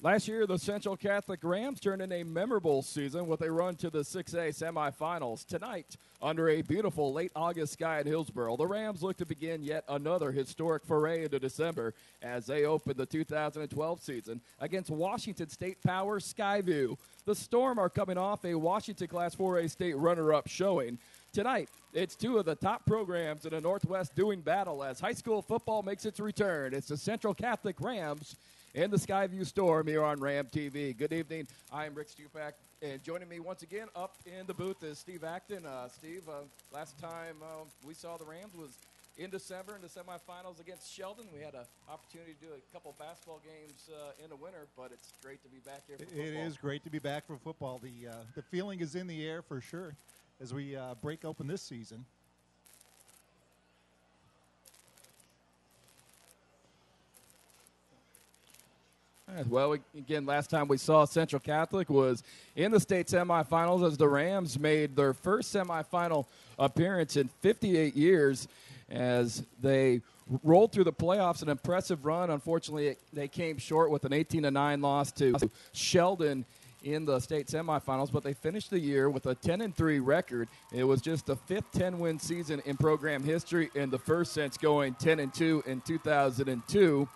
Last year, the Central Catholic Rams turned in a memorable season with a run to the 6A semifinals. Tonight, under a beautiful late August sky in Hillsboro, the Rams look to begin yet another historic foray into December as they open the 2012 season against Washington State power Skyview. The Storm are coming off a Washington Class 4A state runner-up showing. Tonight, it's two of the top programs in the Northwest doing battle as high school football makes its return. It's the Central Catholic Rams and the Skyview Storm here on Ram TV. Good evening. I'm Rick Stupak, and joining me once again up in the booth is Steve Acton. Steve, last time we saw the Rams was in December in the semifinals against Sheldon. We had an opportunity to do a couple basketball games in the winter, but it's great to be back here for football. It is great to be back for football. The feeling is in the air for sure as we break open this season. Well, again, last time we saw Central Catholic was in the state semifinals as the Rams made their first semifinal appearance in 58 years as they rolled through the playoffs, an impressive run. Unfortunately, they came short with an 18-9 loss to Sheldon in the state semifinals, but they finished the year with a 10-3 record. It was just the fifth 10-win season in program history and the first since going 10-2 in 2002.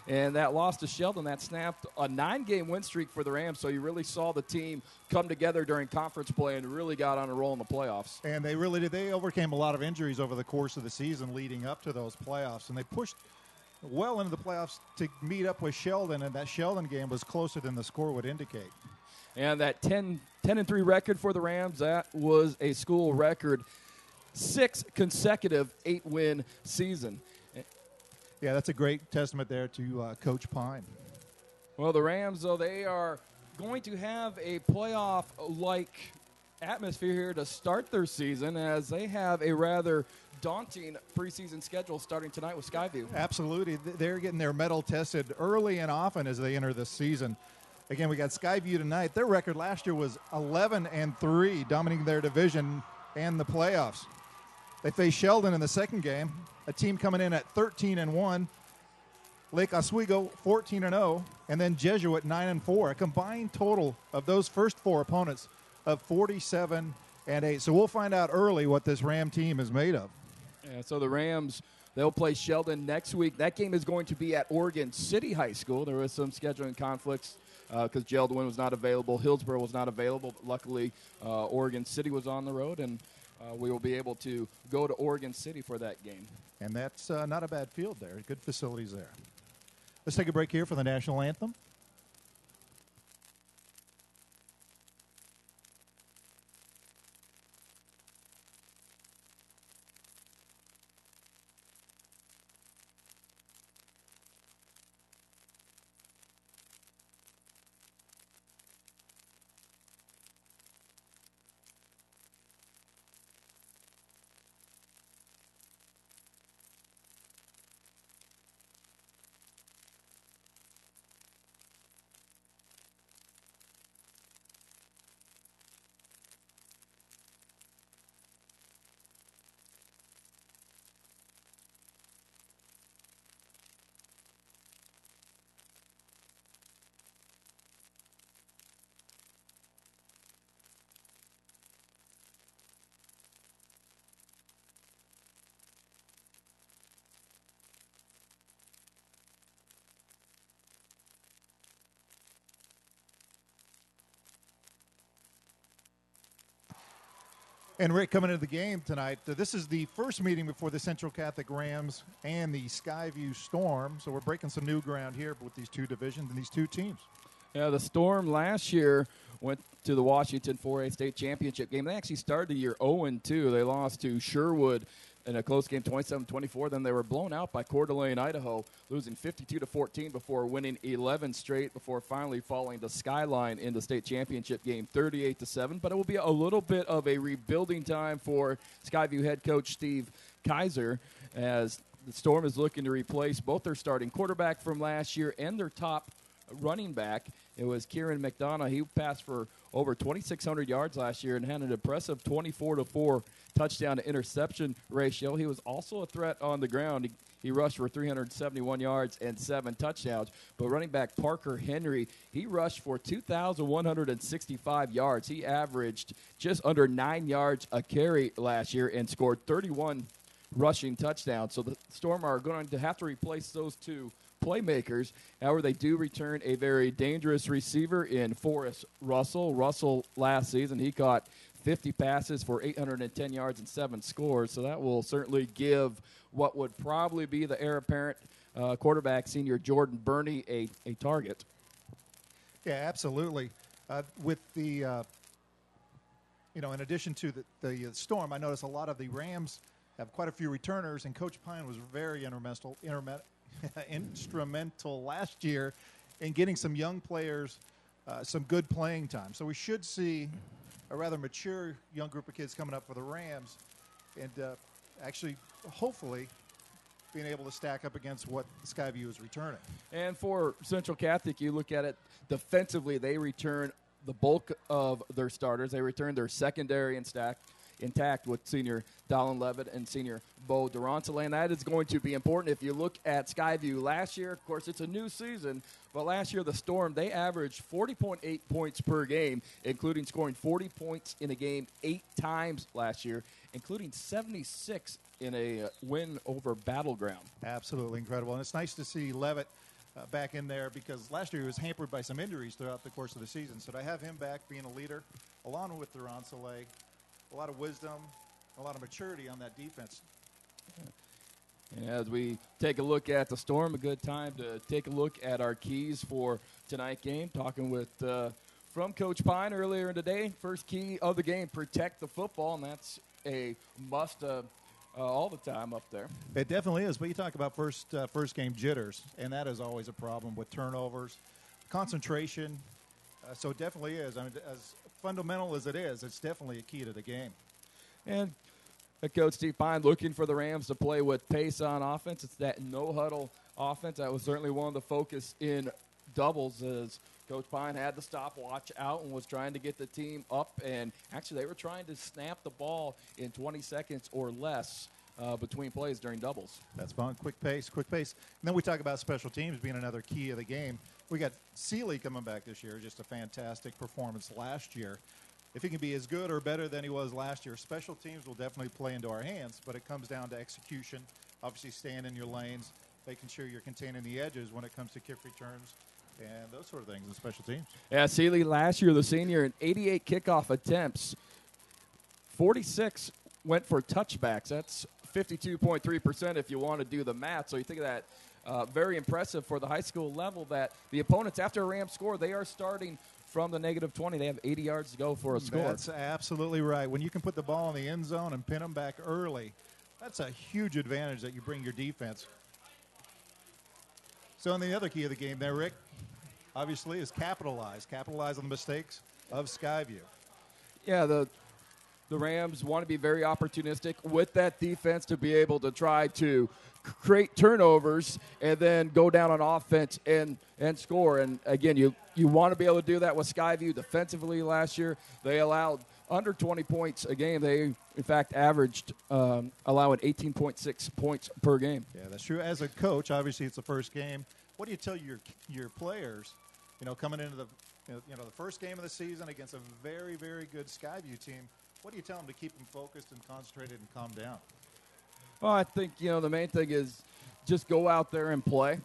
And that loss to Sheldon, that snapped a 9-game win streak for the Rams, so you really saw the team come together during conference play and really got on a roll in the playoffs. And they really did. They overcame a lot of injuries over the course of the season leading up to those playoffs, and they pushed well into the playoffs to meet up with Sheldon, and that Sheldon game was closer than the score would indicate. And that 10-3 record for the Rams, that was a school record, 6 consecutive 8-win season. Yeah, that's a great testament there to Coach Pine. Well, the Rams, though, they are going to have a playoff-like atmosphere here to start their season as they have a rather daunting preseason schedule starting tonight with Skyview. Absolutely. They're getting their mettle tested early and often as they enter this season. Again, we got Skyview tonight. Their record last year was 11-3, dominating their division and the playoffs. They face Sheldon in the second game, a team coming in at 13-1, Lake Oswego 14-0, and then Jesuit 9-4. A combined total of those first four opponents of 47-8. So we'll find out early what this Ram team is made of. Yeah, so the Rams, they'll play Sheldon next week. That game is going to be at Oregon City High School. There was some scheduling conflicts because Sheldon was not available. Hillsboro was not available. But luckily, Oregon City was on the road, and we will be able to go to Oregon City for that game. And that's not a bad field there. Good facilities there. Let's take a break here for the national anthem. And Rick, coming into the game tonight, this is the first meeting before the Central Catholic Rams and the Skyview Storm. So we're breaking some new ground here with these two divisions and these two teams. Yeah, the Storm last year went to the Washington 4A state championship game. They actually started the year 0-2. They lost to Sherwood in a close game, 27-24. Then they were blown out by Coeur d'Alene, Idaho, losing 52-14 before winning 11 straight before finally falling to Skyline in the state championship game, 38-7. But it will be a little bit of a rebuilding time for Skyview head coach Steve Kaiser as the Storm is looking to replace both their starting quarterback from last year and their top running back It was Kieran McDonough. He passed for over 2,600 yards last year and had an impressive 24-4 touchdown to interception ratio. He was also a threat on the ground. He rushed for 371 yards and 7 touchdowns. But running back Parker Henry, he rushed for 2,165 yards. He averaged just under 9 yards a carry last year and scored 31 rushing touchdowns. So the Storm are going to have to replace those two playmakers. However, they do return a very dangerous receiver in Forrest Russell. Russell last season, he caught 50 passes for 810 yards and 7 scores. So that will certainly give what would probably be the heir apparent quarterback, senior Jordan Burney, a target. Yeah, absolutely. With the, in addition to the Storm, I noticed a lot of the Rams have quite a few returners, and Coach Pine was very instrumental last year in getting some young players some good playing time. So we should see a rather mature young group of kids coming up for the Rams and actually, hopefully, being able to stack up against what Skyview is returning. And for Central Catholic, you look at it defensively, they return the bulk of their starters. They return their secondary intact with senior Dallin Levitt and senior Bo Durantale, and that is going to be important. If you look at Skyview last year, of course, it's a new season, but last year the Storm, they averaged 40.8 points per game, including scoring 40 points in a game 8 times last year, including 76 in a win over Battleground. Absolutely incredible, and it's nice to see Levitt back in there because last year he was hampered by some injuries throughout the course of the season. So to have him back being a leader, along with Durantale, a lot of wisdom, a lot of maturity on that defense. And as we take a look at the Storm, a good time to take a look at our keys for tonight's game. Talking with from Coach Pine earlier in the day. First key of the game, protect the football, and that's a must all the time up there. It definitely is, but you talk about first game jitters, and that is always a problem with turnovers, concentration. So it definitely is. I mean, as fundamental as it is, it's definitely a key to the game. And Coach Steve Pine looking for the Rams to play with pace on offense. It's that no-huddle offense. That was certainly one of the focus in doubles as Coach Pine had the stopwatch out and was trying to get the team up. And actually they were trying to snap the ball in 20 seconds or less between plays during doubles. That's fun. Quick pace, quick pace. And then we talk about special teams being another key of the game. We got Seeley coming back this year, just a fantastic performance last year. If he can be as good or better than he was last year, special teams will definitely play into our hands, but it comes down to execution, obviously staying in your lanes, making sure you're containing the edges when it comes to kick returns and those sort of things in special teams. Yeah, Seeley last year, the senior, in 88 kickoff attempts, 46 went for touchbacks. That's 52.3% if you want to do the math. So you think of that. Very impressive for the high school level that the opponents, after a Rams score, they are starting from the -20. They have 80 yards to go for a score. That's absolutely right. When you can put the ball in the end zone and pin them back early, that's a huge advantage that you bring your defense. So on the other key of the game there, Rick, obviously, is capitalize. Capitalize on the mistakes of Skyview. Yeah, the Rams want to be very opportunistic with that defense to be able to try to create turnovers and then go down on offense and score. And, again, you want to be able to do that with Skyview defensively last year. They allowed under 20 points a game. They, in fact, averaged allowing 18.6 points per game. Yeah, that's true. As a coach, obviously it's the first game. What do you tell your players, coming into the the first game of the season against a very, very good Skyview team? What do you tell them to keep them focused and concentrated and calm down? Well, I think, the main thing is just go out there and play.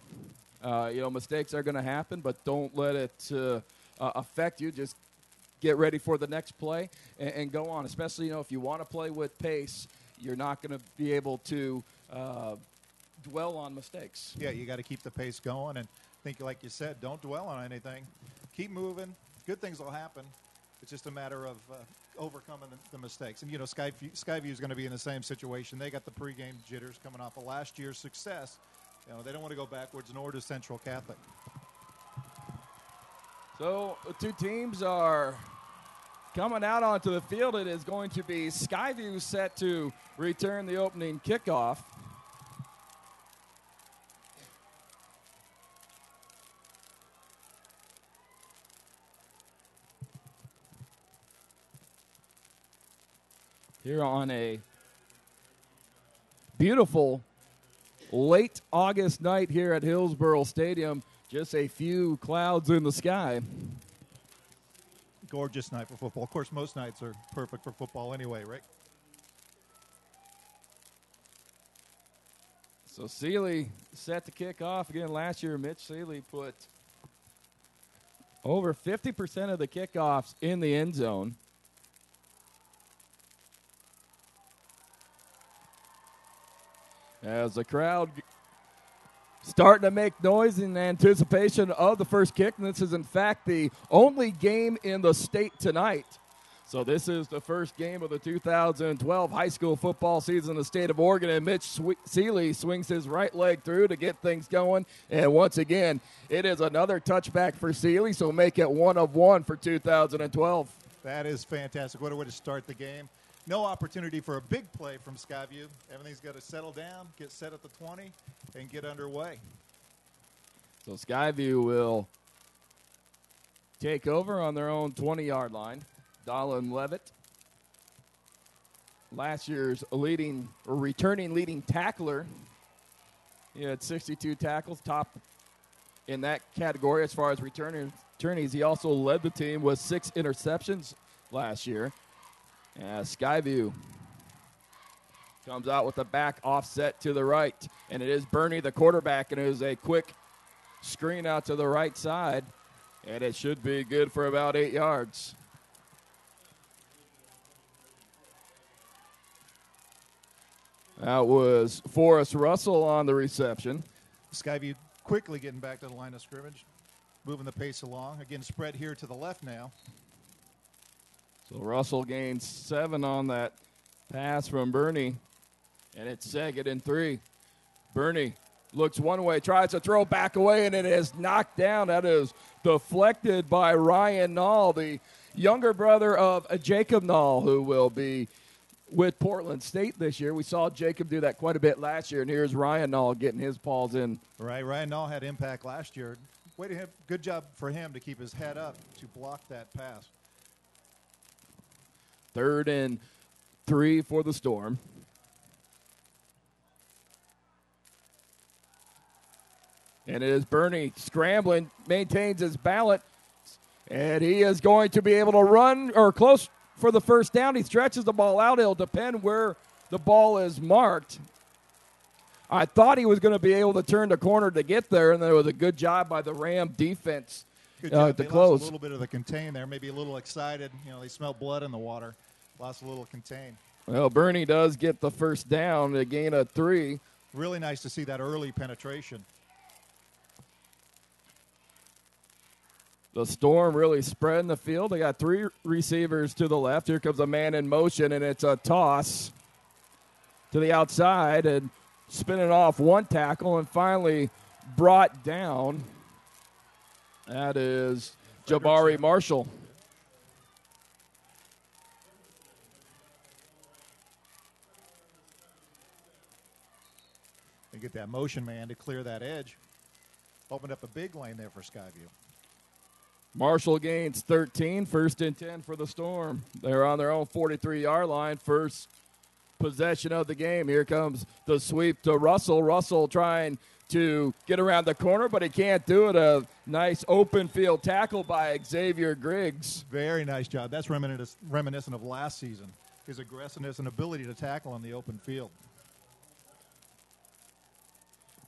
Mistakes are going to happen, but don't let it affect you. Just get ready for the next play and go on, especially, if you want to play with pace, you're not going to be able to dwell on mistakes. Yeah, you got to keep the pace going and think, like you said, don't dwell on anything. Keep moving. Good things will happen. It's just a matter of overcoming the mistakes. And, Skyview is going to be in the same situation. They got the pregame jitters coming off of last year's success. They don't want to go backwards, nor does Central Catholic. So the two teams are coming out onto the field. It is going to be Skyview set to return the opening kickoff. here on a beautiful late August night here at Hillsboro Stadium. Just a few clouds in the sky. Gorgeous night for football. Of course, most nights are perfect for football anyway, right? So Seeley set to kick off. Again, last year, Mitch Seeley put over 50% of the kickoffs in the end zone. As the crowd starting to make noise in anticipation of the first kick. And this is, in fact, the only game in the state tonight. So this is the first game of the 2012 high school football season in the state of Oregon. And Mitch Seeley swings his right leg through to get things going. And once again, it is another touchback for Seeley, so make it 1 of 1 for 2012. That is fantastic. What a way to start the game. No opportunity for a big play from Skyview. Everything's got to settle down, get set at the 20, and get underway. So Skyview will take over on their own 20-yard line. Dolan Levitt, last year's returning leading tackler. He had 62 tackles, top in that category as far as returnees. He also led the team with 6 interceptions last year. As Skyview comes out with the back offset to the right. And it is Bernie, the quarterback, and it is a quick screen out to the right side. And it should be good for about 8 yards. That was Forrest Russell on the reception. Skyview quickly getting back to the line of scrimmage, moving the pace along. Again, spread here to the left now. So Russell gains 7 on that pass from Bernie, and it's 2nd and 3. Bernie looks one way, tries to throw back away, and it is knocked down. That is deflected by Ryan Nall, the younger brother of Jacob Nall, who will be with Portland State this year. We saw Jacob do that quite a bit last year, and here's Ryan Nall getting his paws in. Right, Ryan Nall had impact last year. Good job for him to keep his head up to block that pass. 3rd and 3 for the Storm. And it is Bernie scrambling, maintains his balance, and he is going to be able to run or close for the first down. He stretches the ball out. It'll depend where the ball is marked. I thought he was going to be able to turn the corner to get there, and there was a good job by the Ram defense. Good job. To they close. Lost a little bit of the contain there, maybe a little excited. You know, they smelled blood in the water. Lost a little contain. Well, Bernie does get the first down, a gain of 3. Really nice to see that early penetration. The Storm really spreading the field. They got 3 receivers to the left. Here comes a man in motion, and it's a toss to the outside and spinning off one tackle and finally brought down. That is Jabari Marshall. They get that motion man to clear that edge. Opened up a big lane there for Skyview. Marshall gains 13, 1st and 10 for the Storm. They're on their own 43-yard line, first possession of the game. Here comes the sweep to Russell. Russell trying to get around the corner, but he can't do it. A nice open field tackle by Xavier Griggs. Very nice job. That's reminiscent of last season, his aggressiveness and ability to tackle on the open field.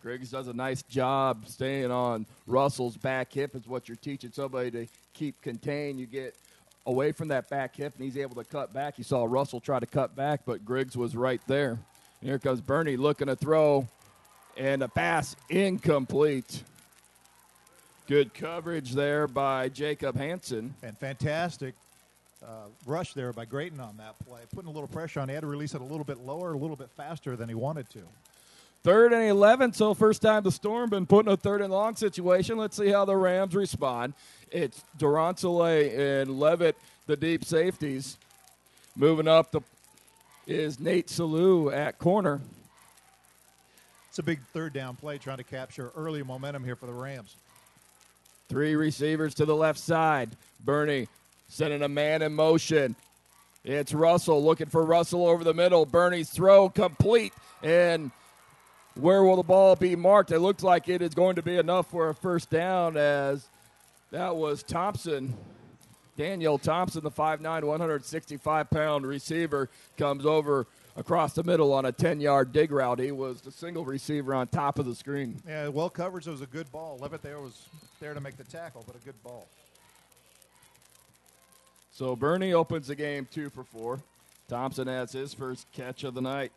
Griggs does a nice job staying on Russell's back hip is what you're teaching somebody to keep contained. You get away from that back hip, and he's able to cut back. You saw Russell try to cut back, but Griggs was right there. And here comes Bernie looking to throw, and the pass incomplete. Good coverage there by Jacob Hansen. And fantastic rush there by Grayton on that play. Putting a little pressure on. He had to release it a little bit lower, a little bit faster than he wanted to. 3rd and 11, so first time the Storm been put in a 3rd and long situation. Let's see how the Rams respond. It's Durantale and Levitt, the deep safeties. Moving up is Nate Salou at corner. It's a big 3rd down play trying to capture early momentum here for the Rams. 3 receivers to the left side. Bernie sending a man in motion. It's Russell looking for Russell over the middle. Bernie's throw complete. And where will the ball be marked? It looks like it is going to be enough for a first down, as that was Thompson. Daniel Thompson, the 5'9", 165-pound receiver, comes over across the middle on a 10-yard dig route. He was the single receiver on top of the screen. Yeah, well coverage. It was a good ball. Levitt there was there to make the tackle, but a good ball. So Bernie opens the game 2 for 4. Thompson has his first catch of the night.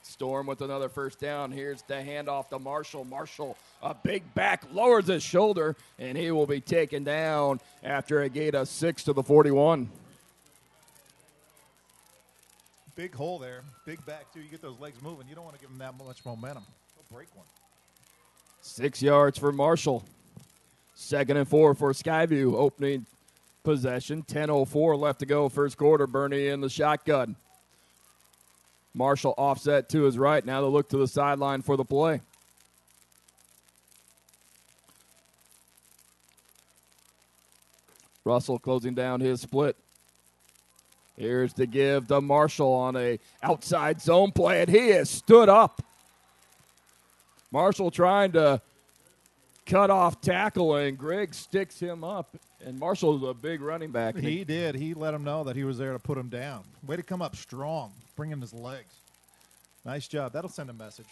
Storm with another first down. Here's the handoff to Marshall. Marshall, a big back, lowers his shoulder, and he will be taken down after a gain of 6 to the 41. Big hole there. Big back, too. You get those legs moving. You don't want to give them that much momentum. They'll break one. 6 yards for Marshall. 2nd and 4 for Skyview. Opening possession. 10:04 left to go. First quarter. Bernie in the shotgun. Marshall offset to his right. Now they look to the sideline for the play. Russell closing down his split. Here's to give to Marshall on a outside zone play, and he is stood up. Marshall trying to cut off tackle, and Griggs sticks him up. And Marshall's a big running back. He did. He let him know that he was there to put him down. Way to come up strong, bringing his legs. Nice job. That'll send a message.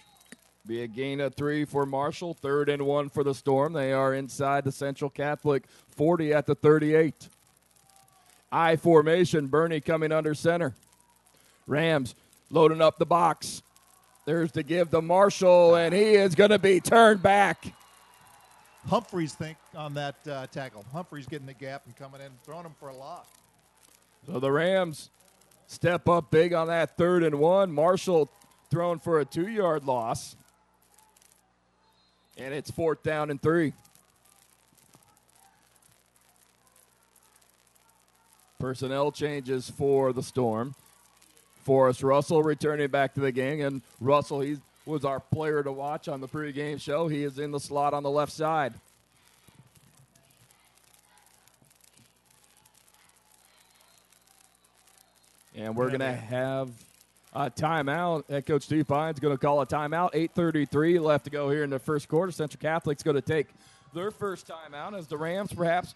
Be a gain of 3 for Marshall. 3rd and 1 for the Storm. They are inside the Central Catholic 40 at the 38. I formation. Bernie coming under center. Rams loading up the box. There's the give to Marshall, and he is going to be turned back. Humphreys think on that tackle. Humphreys getting the gap and coming in, throwing him for a loss. So the Rams step up big on that 3rd and 1. Marshall thrown for a 2-yard loss. And it's 4th down and 3. Personnel changes for the Storm. Forrest Russell returning back to the game. And Russell, he was our player to watch on the pregame show. He is in the slot on the left side. And we're going to have a timeout. Head coach Steve Pine's going to call a timeout. 8:33 left to go here in the first quarter. Central Catholic's going to take their first timeout as the Rams perhaps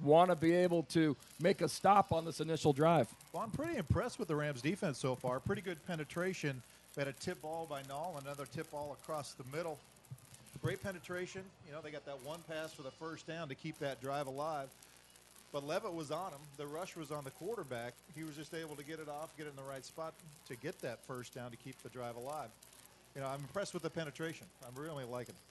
want to be able to make a stop on this initial drive. Well, I'm pretty impressed with the Rams' defense so far. Pretty good penetration. We had a tip ball by Knoll, another tip ball across the middle. Great penetration. You know, they got that one pass for the first down to keep that drive alive. But Levitt was on him. The rush was on the quarterback. He was just able to get it off, get it in the right spot to get that first down to keep the drive alive. You know, I'm impressed with the penetration. I'm really liking it.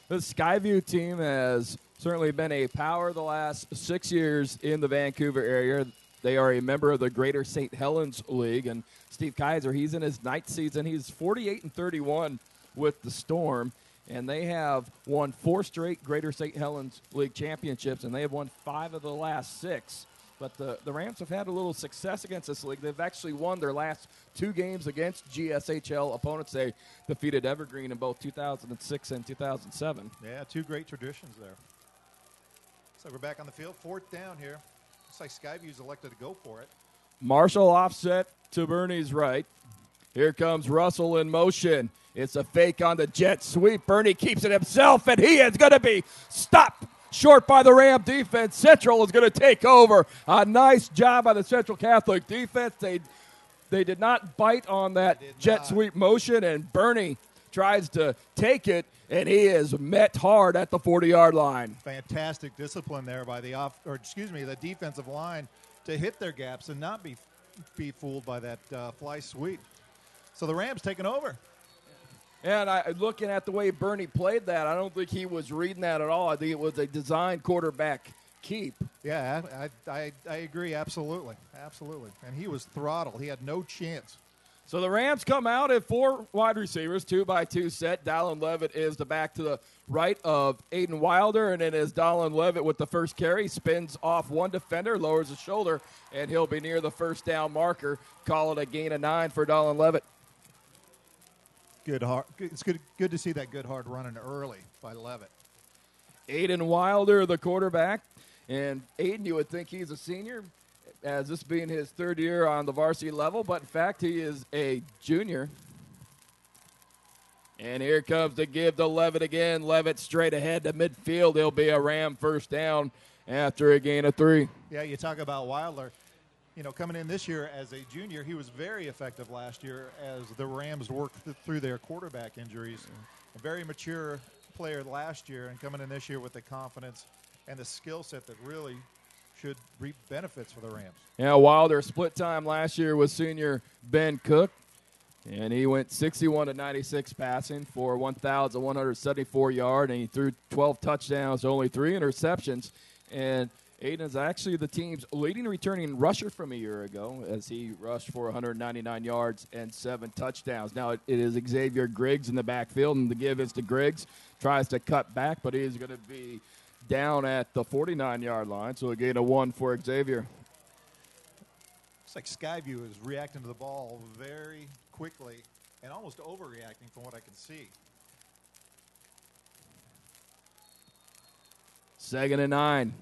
The Skyview team has certainly been a power the last 6 years in the Vancouver area. They are a member of the Greater St. Helens League, and Steve Kaiser, he's in his 9th season. He's 48-31 with the Storm, and they have won 4 straight Greater St. Helens League championships, and they have won 5 of the last 6. But the Rams have had a little success against this league. They've actually won their last 2 games against GSHL opponents. They defeated Evergreen in both 2006 and 2007. Yeah, 2 great traditions there. So we're back on the field. 4th down here. Looks like Skyview's elected to go for it. Marshall offset to Bernie's right. Here comes Russell in motion. It's a fake on the jet sweep. Bernie keeps it himself, and he is going to be stopped short by the Ram defense. Central is going to take over. A nice job by the Central Catholic defense. They did not bite on that jet sweep motion, and Bernie tries to take it, and he is met hard at the 40-yard line. Fantastic discipline there by the the defensive line to hit their gaps and not be fooled by that fly sweep. So the Rams taking over. And looking at the way Bernie played that, I don't think he was reading that at all. I think it was a design quarterback keep. Yeah, I agree, absolutely. And he was throttled. He had no chance. So the Rams come out at 4 wide receivers, 2-by-2 set. Dallin Levitt is the back to the right of Aiden Wilder, and it is Dallin Levitt with the first carry. Spins off one defender, lowers his shoulder, and he'll be near the first down marker. Call it a gain of 9 for Dallin Levitt. It's good to see that good hard running early by Levitt. Aiden Wilder, the quarterback. And Aiden, you would think he's a senior. as this being his third year on the varsity level, but in fact he is a junior. And here comes the give to Levitt again. Levitt straight ahead to midfield. He'll be a Ram first down after a gain of 3. Yeah, you talk about Wilder. You know, coming in this year as a junior, he was very effective last year as the Rams worked through their quarterback injuries. A very mature player last year, and coming in this year with the confidence and the skill set that really should reap benefits for the Rams. Yeah, Wilder split time last year with senior Ben Cook, and he went 61 to 96 passing for 1,174 yards, and he threw 12 touchdowns, only 3 interceptions. And Aiden is actually the team's leading returning rusher from a year ago as he rushed for 199 yards and 7 touchdowns. Now it is Xavier Griggs in the backfield, and the give is to Griggs. Tries to cut back, but he's going to be down at the 49-yard line, so a gain of 1 for Xavier. Looks like Skyview is reacting to the ball very quickly and almost overreacting from what I can see. 2nd and 9.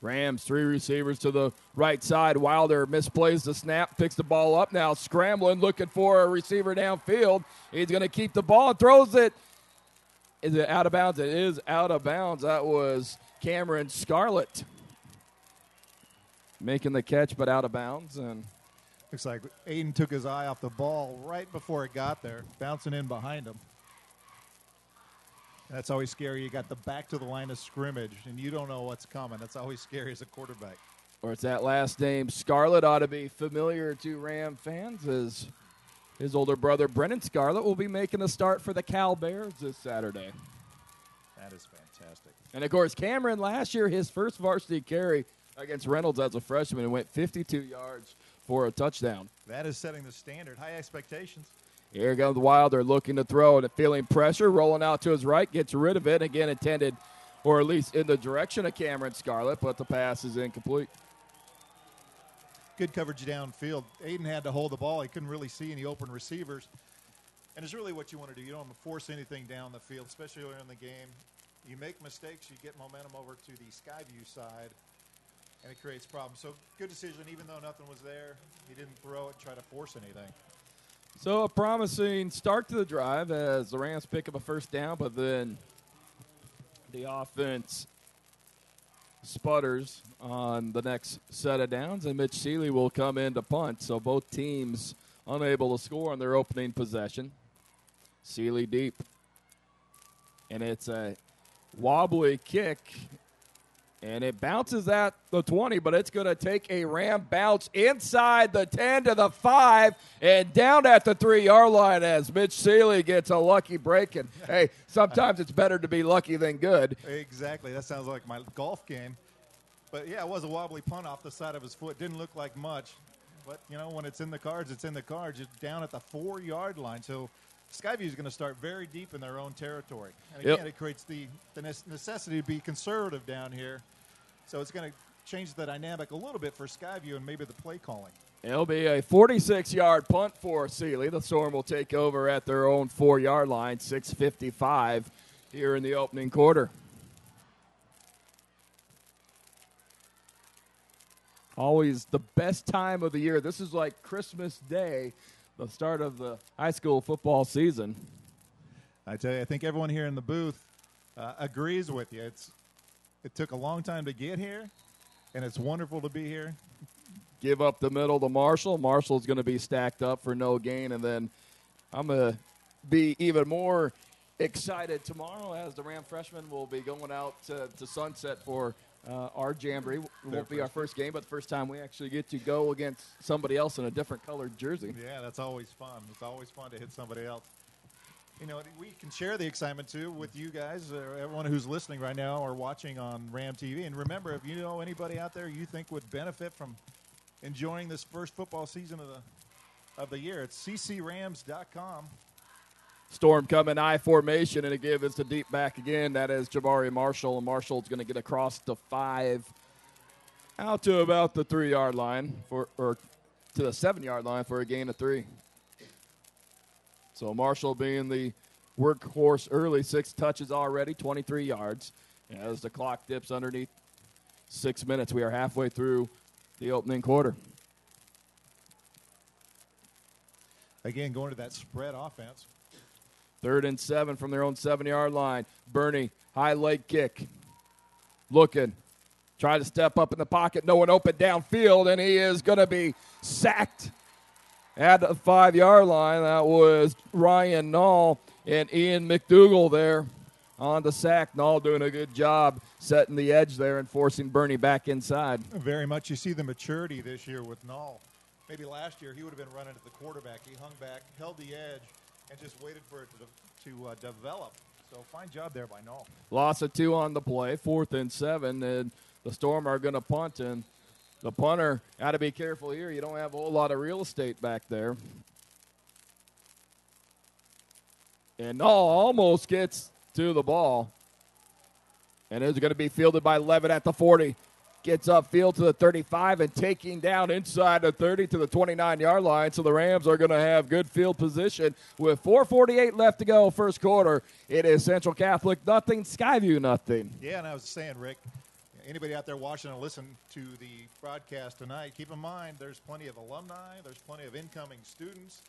Rams, 3 receivers to the right side. Wilder misplays the snap, picks the ball up now, scrambling, looking for a receiver downfield. He's going to keep the ball and throws it. Is it out of bounds? It is out of bounds. That was Cameron Scarlett making the catch, but out of bounds. And looks like Aiden took his eye off the ball right before it got there, bouncing in behind him. That's always scary. You got the back to the line of scrimmage, and you don't know what's coming. That's always scary as a quarterback. Or it's that last name, Scarlett, ought to be familiar to Ram fans, as his older brother, Brennan Scarlett, will be making a start for the Cal Bears this Saturday. That is fantastic. And, of course, Cameron last year, his first varsity carry against Reynolds as a freshman, and went 52 yards for a touchdown. That is setting the standard. High expectations. Here comes Wilder looking to throw and feeling pressure, rolling out to his right, gets rid of it. Again, intended, or at least in the direction of Cameron Scarlett, but the pass is incomplete. Good coverage downfield. Aiden had to hold the ball. He couldn't really see any open receivers. And it's really what you want to do. You don't want to force anything down the field, especially early in the game. You make mistakes, you get momentum over to the Skyview side, and it creates problems. So good decision, even though nothing was there. He didn't throw it, try to force anything. So a promising start to the drive as the Rams pick up a first down, but then the offense sputters on the next set of downs, and Mitch Seeley will come in to punt. So both teams unable to score on their opening possession. Seeley deep. And it's a wobbly kick, and it bounces at the 20, but it's going to take a Ram bounce inside the 10 to the 5 and down at the 3-yard line as Mitch Seeley gets a lucky break. And, hey, sometimes it's better to be lucky than good. Exactly. That sounds like my golf game. But, yeah, it was a wobbly punt off the side of his foot. Didn't look like much. But, you know, when it's in the cards, it's in the cards. It's down at the 4-yard line. So Skyview is going to start very deep in their own territory. And, again, It creates the necessity to be conservative down here. So it's going to change the dynamic a little bit for Skyview and maybe the play calling. It'll be a 46-yard punt for Seeley. The Storm will take over at their own 4-yard line, 6:55 here in the opening quarter. Always the best time of the year. This is like Christmas Day, the start of the high school football season. I tell you, I think everyone here in the booth agrees with you. It took a long time to get here, and it's wonderful to be here. Give up the middle to Marshall. Marshall's going to be stacked up for no gain, and then I'm going to be even more excited tomorrow as the Ram freshmen will be going out to Sunset for our Jamboree. It won't be our first game, but the first time we actually get to go against somebody else in a different colored jersey. Yeah, that's always fun. It's always fun to hit somebody else. You know, we can share the excitement, too, with you guys, everyone who's listening right now or watching on Ram TV. And remember, if you know anybody out there you think would benefit from enjoying this first football season of the year, it's ccrams.com. Storm coming I formation, and a give is to deep back again. That is Jabari Marshall, and Marshall's going to get across the 5 out to about the 3-yard line or to the 7-yard line for a gain of 3. So Marshall being the workhorse early, 6 touches already, 23 yards. As the clock dips underneath 6 minutes, we are halfway through the opening quarter. Again, going to that spread offense. 3rd and 7 from their own 7-yard line. Bernie, high leg kick. Looking. Try to step up in the pocket. No one open downfield, and he is going to be sacked at the 5-yard line. That was Ryan Nall and Ian McDougall there on the sack. Nall doing a good job setting the edge there and forcing Bernie back inside. Very much. You see the maturity this year with Nall. Maybe last year he would have been running at the quarterback. He hung back, held the edge, and just waited for it to develop. So fine job there by Nall. Loss of 2 on the play, 4th and 7, and the Storm are going to punt, and the punter got to be careful here. You don't have a whole lot of real estate back there. And Nall almost gets to the ball, and it's going to be fielded by Levitt at the 40. Gets upfield to the 35 and taking down inside the 30 to the 29-yard line. So the Rams are going to have good field position with 4:48 left to go first quarter. It is Central Catholic nothing, Skyview nothing. Yeah, and I was saying, Rick, anybody out there watching and listening to the broadcast tonight, keep in mind there's plenty of alumni, there's plenty of incoming students,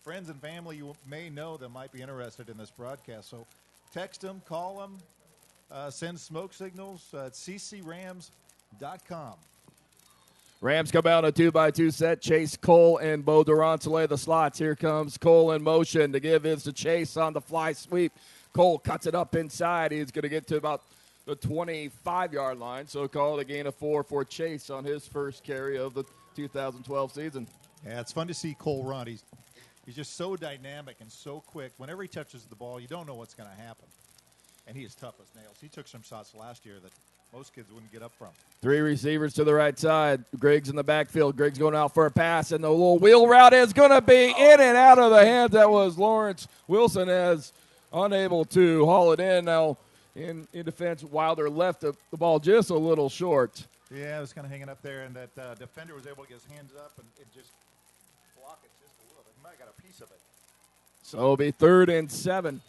friends and family you may know that might be interested in this broadcast. So text them, call them, send smoke signals at ccrams.com. Rams come out a 2-by-2 set. Chase Cole and Bo Durantale the slots. Here comes Cole in motion to give it to Chase on the fly sweep. Cole cuts it up inside. He's going to get to about the 25-yard line. So call it a gain of 4 for Chase on his first carry of the 2012 season. Yeah, it's fun to see Cole run. He's just so dynamic and so quick. Whenever he touches the ball, you don't know what's going to happen. And he is tough as nails. He took some shots last year that most kids wouldn't get up from. 3 receivers to the right side. Griggs in the backfield. Griggs going out for a pass, and the little wheel route is going to be in and out of the hands. That was Lawrence Wilson as unable to haul it in. Now, in defense, Wilder left the ball just a little short. Yeah, it was kind of hanging up there, and that defender was able to get his hands up and just block it just a little bit. He might have got a piece of it. So it'll be 3rd and 7.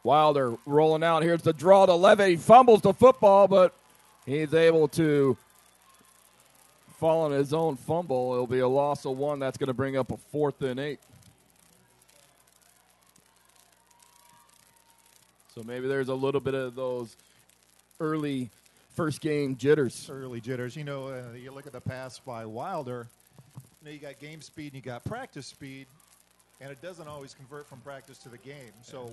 Wilder rolling out. Here's the draw to Levitt. He fumbles the football, but he's able to fall on his own fumble. It'll be a loss of 1. That's going to bring up a 4th and 8. So maybe there's a little bit of those early first game jitters. Early jitters. You know, you look at the pass by Wilder, you got game speed and you got practice speed, and it doesn't always convert from practice to the game. So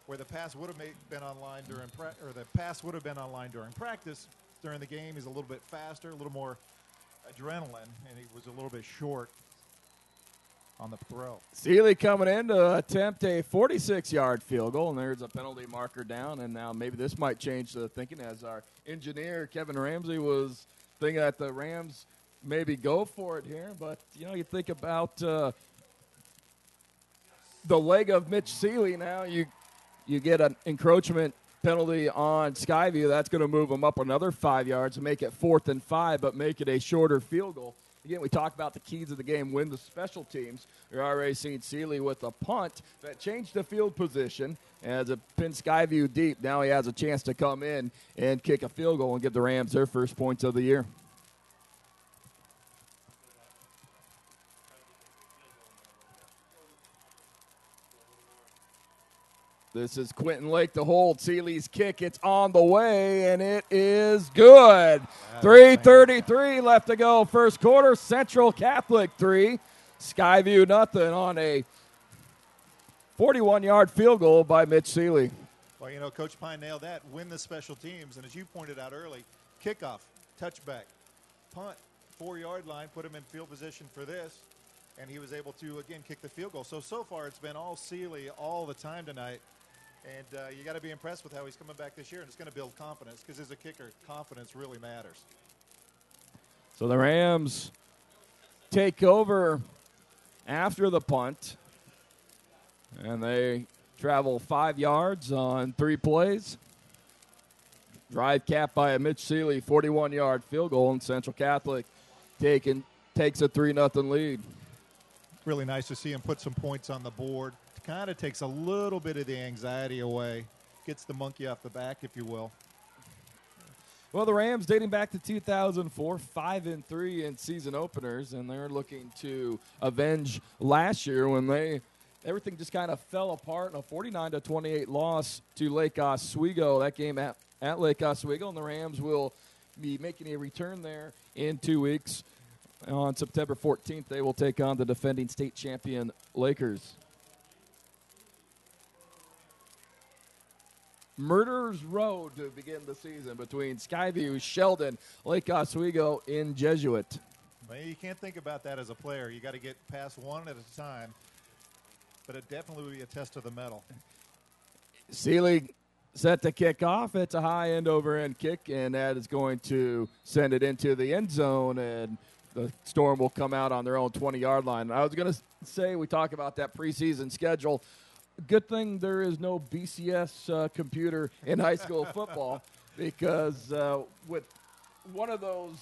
where the pass would have been online during practice, during the game, he's a little bit faster, a little more adrenaline, and he was a little bit short on the throw. Seeley coming in to attempt a 46-yard field goal, and there's a penalty marker down, and now maybe this might change the thinking as our engineer, Kevin Ramsey, was thinking that the Rams maybe go for it here, but, you think about the leg of Mitch Seeley now, you get an encroachment penalty on Skyview. That's going to move them up another 5 yards and make it 4th and 5, but make it a shorter field goal. Again, we talk about the keys of the game, win the special teams. You're already seeing Seeley with a punt that changed the field position as it pinned Skyview deep. Now he has a chance to come in and kick a field goal and give the Rams their first points of the year. This is Quentin Lake to hold. Seeley's kick. It's on the way, and it is good. 3:33 left to go first quarter. Central Catholic 3. Skyview nothing on a 41-yard field goal by Mitch Seeley. Well, Coach Pine nailed that. Win the special teams. And as you pointed out early, kickoff, touchback, punt, 4-yard line, put him in field position for this. And he was able to, again, kick the field goal. So far it's been all Seeley all the time tonight. And you got to be impressed with how he's coming back this year, and it's going to build confidence because as a kicker, confidence really matters. So the Rams take over after the punt, and they travel 5 yards on 3 plays. Drive capped by a Mitch Seeley 41-yard field goal, and Central Catholic takes a 3-0 lead. Really nice to see him put some points on the board. Kind of takes a little bit of the anxiety away gets the monkey off the back, if you will. Well, the Rams, dating back to 2004, 5-3 in season openers, and they're looking to avenge last year when everything just kind of fell apart in a 49-28 loss to Lake Oswego. That game at Lake Oswego, and the Rams will be making a return there in 2 weeks. On September 14th, they will take on the defending state champion Lakers. Murderers Road to begin the season between Skyview, Sheldon, Lake Oswego in Jesuit. Well, you can't think about that as a player. You got to get past one at a time, but it definitely would be a test of the mettle. Sealy set to kick off. It's a high end over end kick, and that is going to send it into the end zone, and the Storm will come out on their own 20-yard line. I was going to say, we talk about that preseason schedule. Good thing there is no BCS computer in high school football, because with one of those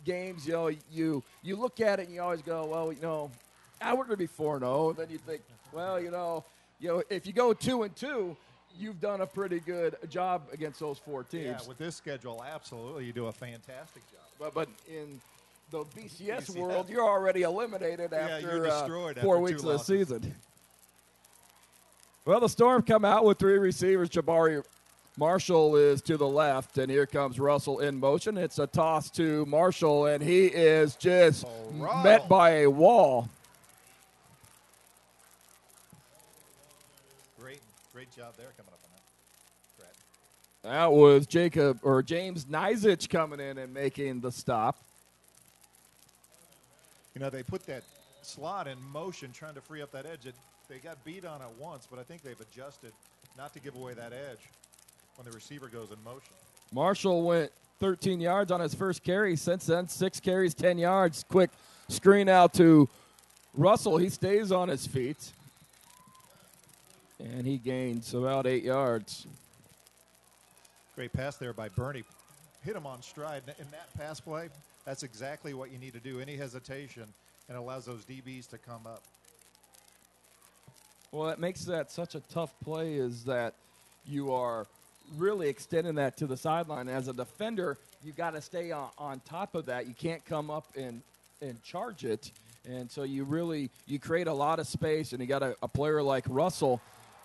games, you look at it and you always go, well, we're going to be 4-0. Then you think, well, if you go 2-2, you've done a pretty good job against those 4 teams. Yeah, with this schedule, absolutely, you do a fantastic job. But in the BCS world, you're already eliminated after 4 weeks of the season. Well, the Storm come out with 3 receivers. Jabari Marshall is to the left, and here comes Russell in motion. It's a toss to Marshall, and he is just met by a wall. Great job there coming up on that. That was James Nizich coming in and making the stop. They put that slot in motion trying to free up that edge. They got beat on it once, but I think they've adjusted not to give away that edge when the receiver goes in motion. Marshall went 13 yards on his first carry. Since then, 6 carries, 10 yards. Quick screen out to Russell. He stays on his feet, and he gains about 8 yards. Great pass there by Bernie. Hit him on stride. In that pass play, that's exactly what you need to do. Any hesitation, and allows those DBs to come up. Well, that makes that such a tough play, is that you are really extending that to the sideline. As a defender, you got to stay on top of that. You can't come up and charge it. And so you create a lot of space, and you got a player like Russell.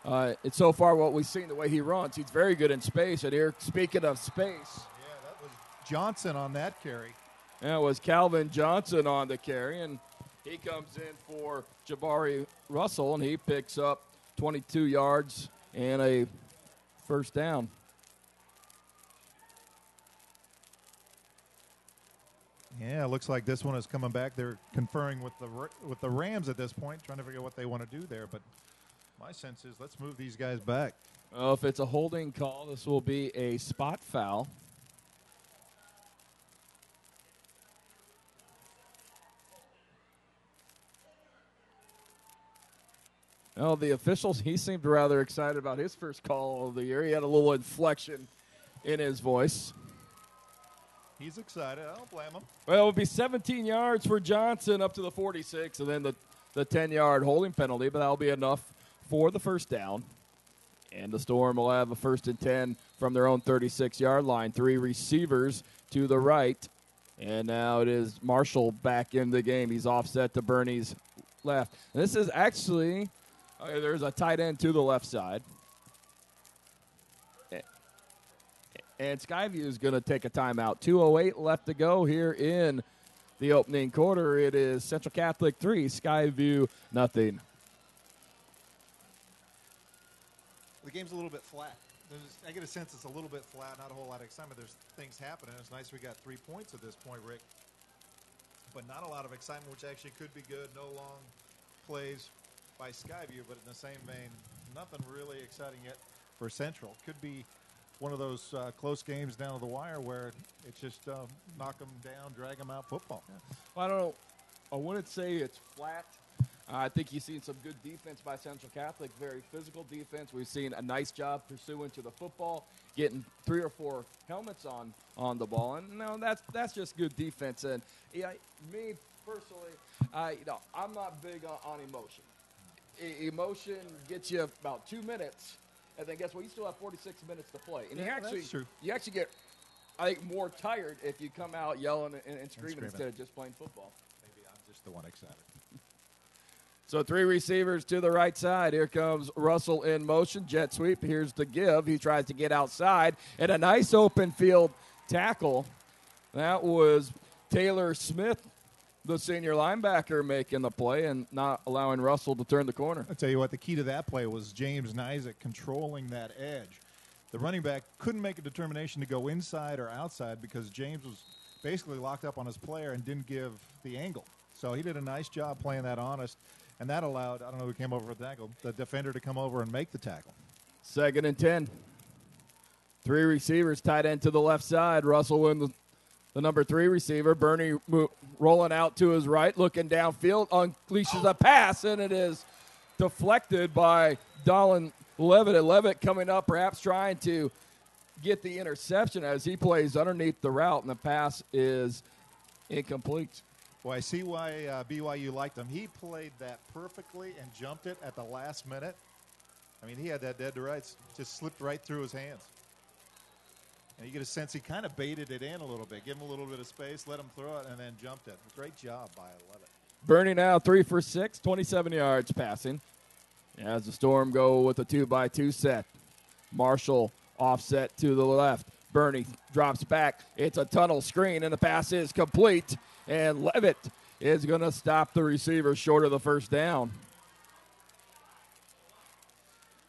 It's so far what we've seen, the way he runs. He's very good in space. And here, speaking of space. Yeah, that was Johnson on that carry. That was Calvin Johnson on the carry, and he comes in for Jabari Russell, and he picks up 22 yards and a first down. Yeah, it looks like this one is coming back. They're conferring with the Rams at this point, trying to figure out what they want to do there. But my sense is let's move these guys back. Well, if it's a holding call, this will be a spot foul. Well, the officials, he seemed rather excited about his first call of the year. He had a little inflection in his voice. He's excited. I don't blame him. Well, it will be 17 yards for Johnson up to the 46, and then the 10-yard holding penalty, but that will be enough for the first down. And the Storm will have a 1st and 10 from their own 36-yard line. 3 receivers to the right. And now it is Marshall back in the game. He's offset to Bernie's left. And this is actually... there's a tight end to the left side. And Skyview is going to take a timeout. 2:08 left to go here in the opening quarter. It is Central Catholic 3, Skyview nothing. The game's a little bit flat. I get a sense it's a little bit flat, not a whole lot of excitement. There's things happening. It's nice we got 3 points at this point, Rick. But not a lot of excitement, which actually could be good. No long plays by Skyview, but in the same vein, nothing really exciting yet for Central. Could be one of those close games down to the wire where it's just knock them down, drag them out football. Well, I don't know. I wouldn't say it's flat. I think you've seen some good defense by Central Catholic, very physical defense. We've seen a nice job pursuing to the football, getting 3 or 4 helmets on the ball. And no, that's just good defense. And me personally, I'm not big on emotion. Emotion gets you about 2 minutes, And then guess what? You still have 46 minutes to play. And Yeah, that's true. you actually get, I think, more tired if you come out yelling and screaming instead of just playing football. Maybe I'm just the one excited. So 3 receivers to the right side. Here comes Russell in motion. Jet sweep. Here's the give. He tries to get outside. And a nice open field tackle. That was Taylor Smith, the senior linebacker, making the play and not allowing Russell to turn the corner. I'll tell you what, the key to that play was James Nizick controlling that edge. The running back couldn't make a determination to go inside or outside because James was basically locked up on his player and didn't give the angle. So he did a nice job playing that honest, and that allowed, I don't know who came over for the tackle, the defender to come over and make the tackle. 2nd and 10. 3 receivers, tight end to the left side. Russell in the number 3 receiver. Bernie rolling out to his right, looking downfield, unleashes a pass, and it is deflected by Dolan Levitt. Levitt coming up, perhaps trying to get the interception as he plays underneath the route, and the pass is incomplete. Well, I see why BYU liked him. He played that perfectly and jumped it at the last minute. I mean, he had that dead to rights, just slipped right through his hands. And you get a sense he kind of baited it in a little bit, give him a little bit of space, let him throw it, and then jumped it. Great job by Levitt. Bernie now 3 for 6, 27 yards passing. As the Storm go with a 2-by-2 set. Marshall offset to the left. Bernie drops back. It's a tunnel screen, and the pass is complete. And Levitt is going to stop the receiver short of the first down.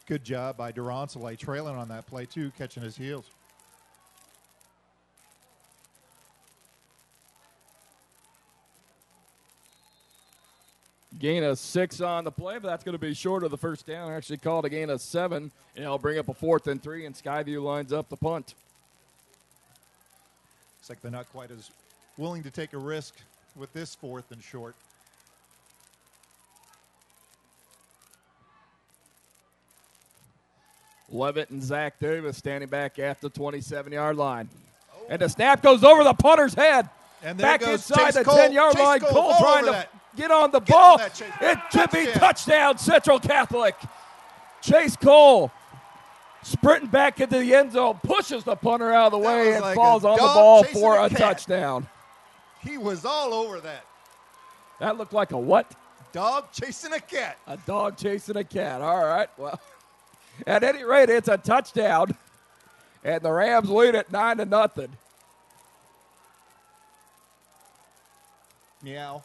Good job by Durantale trailing on that play, too, catching his heels. Gain of 6 on the play, but that's going to be short of the first down. Actually called a gain of 7, and it'll bring up a 4th and 3, and Skyview lines up the punt. Looks like they're not quite as willing to take a risk with this 4th and short. Levitt and Zach Davis standing back at the 27-yard line. Oh. And the snap goes over the punter's head. And there back goes inside Chase the Cole. 10-yard Chase line. Cole trying to get on the ball. It should be touchdown, Central Catholic. Chase Cole sprinting back into the end zone, pushes the punter out of the way, and falls on the ball for a touchdown. He was all over that. That looked like a what? Dog chasing a cat. A dog chasing a cat. All right. Well, at any rate, it's a touchdown, and the Rams lead it 9-0. Meow.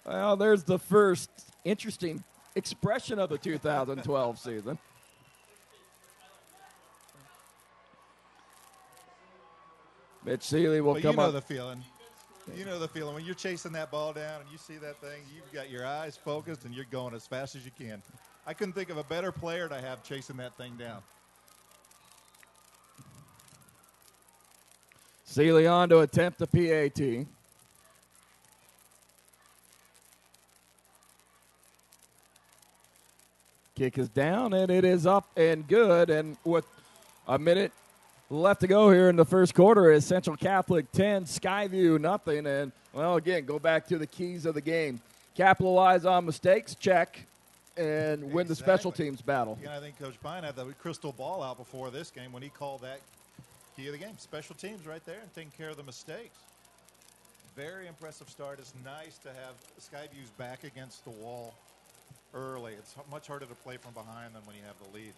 Well, there's the first interesting expression of the 2012 season. Mitch Seeley will come up. You know the feeling. You know the feeling. When you're chasing that ball down and you see that thing, you've got your eyes focused and you're going as fast as you can. I couldn't think of a better player to have chasing that thing down. Seeley on to attempt the PAT. Kick is down, and it is up and good. And with a minute left to go here in the first quarter is Central Catholic 10, Skyview nothing. And, well, again, go back to the keys of the game. Capitalize on mistakes, check, and win the special teams battle. Yeah, I think Coach Pine had the crystal ball out before this game when he called that key of the game. Special teams right there and taking care of the mistakes. Very impressive start. It's nice to have Skyview's back against the wall early. It's much harder to play from behind than when you have the lead.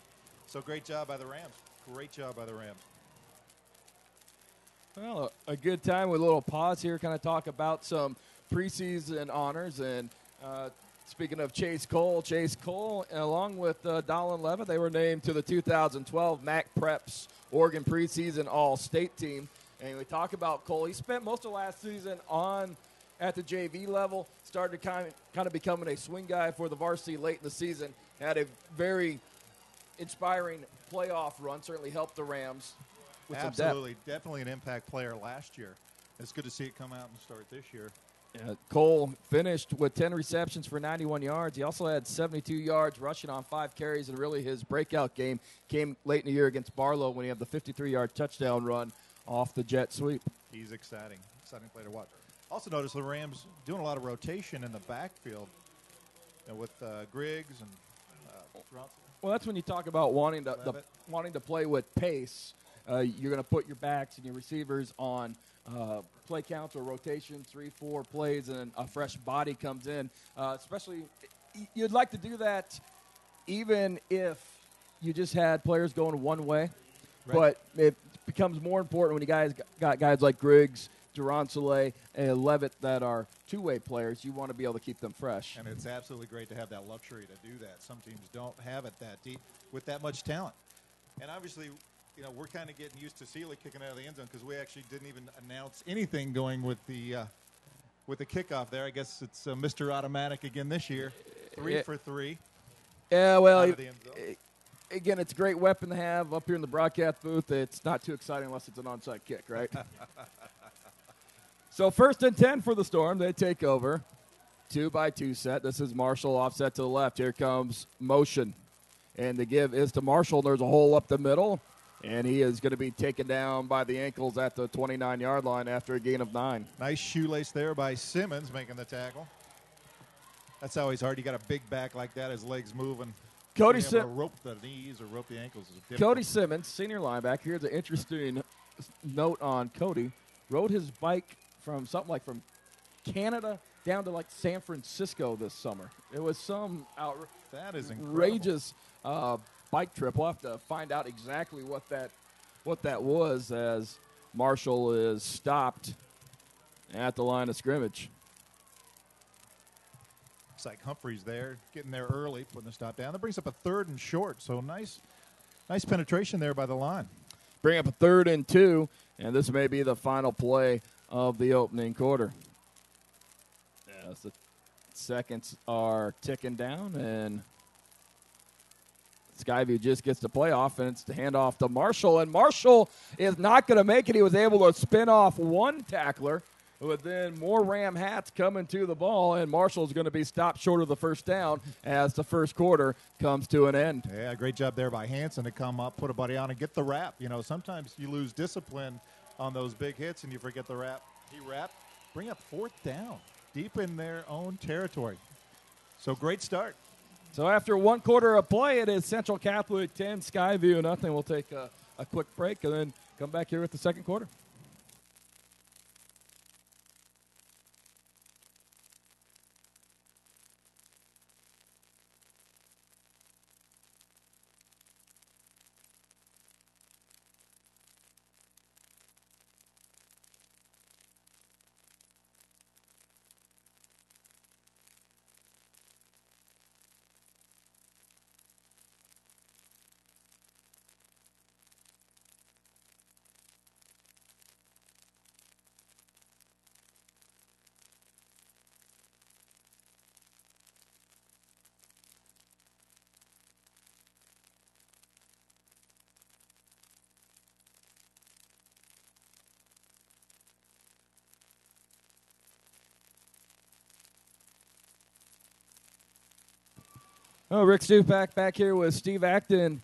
So great job by the Rams. Great job by the Rams. Well, a good time with a little pause here, kind of talk about some preseason honors. And speaking of Chase Cole, along with Dolan Levitt, they were named to the 2012 MAC Preps Oregon preseason All-State team. And we talk about Cole. He spent most of last season at the JV level, started kind of becoming a swing guy for the varsity late in the season. Had a very inspiring playoff run, certainly helped the Rams with Absolutely. some depth. Definitely an impact player last year. It's good to see it come out and start this year. Yeah, Cole finished with 10 receptions for 91 yards. He also had 72 yards rushing on 5 carries, and really his breakout game came late in the year against Barlow when he had the 53-yard touchdown run off the jet sweep. He's exciting player to watch. Also notice the Rams doing a lot of rotation in the backfield. with Griggs and Bronson. Well, that's when you talk about wanting to play with pace. You're going to put your backs and your receivers on play counts or rotations, 3-4 plays, and a fresh body comes in. Especially, you'd like to do that even if you just had players going one way. Right. But it becomes more important when you guys got guys like Griggs, Duran Soleil, and Levitt that are two-way players. You want to be able to keep them fresh. And it's absolutely great to have that luxury to do that. Some teams don't have it that deep with that much talent. And obviously, we're kind of getting used to Sealy kicking out of the end zone because we actually didn't even announce anything going with the kickoff there. I guess it's Mr. Automatic again this year, 3 for 3. Yeah, well, again, it's a great weapon to have up here in the broadcast booth. It's not too exciting unless it's an onside kick, right? So 1st and 10 for the Storm. They take over. 2-by-2 set. This is Marshall offset to the left. Here comes motion. And the give is to Marshall. There's a hole up the middle. And he is going to be taken down by the ankles at the 29-yard line after a gain of 9. Nice shoelace there by Simmons making the tackle. That's always hard. You got a big back like that, his legs moving. Cody Simmons. Rope the knees or rope the ankles is difficult. Cody Simmons, senior linebacker. Here's an interesting note on Cody. Rode his bike from Canada down to like San Francisco this summer. It was some outrageous bike trip. We'll have to find out exactly what that was as Marshall is stopped at the line of scrimmage. Looks like Humphrey's there, getting there early, putting the stop down. That brings up a 3rd and short, so nice penetration there by the line. Bring up a 3rd and 2, and this may be the final play of the opening quarter. As the seconds are ticking down, and Skyview just gets the play offense to hand off to Marshall, and Marshall is not going to make it. He was able to spin off one tackler, but then more Ram hats coming to the ball, and Marshall's going to be stopped short of the first down as the first quarter comes to an end. Yeah, great job there by Hanson to come up, put a buddy on, and get the wrap. Sometimes you lose discipline on those big hits, and you forget the wrap. He wrapped, bring up 4th down, deep in their own territory. So great start. So after one quarter of play, it is Central Catholic 10, Skyview nothing. We'll take a quick break and then come back here with the second quarter. Oh, Rick Stupak back here with Steve Acton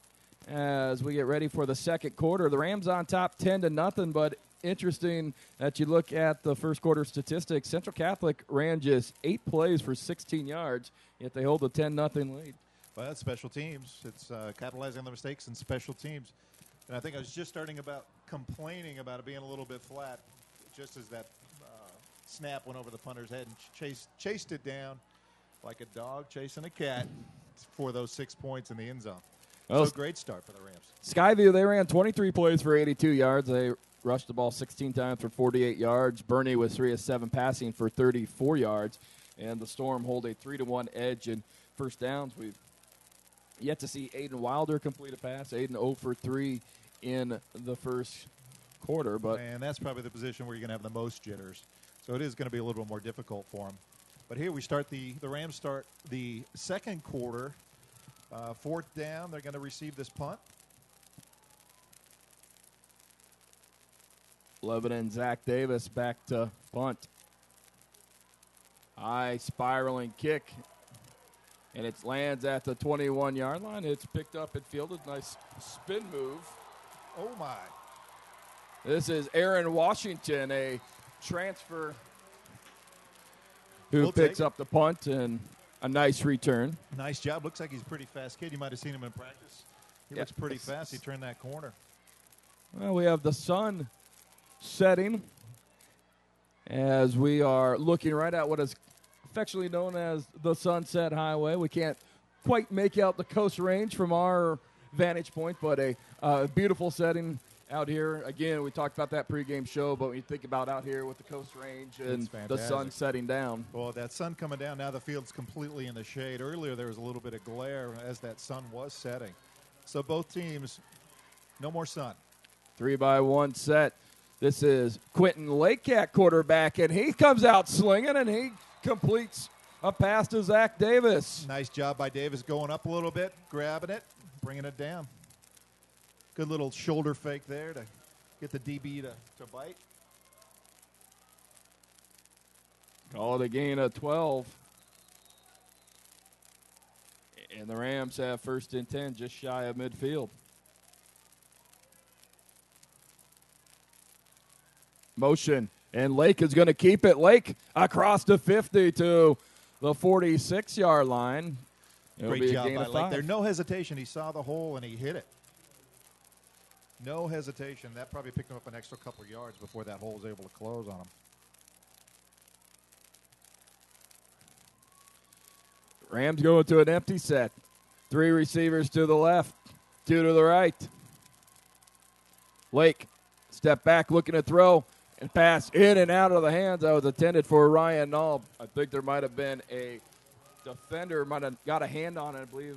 as we get ready for the second quarter. The Rams on top 10-0, but interesting that you look at the first quarter statistics. Central Catholic ran just 8 plays for 16 yards, yet they hold a 10-0 lead. Well, that's special teams. It's capitalizing on the mistakes and special teams. And I think I was just starting about complaining about it being a little bit flat just as that snap went over the punter's head and chased it down like a dog chasing a cat for those 6 points in the end zone. So great start for the Rams. Skyview, they ran 23 plays for 82 yards. They rushed the ball 16 times for 48 yards. Bernie was 3 of 7 passing for 34 yards. And the Storm hold a 3-1 edge in first downs. We've yet to see Aiden Wilder complete a pass. Aiden 0 for 3 in the first quarter. And that's probably the position where you're going to have the most jitters. So it is going to be a little bit more difficult for him. But here we start the Rams start the second quarter. 4th down, they're going to receive this punt. Levin and Zach Davis back to punt. High spiraling kick. And it lands at the 21-yard line. It's picked up and fielded. Nice spin move. Oh, my. This is Aaron Washington, a transfer who picks up the punt and a nice return. Nice job. Looks like he's a pretty fast kid. You might have seen him in practice. He looks pretty fast. He turned that corner. Well, we have the sun setting as we are looking right at what is affectionately known as the Sunset Highway. We can't quite make out the Coast Range from our vantage point, but a beautiful setting out here. Again, we talked about that pregame show, but when you think about out here with the Coast Range and the sun setting down. Well, that sun coming down, now the field's completely in the shade. Earlier there was a little bit of glare as that sun was setting. So both teams, no more sun. 3-by-1 set. This is Quentin Lakecat, quarterback, and he comes out slinging, and he completes a pass to Zach Davis. Nice job by Davis going up a little bit, grabbing it, bringing it down. Good little shoulder fake there to get the DB to bite. Call it a gain of 12. And the Rams have 1st and 10 just shy of midfield. Motion, and Lake is going to keep it. Lake across the 50 to the 46-yard line. It'll Great be job a gain by of Lake 5. there. No hesitation. He saw the hole, and he hit it. No hesitation. That probably picked him up an extra couple yards before that hole was able to close on him. Rams going to an empty set. 3 receivers to the left, 2 to the right. Lake, step back, looking to throw, and pass in and out of the hands. That was intended for Ryan Nall. I think there might have been a defender, might have got a hand on it, I believe.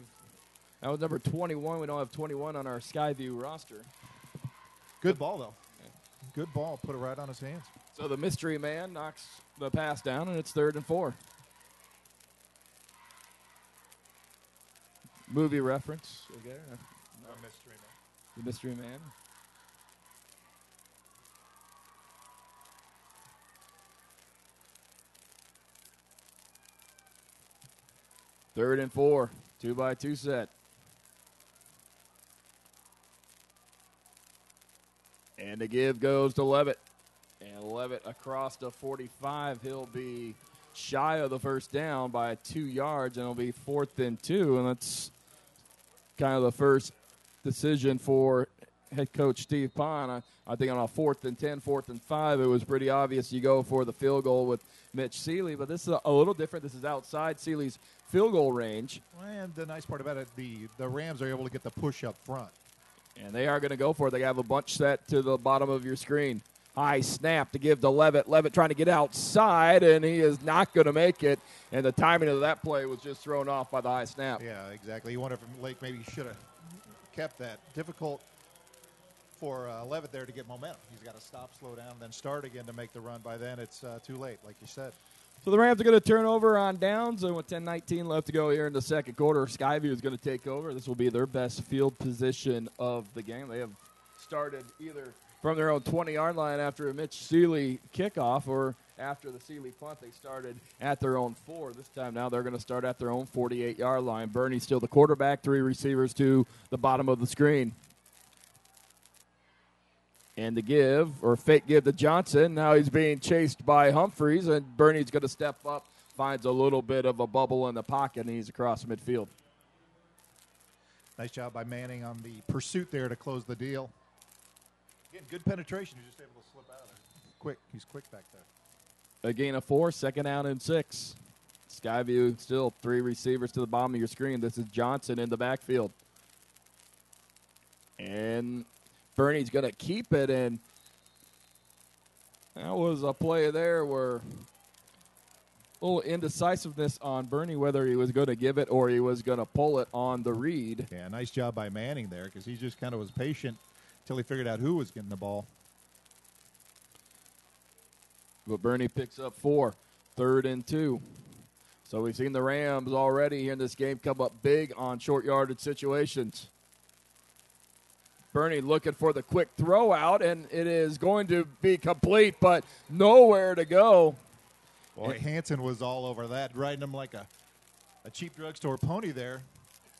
That was number 21. We don't have 21 on our Skyview roster. Good ball, though. Good ball. Put it right on his hands. So the mystery man knocks the pass down, and it's 3rd and 4. Movie reference again. No mystery man. The mystery man. Third and 4, 2-by-2 set. And the give goes to Levitt. And Levitt across the 45. He'll be shy of the first down by 2 yards, and it'll be 4th and 2. And that's kind of the first decision for head coach Steve Pond. I think on a 4th and 10, 4th and 5, it was pretty obvious you go for the field goal with Mitch Seeley. But this is a little different. This is outside Seeley's field goal range. And the nice part about it, the Rams are able to get the push up front. And they are going to go for it. They have a bunch set to the bottom of your screen. High snap to give to Levitt. Levitt trying to get outside, and he is not going to make it. And the timing of that play was just thrown off by the high snap. Yeah, exactly. You wonder if Lake maybe should have kept that. Difficult for Levitt there to get momentum. He's got to stop, slow down, then start again to make the run. By then, it's too late, like you said. So the Rams are going to turn over on downs, and with 10:19 left to go here in the second quarter, Skyview is going to take over. This will be their best field position of the game. They have started either from their own 20-yard line after a Mitch Seeley kickoff or after the Seeley punt. They started at their own 4. This time now they're going to start at their own 48-yard line. Bernie's still the quarterback, 3 receivers to the bottom of the screen. And the give, or fake give to Johnson. Now he's being chased by Humphreys, and Bernie's going to step up, finds a little bit of a bubble in the pocket, and he's across midfield. Nice job by Manning on the pursuit there to close the deal. Again, good penetration. He's just able to slip out of there. Quick. He's quick back there. A gain of 4, 2nd down and 6. Skyview still 3 receivers to the bottom of your screen. This is Johnson in the backfield. And Bernie's going to keep it, and that was a play there where a little indecisiveness on Bernie whether he was going to give it or he was going to pull it on the read. Yeah, nice job by Manning there because he just kind of was patient until he figured out who was getting the ball. But Bernie picks up 4, 3rd and 2. So we've seen the Rams already here in this game come up big on short yardage situations. Bernie looking for the quick throw out, and it is going to be complete, but nowhere to go. Boy, Hansen was all over that, riding him like a cheap drugstore pony there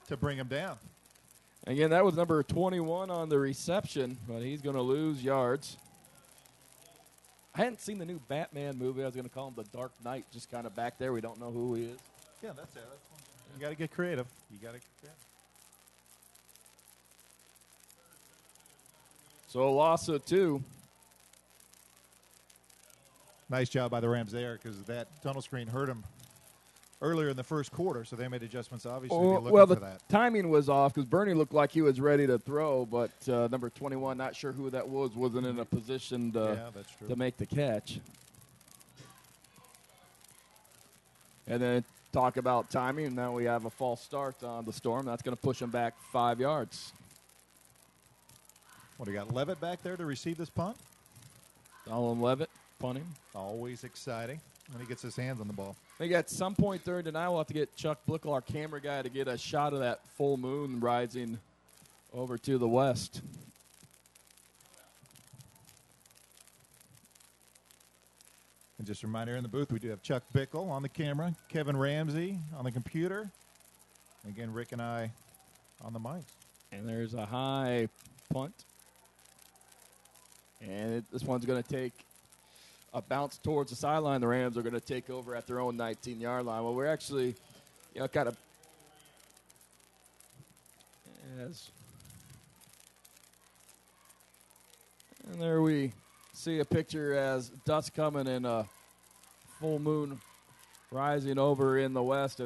to bring him down. Again, that was number 21 on the reception, but he's going to lose yards. I hadn't seen the new Batman movie. I was going to call him the Dark Knight, just kind of back there. We don't know who he is. Yeah, that's it. You got to get creative. So a loss of 2. Nice job by the Rams there because that tunnel screen hurt them earlier in the first quarter, so they made adjustments, obviously, to be looking for that. Timing was off because Bernie looked like he was ready to throw, but number 21, not sure who that was, wasn't in a position to make the catch. And then talk about timing. Now we have a false start on the Storm. That's going to push them back 5 yards. What, do you got Levitt back there to receive this punt? Donald Levitt punting. Always exciting when he gets his hands on the ball. I think at some point third tonight we'll have to get Chuck Blickle, our camera guy, to get a shot of that full moon rising over to the west. And just a reminder, in the booth, we do have Chuck Bickle on the camera, Kevin Ramsey on the computer, and again, Rick and I on the mics. And there's a high punt. And this one's going to take a bounce towards the sideline. The Rams are going to take over at their own 19-yard line. Well, we're actually, kind of and there we see a picture as dusk coming and a full moon rising over in the west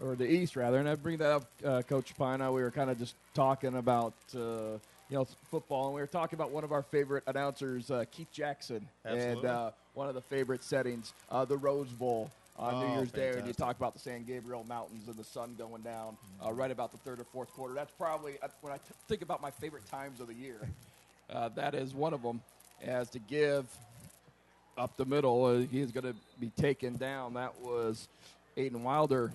or the east rather. And I bring that up, Coach Pina. We were kind of just talking about football, and we were talking about one of our favorite announcers, Keith Jackson. Absolutely. And one of the favorite settings, the Rose Bowl on New Year's Day, and you talk about the San Gabriel Mountains and the sun going down right about the third or fourth quarter. That's probably, when I think about my favorite times of the year, that is one of them, as to give up the middle. He is going to be taken down. That was Aiden Wilder.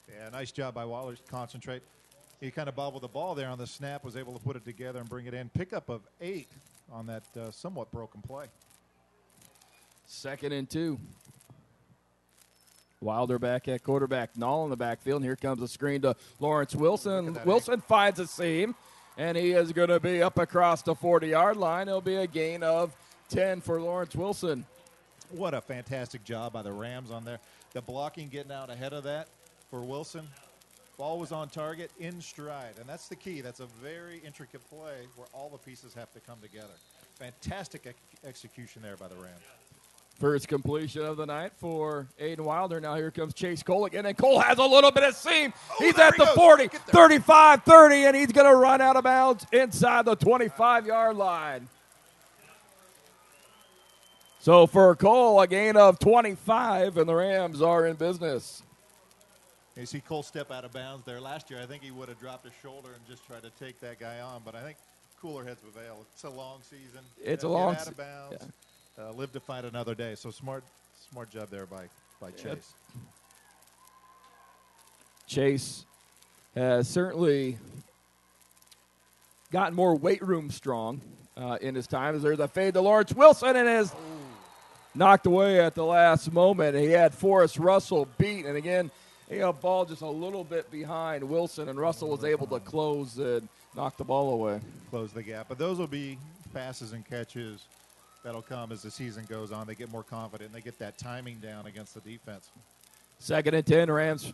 Yeah, nice job by Wilder to concentrate. He kind of bobbled the ball there on the snap, was able to put it together and bring it in. Pickup of 8 on that somewhat broken play. 2nd and 2. Wilder back at quarterback. Knoll in the backfield. And here comes the screen to Lawrence Wilson. Wilson finds a seam, and he is going to be up across the 40-yard line. It'll be a gain of 10 for Lawrence Wilson. What a fantastic job by the Rams on there. The blocking getting out ahead of that for Wilson. Ball was on target, in stride, and that's the key. That's a very intricate play where all the pieces have to come together. Fantastic execution there by the Rams. First completion of the night for Aiden Wilder. Now here comes Chase Cole again, and Cole has a little bit of seam. He's at the 40, 35, 30, and he's going to run out of bounds inside the 25-yard line. So for Cole, a gain of 25, and the Rams are in business. You see Cole step out of bounds there. Last year, I think he would have dropped his shoulder and just tried to take that guy on, but I think cooler heads prevail. It's a long season. It's a long season. Get out of bounds. Yeah. Live to fight another day. So smart job there by Chase. Chase has certainly gotten more weight room strong in his time. As there's a fade to Lawrence Wilson, and is knocked away at the last moment. He had Forrest Russell beat, and again, he got ball just a little bit behind Wilson, and Russell was able to close and knock the ball away. Close the gap. But those will be passes and catches that'll come as the season goes on. They get more confident, and they get that timing down against the defense. 2nd and 10, Rams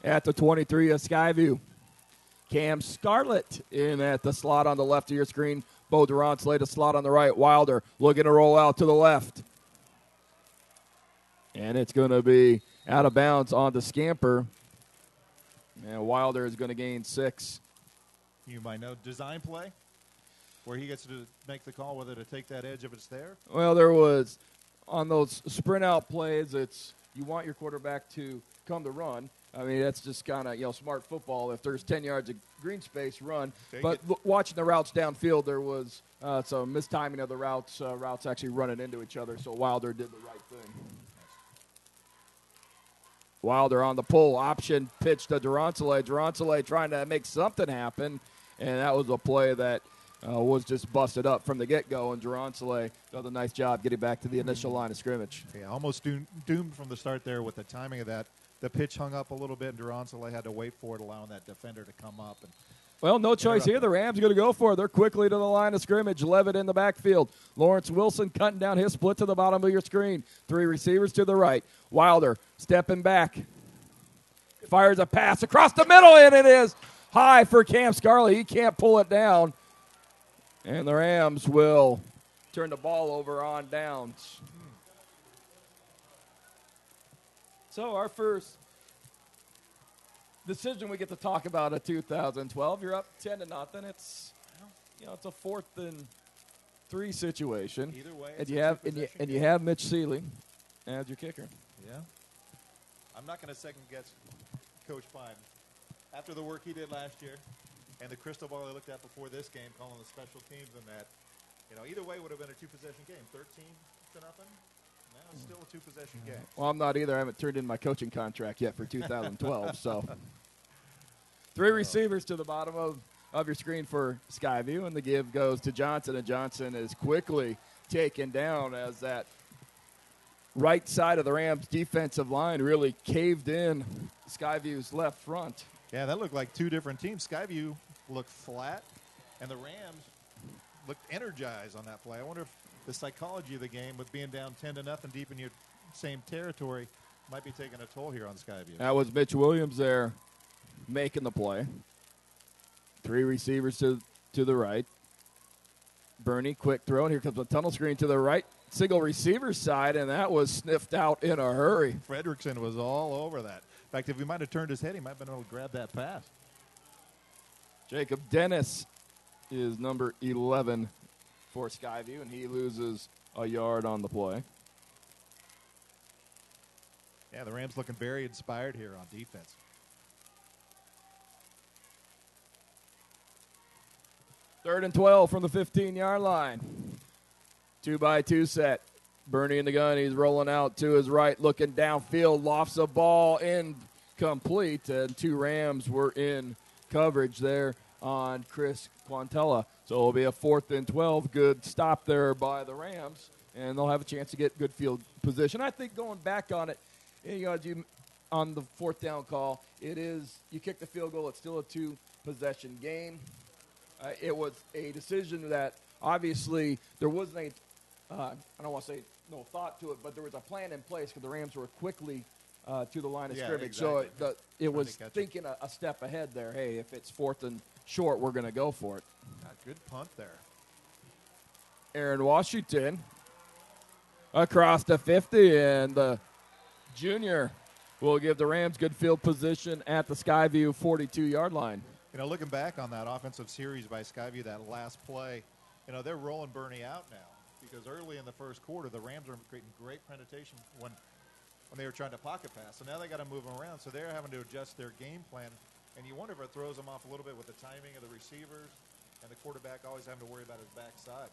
at the 23 of Skyview. Cam Scarlett in at the slot on the left of your screen. Bo Durant's laid a slot on the right. Wilder looking to roll out to the left. And it's going to be out of bounds on the scamper. And Wilder is going to gain 6. You might know design play where he gets to make the call whether to take that edge if it's there. Well, there was on those sprint out plays, it's you want your quarterback to come to run. I mean, that's just kind of, smart football. If there's 10 yards of green space, run. But watching the routes downfield, there was some mistiming of the routes, routes actually running into each other, so Wilder did the right thing. Wilder on the pull, option pitch to Durantale. Durantale trying to make something happen, and that was a play that was just busted up from the get-go, and Durantale does a nice job getting back to the initial line of scrimmage. Yeah, almost doomed from the start there with the timing of that. The pitch hung up a little bit, and Durantale had to wait for it, allowing that defender to come up. Well, no choice here. The Rams going to go for it. They're quickly to the line of scrimmage. Levitt in the backfield. Lawrence Wilson cutting down his split to the bottom of your screen. 3 receivers to the right. Wilder stepping back. fires a pass across the middle, and it is high for Cam Scarlett. He can't pull it down. And the Rams will turn the ball over on downs. So our first decision we get to talk about at 2012. You're up 10-0. It's it's a 4th and 3 situation. Either way, and you have Mitch Seeley as your kicker. Yeah. I'm not going to second guess Coach Pine. After the work he did last year and the crystal ball they looked at before this game, calling the special teams and that, either way would have been a 2-possession game. 13-0. Now it's still a 2-possession game. Well, I'm not either. I haven't turned in my coaching contract yet for 2012. So 3 receivers to the bottom of your screen for Skyview, and the give goes to Johnson, and Johnson is quickly taken down as that right side of the Rams' defensive line really caved in Skyview's left front. Yeah, that looked like 2 different teams. Skyview looked flat, and the Rams looked energized on that play. I wonder if the psychology of the game with being down 10-0 deep in your same territory might be taking a toll here on Skyview. That was Mitch Williams there making the play. 3 receivers to the right. Bernie, quick throw, and here comes a tunnel screen to the right. Single receiver side, and that was sniffed out in a hurry. Fredrickson was all over that. In fact, if he might have turned his head, he might have been able to grab that pass. Jacob Dennis is number 11 for Skyview, and he loses a yard on the play. Yeah, the Rams looking very inspired here on defense. Third and 12 from the 15-yard line. 2-by-2 set. Bernie in the gun. He's rolling out to his right, looking downfield, lofts a ball incomplete, and 2 Rams were in coverage there on Chris Quantella. So it'll be a 4th and 12. Good stop there by the Rams, and they'll have a chance to get good field position. I think going back on it, on the 4th down call, it is you kick the field goal. It's still a 2-possession game. It was a decision that obviously there wasn't I don't want to say no thought to it, but there was a plan in place because the Rams were quickly to the line of scrimmage. Exactly. So it was thinking a step ahead there. Hey, if it's 4th and short, we're going to go for it. Good punt there. Aaron Washington across the 50, and the junior will give the Rams good field position at the Skyview 42-yard line. Looking back on that offensive series by Skyview, that last play, they're rolling Bernie out now because early in the first quarter, the Rams are creating great penetration when they were trying to pocket pass. So now they got to move them around. So they're having to adjust their game plan, and you wonder if it throws them off a little bit with the timing of the receivers and the quarterback always having to worry about his backside.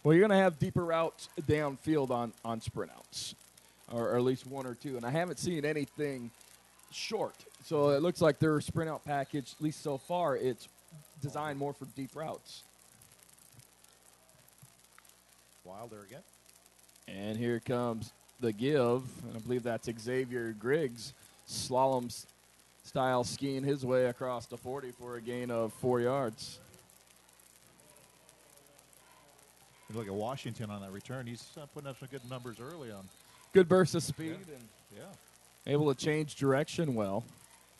Well, you're going to have deeper routes downfield on sprint outs, or at least 1 or 2, and I haven't seen anything short. So it looks like their sprint out package, at least so far, it's designed more for deep routes. Wilder again. And here comes the give. And I believe that's Xavier Griggs, slalom-style skiing his way across the 40 for a gain of 4 yards. You look at Washington on that return. He's putting up some good numbers early on. Good burst of speed and able to change direction well.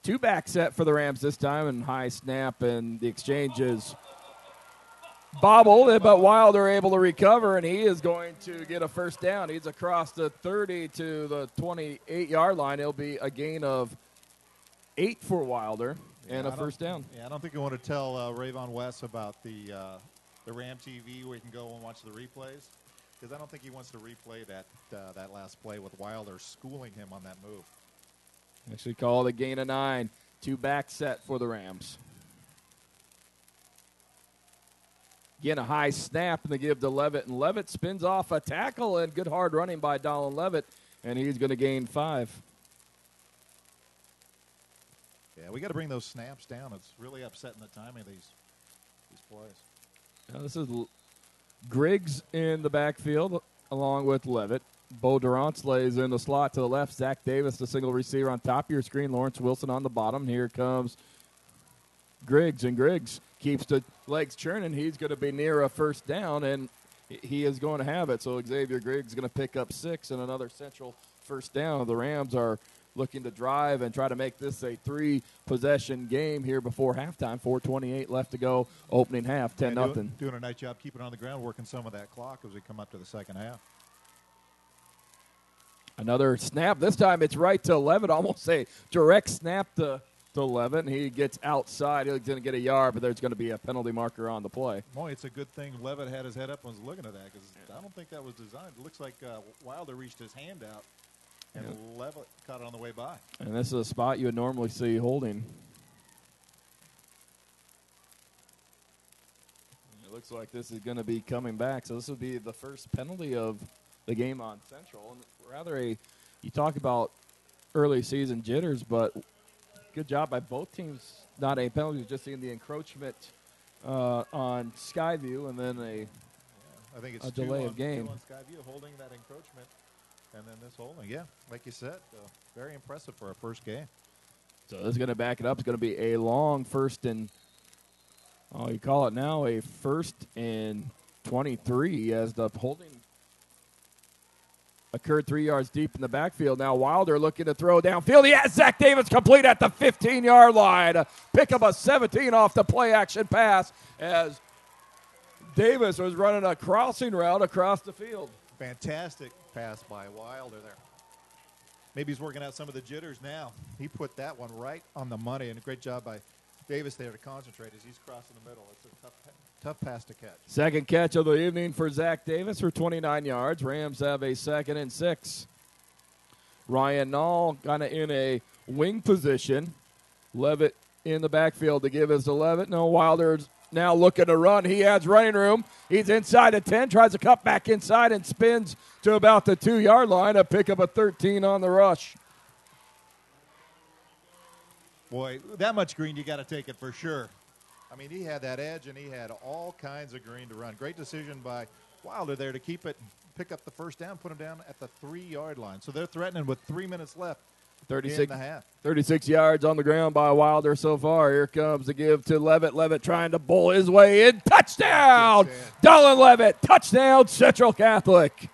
2-back set for the Rams this time, and high snap, and the exchange is bobbled, but Wilder able to recover, and he is going to get a first down. He's across the 30 to the 28-yard line. It'll be a gain of 8 for Wilder and a first down. Yeah, I don't think you want to tell Rayvon West about the Ram TV where you can go and watch the replays, because I don't think he wants to replay that last play with Wilder schooling him on that move. Actually called a gain of 9. 2-back set for the Rams. Again, a high snap, and they give to Levitt, and Levitt spins off a tackle, and good hard running by Donald Levitt, and he's going to gain 5. Yeah, we got to bring those snaps down. It's really upsetting the timing of these plays. Now this is Griggs in the backfield along with Levitt. Bo Durant lays in the slot to the left. Zach Davis, the single receiver on top of your screen. Lawrence Wilson on the bottom. Here comes Griggs, and Griggs keeps the legs churning. He's going to be near a first down, and he is going to have it. So Xavier Griggs is going to pick up 6 and another central first down. The Rams are looking to drive and try to make this a 3-possession game here before halftime. 4:28 left to go, opening half, 10-0. Doing a nice job keeping on the ground, working some of that clock as we come up to the second half. Another snap. This time it's right to Levitt, almost a direct snap to Levitt. He gets outside. He's going to get a yard, but there's going to be a penalty marker on the play. Boy, it's a good thing Levitt had his head up and was looking at that, because I don't think that was designed. It looks like Wilder reached his hand out, and Levitt caught it on the way by. And this is a spot you would normally see holding. It looks like this is going to be coming back. So this would be the first penalty of the game on Central. And rather you talk about early season jitters, but good job by both teams. Not a penalty, just seeing the encroachment on Skyview, and then I think it's a delay of game. Two on Skyview holding that encroachment, and then this holding. Yeah, like you said, very impressive for our first game. So this is going to back it up. It's going to be a long first and, you call it now a 1st and 23 as the holding occurred 3 yards deep in the backfield. Now Wilder looking to throw downfield. He has Zach Davis complete at the 15-yard line. Pick up a 17 off the play-action pass as Davis was running a crossing route across the field. Fantastic pass by Wilder there. Maybe he's working out some of the jitters now. He put that one right on the money, and a great job by Davis there to concentrate as he's crossing the middle. It's a tough pass to catch. Second catch of the evening for Zach Davis for 29 yards. Rams have a 2nd and 6. Ryan Nall kind of in a wing position. Levitt in the backfield to give us to Levitt. No, Wilder's now looking to run. He has running room. He's inside the 10, tries to cut back inside and spins to about the 2-yard line. A pick up a 13 on the rush. Boy, that much green, you got to take it for sure. I mean, he had that edge, and he had all kinds of green to run. Great decision by Wilder there to keep it, pick up the first down, put him down at the 3-yard line. So they're threatening with 3 minutes left. 36 in the half. 36 yards on the ground by Wilder so far. Here comes the give to Levitt. Levitt trying to bull his way in. Touchdown! Dolan Levitt. Touchdown, Central Catholic.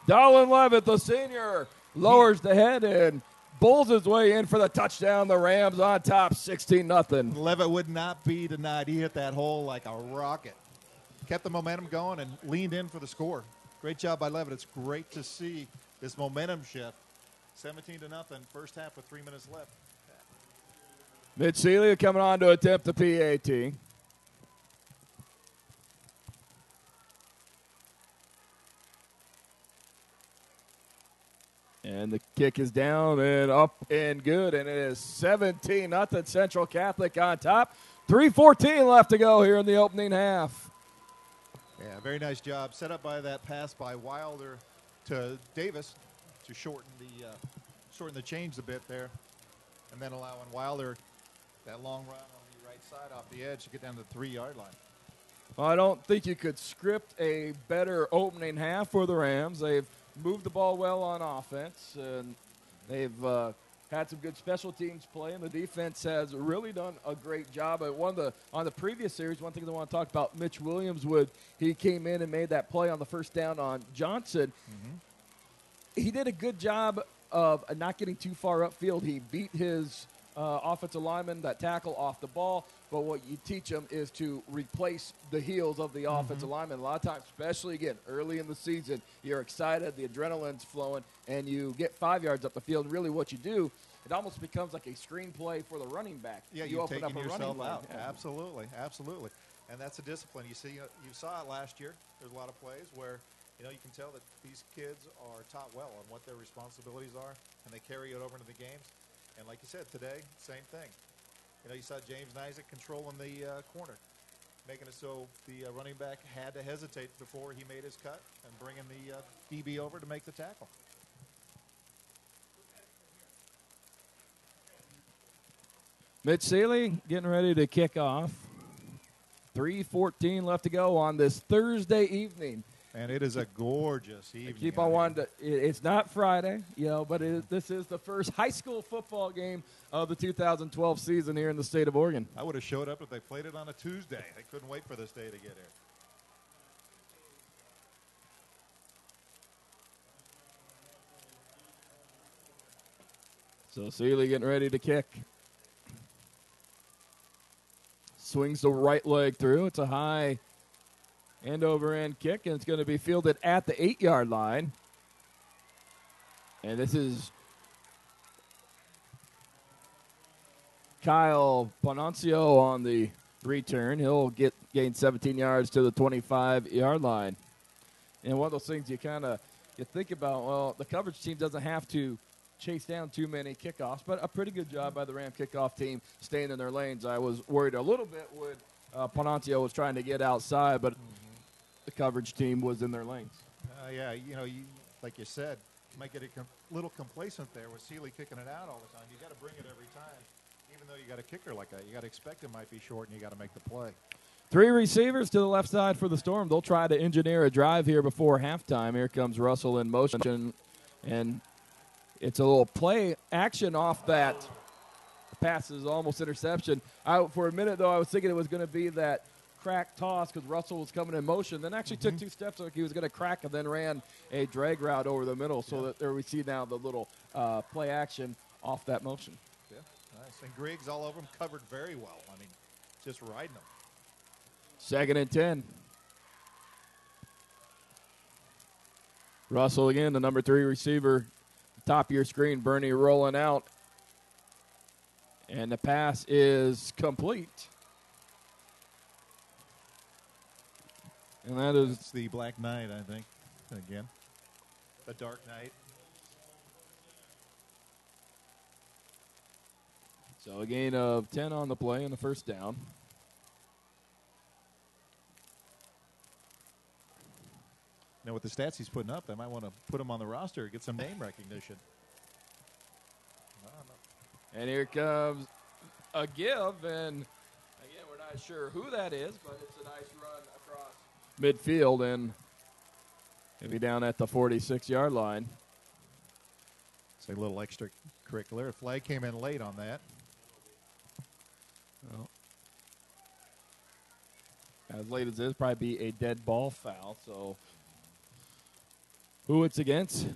Dolan Levitt, the senior, lowers the head and bulls his way in for the touchdown. The Rams on top, 16-0. Levitt would not be denied. He hit that hole like a rocket. Kept the momentum going and leaned in for the score. Great job by Levitt. It's great to see this momentum shift. 17-0, first half with 3 minutes left. Mitch Celia coming on to attempt the PAT. And the kick is down and up and good, and it is 17-0 Central Catholic on top. 3:14 left to go here in the opening half. Yeah, very nice job. Set up by that pass by Wilder to Davis to shorten the change a bit there, and then allowing Wilder that long run on the right side off the edge to get down to the 3-yard line. Well, I don't think you could script a better opening half for the Rams. They've moved the ball well on offense, and they've had some good special teams play, and the defense has really done a great job. On the previous series, one thing I want to talk about, Mitch Williams he came in and made that play on the first down on Johnson. Mm-hmm. He did a good job of not getting too far upfield. He beat his offensive lineman, that tackle, off the ball. But what you teach them is to replace the heels of the offensive lineman. A lot of times, especially, again, early in the season, you're excited, the adrenaline's flowing, and you get 5 yards up the field. And really what you do, it almost becomes like a screenplay for the running back. Yeah, you open up a yourself running out. Yeah. Absolutely. And that's a discipline. You saw it last year. There's a lot of plays where you can tell that these kids are taught well on what their responsibilities are, and they carry it over into the games. And like you said, today, same thing. You saw James Nizick controlling the corner, making it so the running back had to hesitate before he made his cut and bringing the DB over to make the tackle. Mitch Seeley getting ready to kick off. 3:14 left to go on this Thursday evening. And it is a gorgeous evening. I keep on wanting to. It's not Friday, but this is the first high school football game of the 2012 season here in the state of Oregon. I would have showed up if they played it on a Tuesday. They couldn't wait for this day to get here. So Seeley getting ready to kick. Swings the right leg through. It's a high end-over-end kick, and it's going to be fielded at the 8-yard line. And this is Kyle Ponancio on the return. He'll gain 17 yards to the 25-yard line. And one of those things you think about, well, the coverage team doesn't have to chase down too many kickoffs, but a pretty good job by the Ram kickoff team staying in their lanes. I was worried a little bit when Ponancio was trying to get outside, but the coverage team was in their lanes. Yeah, like you said, you might get a little complacent there with Seeley kicking it out all the time. You got to bring it every time. Even though you got a kicker like that, you got to expect it might be short, and you got to make the play. 3 receivers to the left side for the Storm. They'll try to engineer a drive here before halftime. Here comes Russell in motion, and it's a little play action off that. The pass is almost interception. For a minute, though, I was thinking it was going to be that crack toss because Russell was coming in motion, then actually took 2 steps like he was going to crack and then ran a drag route over the middle. So that there we see now the little play action off that motion. Yeah, nice. And Griggs all over him, covered very well. I mean, just riding him. 2nd and 10. Russell again, the number 3 receiver. Top of your screen, Bernie rolling out. And the pass is complete. And that is it's the Black Knight, I think. Again, the Dark Knight. so a gain of 10 on the play and the first down. Now, with the stats he's putting up, they might want to put him on the roster, get some name recognition. And here comes a give, and again, we're not sure who that is, but it's a nice run across midfield, and he'll be down at the 46-yard line. It's a little extracurricular. Flag came in late on that. Well, as late as it is, probably be a dead ball foul, so who it's against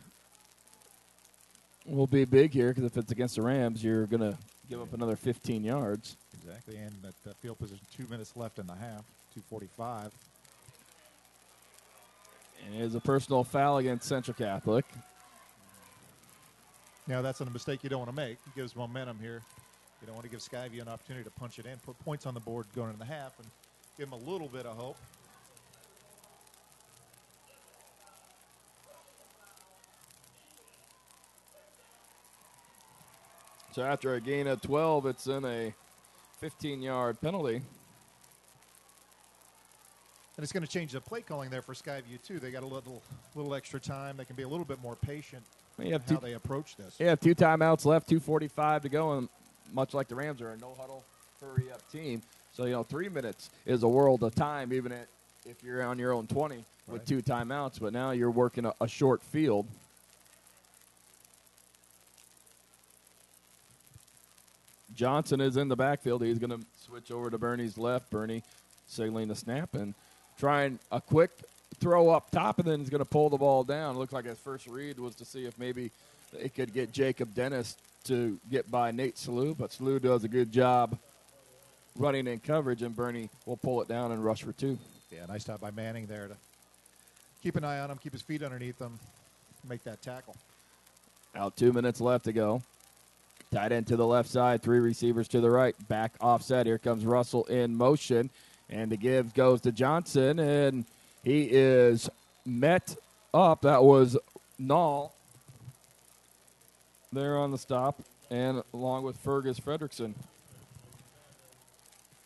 will be big here because if it's against the Rams, you're going to give up another 15 yards. Exactly, and at field position, 2 minutes left in the half, 2:45. And it is a personal foul against Central Catholic. Now, that's a mistake you don't want to make. It gives momentum here. You don't want to give Skyview an opportunity to punch it in, put points on the board going in the half, and give them a little bit of hope. So after a gain of 12, it's in a 15-yard penalty. And it's going to change the play calling there for Skyview, too. They got a little extra time. They can be a little bit more patient in how they approach this. They have 2 timeouts left, 2:45 to go, and much like the Rams are a no-huddle, hurry-up team. So, 3 minutes is a world of time, even if you're on your own 20 with 2 timeouts. But now you're working a short field. Johnson is in the backfield. He's going to switch over to Bernie's left. Bernie signaling the snap and trying a quick throw up top, and then he's going to pull the ball down. It looked like his first read was to see if maybe it could get Jacob Dennis to get by Nate Salou, but Salou does a good job running in coverage, and Bernie will pull it down and rush for 2. Yeah, nice job by Manning there to keep an eye on him, keep his feet underneath him, make that tackle. Out 2 minutes left to go. Tight end to the left side, 3 receivers to the right. Back offset. Here comes Russell in motion. And the give goes to Johnson, and he is met up. That was Nall there on the stop, and along with Fergus Fredrickson.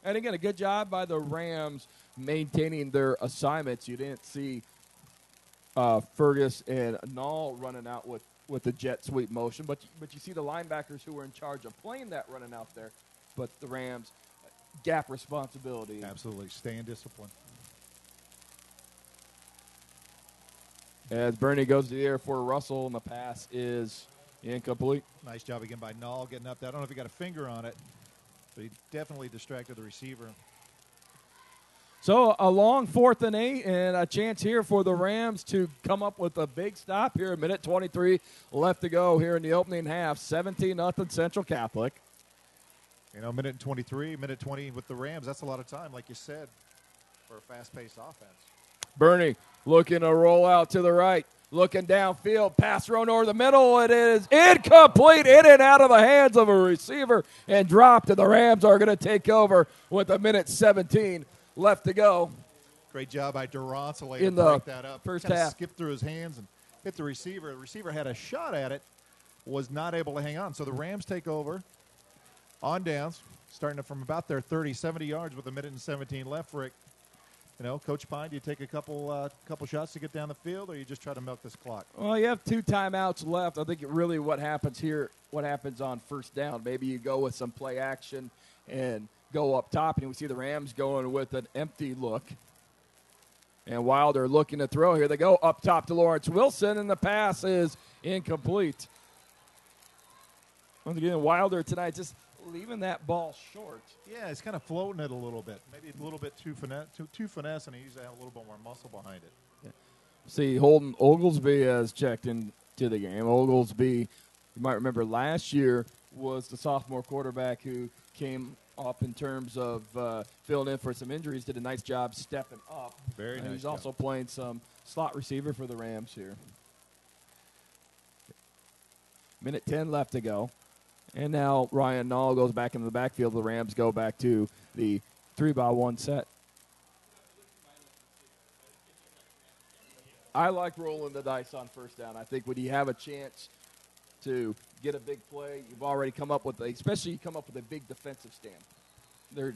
And again, a good job by the Rams maintaining their assignments. You didn't see Fergus and Nall running out with the jet sweep motion, but you see the linebackers who were in charge of playing that running out there, but the Rams gap responsibility. Absolutely, stay in discipline. As Bernie goes to the air for Russell, and the pass is incomplete. Nice job again by Nall getting up there. I don't know if he got a finger on it, but he definitely distracted the receiver. So a long 4th and 8 and a chance here for the Rams to come up with a big stop here. A minute 23 left to go here in the opening half. 17-0 Central Catholic. Minute and 23, minute 20 with the Rams. That's a lot of time, like you said, for a fast-paced offense. Bernie looking to roll out to the right. Looking downfield, pass thrown over the middle. It is incomplete, in and out of the hands of a receiver and dropped. And the Rams are going to take over with a minute 17 left to go. Great job by Durantale in to the break that up. First Kinda half. Skipped through his hands and hit the receiver. The receiver had a shot at it, was not able to hang on. So the Rams take over on downs, starting from about their 30, 70 yards with a minute and 17 left. Rick, Coach Pine, do you take a couple shots to get down the field, or you just try to milk this clock? Well, you have 2 timeouts left. I think really what happens here, what happens on first down, maybe you go with some play action and go up top, and we see the Rams going with an empty look. And Wilder looking to throw here. They go up top to Lawrence Wilson, and the pass is incomplete. Once again, Wilder tonight just leaving that ball short. Yeah, he's kind of floating it a little bit. Maybe a little bit too finesse, and he needs to have a little bit more muscle behind it. Yeah. See, Holden Oglesby has checked into the game. Oglesby, you might remember last year, was the sophomore quarterback who came up in terms of filling in for some injuries, did a nice job stepping up. Very nice. He's job. also playing some slot receiver for the Rams here. Minute 10 left to go. And now Ryan Nall goes back into the backfield. The Rams go back to the 3-by-1 set. I like rolling the dice on first down. I think when you have a chance to get a big play, you've already come up with especially you come up with a big defensive stand.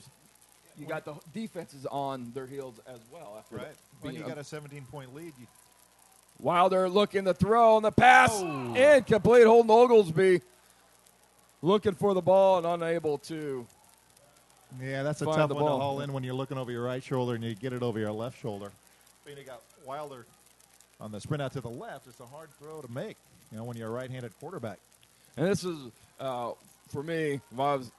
You got the defenses on their heels as well. After right. When you got a 17-point lead. Wilder looking to throw, and the pass incomplete. Holden Oglesby looking for the ball and unable to. Yeah, that's a find tough the one to ball. haul in when you're looking over your right shoulder and you get it over your left shoulder. But you got Wilder on the sprint out to the left. It's a hard throw to make, when you're a right-handed quarterback. And this is, for me, when I was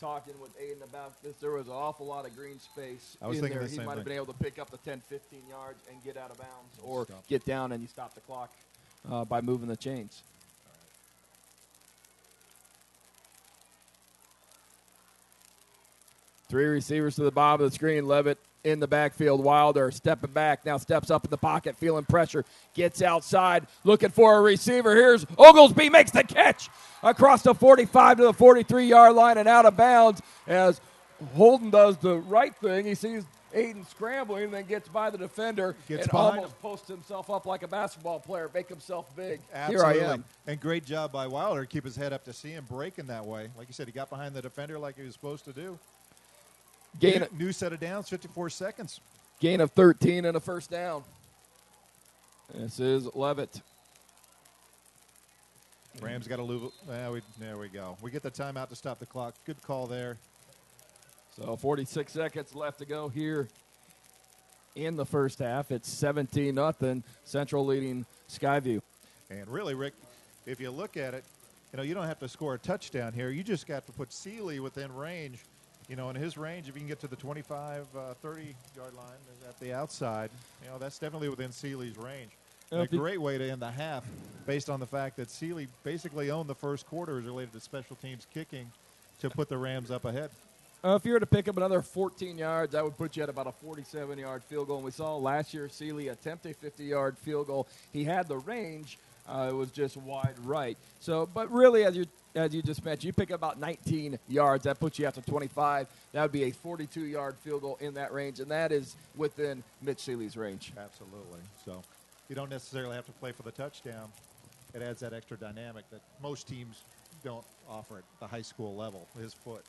talking with Aiden about this, there was an awful lot of green space I was in thinking there. the He same might have thing. been able to pick up the 10, 15 yards and get out of bounds, or Stop. get down and you stop the clock by moving the chains. Three receivers to the bottom of the screen. Levitt in the backfield. Wilder stepping back. Now steps up in the pocket, feeling pressure. Gets outside, looking for a receiver. Here's Oglesby, makes the catch across the 45 to the 43-yard line and out of bounds as Holden does the right thing. He sees Aiden scrambling and then gets by the defender Gets and behind almost posts himself up like a basketball player, make himself big. Absolutely. Here I am. And great job by Wilder to keep his head up to see him breaking that way. Like you said, he got behind the defender like he was supposed to do. New set of downs, 54 seconds. Gain of 13 and a first down. This is Levitt. Rams got to lose. There we go. We get the timeout to stop the clock. Good call there. So 46 seconds left to go here in the first half. It's 17-0. Central leading Skyview. And really, Rick, if you look at it, you don't have to score a touchdown here. You just got to put Seeley within range. In his range, if you can get to the 25, 30-yard line at the outside, that's definitely within Seeley's range. And a great way to end the half based on the fact that Seeley basically owned the first quarter as related to special teams kicking to put the Rams up ahead. If you were to pick up another 14 yards, that would put you at about a 47-yard field goal. And we saw last year Seeley attempt a 50-yard field goal. He had the range. It was just wide right. So, but really, as you just mentioned, you pick up about 19 yards. That puts you after 25. That would be a 42-yard field goal in that range, and that is within Mitch Seeley's range. Absolutely. So you don't necessarily have to play for the touchdown. It adds that extra dynamic that most teams don't offer at the high school level, his foot.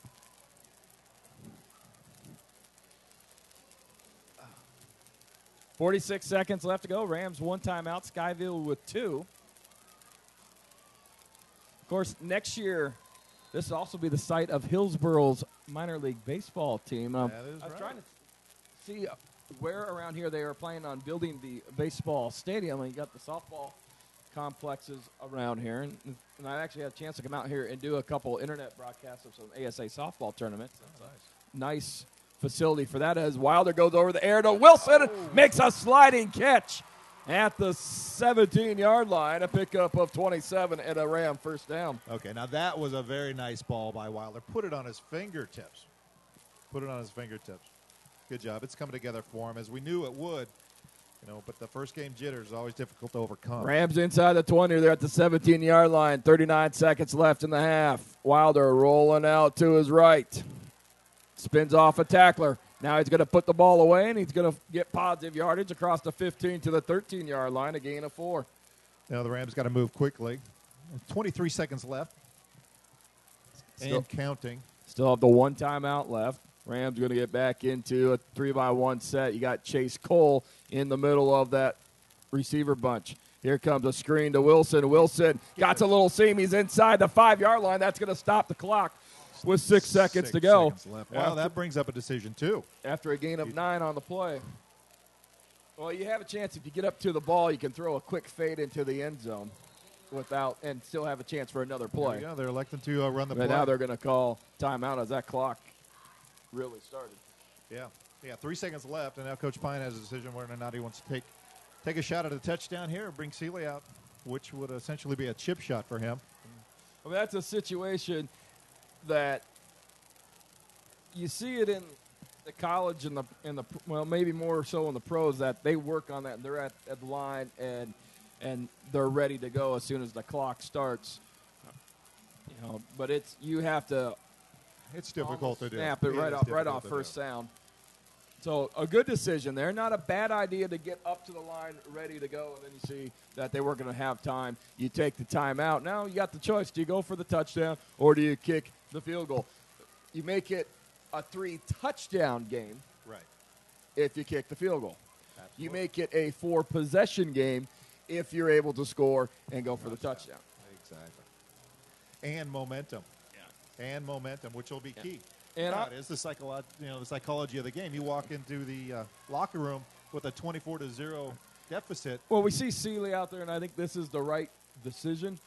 .46 seconds left to go. Rams one timeout. Skyview with two. Of course, next year, this will also be the site of Hillsboro's minor league baseball team. That is I was right. trying to see where around here they are planning on building the baseball stadium. And you got the softball complexes around here. And I actually had a chance to come out here and do a couple internet broadcasts of some ASA softball tournaments. Oh, nice. Nice facility for that as Wilder goes over the air to Wilson, makes a sliding catch at the 17-yard line, a pickup of 27 and a Ram first down. Okay, now that was a very nice ball by Wilder. Put it on his fingertips. Good job. It's coming together for him, as we knew it would. But the first game jitters is always difficult to overcome. Rams inside the 20. They're at the 17-yard line. 39 seconds left in the half. Wilder rolling out to his right. Spins off a tackler. Now he's going to put the ball away, and he's going to get positive yardage across the 15 to the 13-yard line, a gain of 4. Now the Rams got to move quickly. 23 seconds left. And counting. Still have the one timeout left. Rams going to get back into a 3-by-1 set. You got Chase Cole in the middle of that receiver bunch. Here comes a screen to Wilson. Wilson got a little seam. He's inside the 5-yard line. That's going to stop the clock with 6 seconds to go. Well, that brings up a decision, too. After a gain of 9 on the play. Well, you have a chance if you get up to the ball, you can throw a quick fade into the end zone and still have a chance for another play. Yeah, they're electing to run the play. Now they're going to call timeout as that clock really started. Yeah, 3 seconds left, and now Coach Pine has a decision whether or not he wants to take a shot at a touchdown here or bring Seeley out, which would essentially be a chip shot for him. Well, that's a situation that you see it in the college and well, maybe more so in the pros, that they work on that. They're at the line and they're ready to go as soon as the clock starts. But you have to. It's difficult to do. Snap it right off first sound. So a good decision there. Not a bad idea to get up to the line ready to go, and then you see that they weren't going to have time. You take the timeout. Now you got the choice. Do you go for the touchdown or do you kick the field goal? You make it a 3-touchdown game if you kick the field goal. Absolutely. You make it a 4-possession game if you're able to score and go for the touchdown. Exactly. And momentum. And momentum, which will be key. And it is the psychology of the game. You walk into the locker room with a 24-0 deficit. Well, we see Seeley out there, and I think this is the right decision.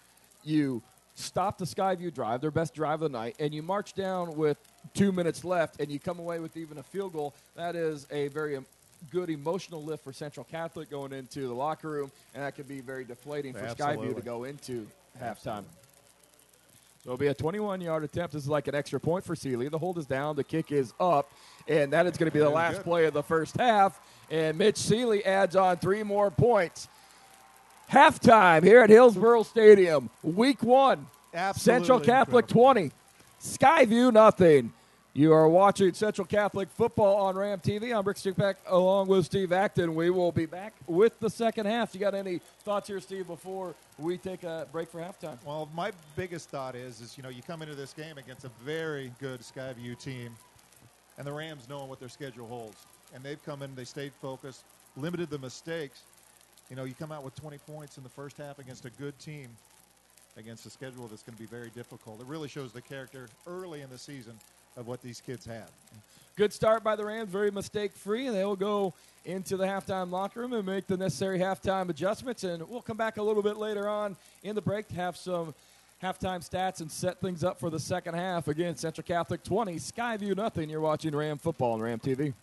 You stop the Skyview drive, their best drive of the night, and you march down with 2 minutes left, and you come away with even a field goal. That is a very good emotional lift for Central Catholic going into the locker room, and that could be very deflating for Skyview to go into halftime. So it'll be a 21-yard attempt. This is like an extra point for Seeley. The hold is down. The kick is up. And that is going to be the last play of the first half. And Mitch Seeley adds on 3 more points. Halftime here at Hillsboro Stadium. Week 1. Absolutely Central Catholic 20. Skyview nothing. You are watching Central Catholic football on Ram TV. I'm Rick Stickback along with Steve Acton. We will be back with the second half. You got any thoughts here, Steve, before we take a break for halftime? Well, my biggest thought is you come into this game against a very good Skyview team, and the Rams knowing what their schedule holds. And they've come in, they stayed focused, limited the mistakes. You come out with 20 points in the first half against a good team, against a schedule that's going to be very difficult. It really shows the character early in the season of what these kids have. Good start by the Rams, very mistake-free, and they will go into the halftime locker room and make the necessary halftime adjustments. And we'll come back a little bit later on in the break to have some halftime stats and set things up for the second half. Again, Central Catholic 20, Skyview nothing. You're watching Ram football on Ram TV.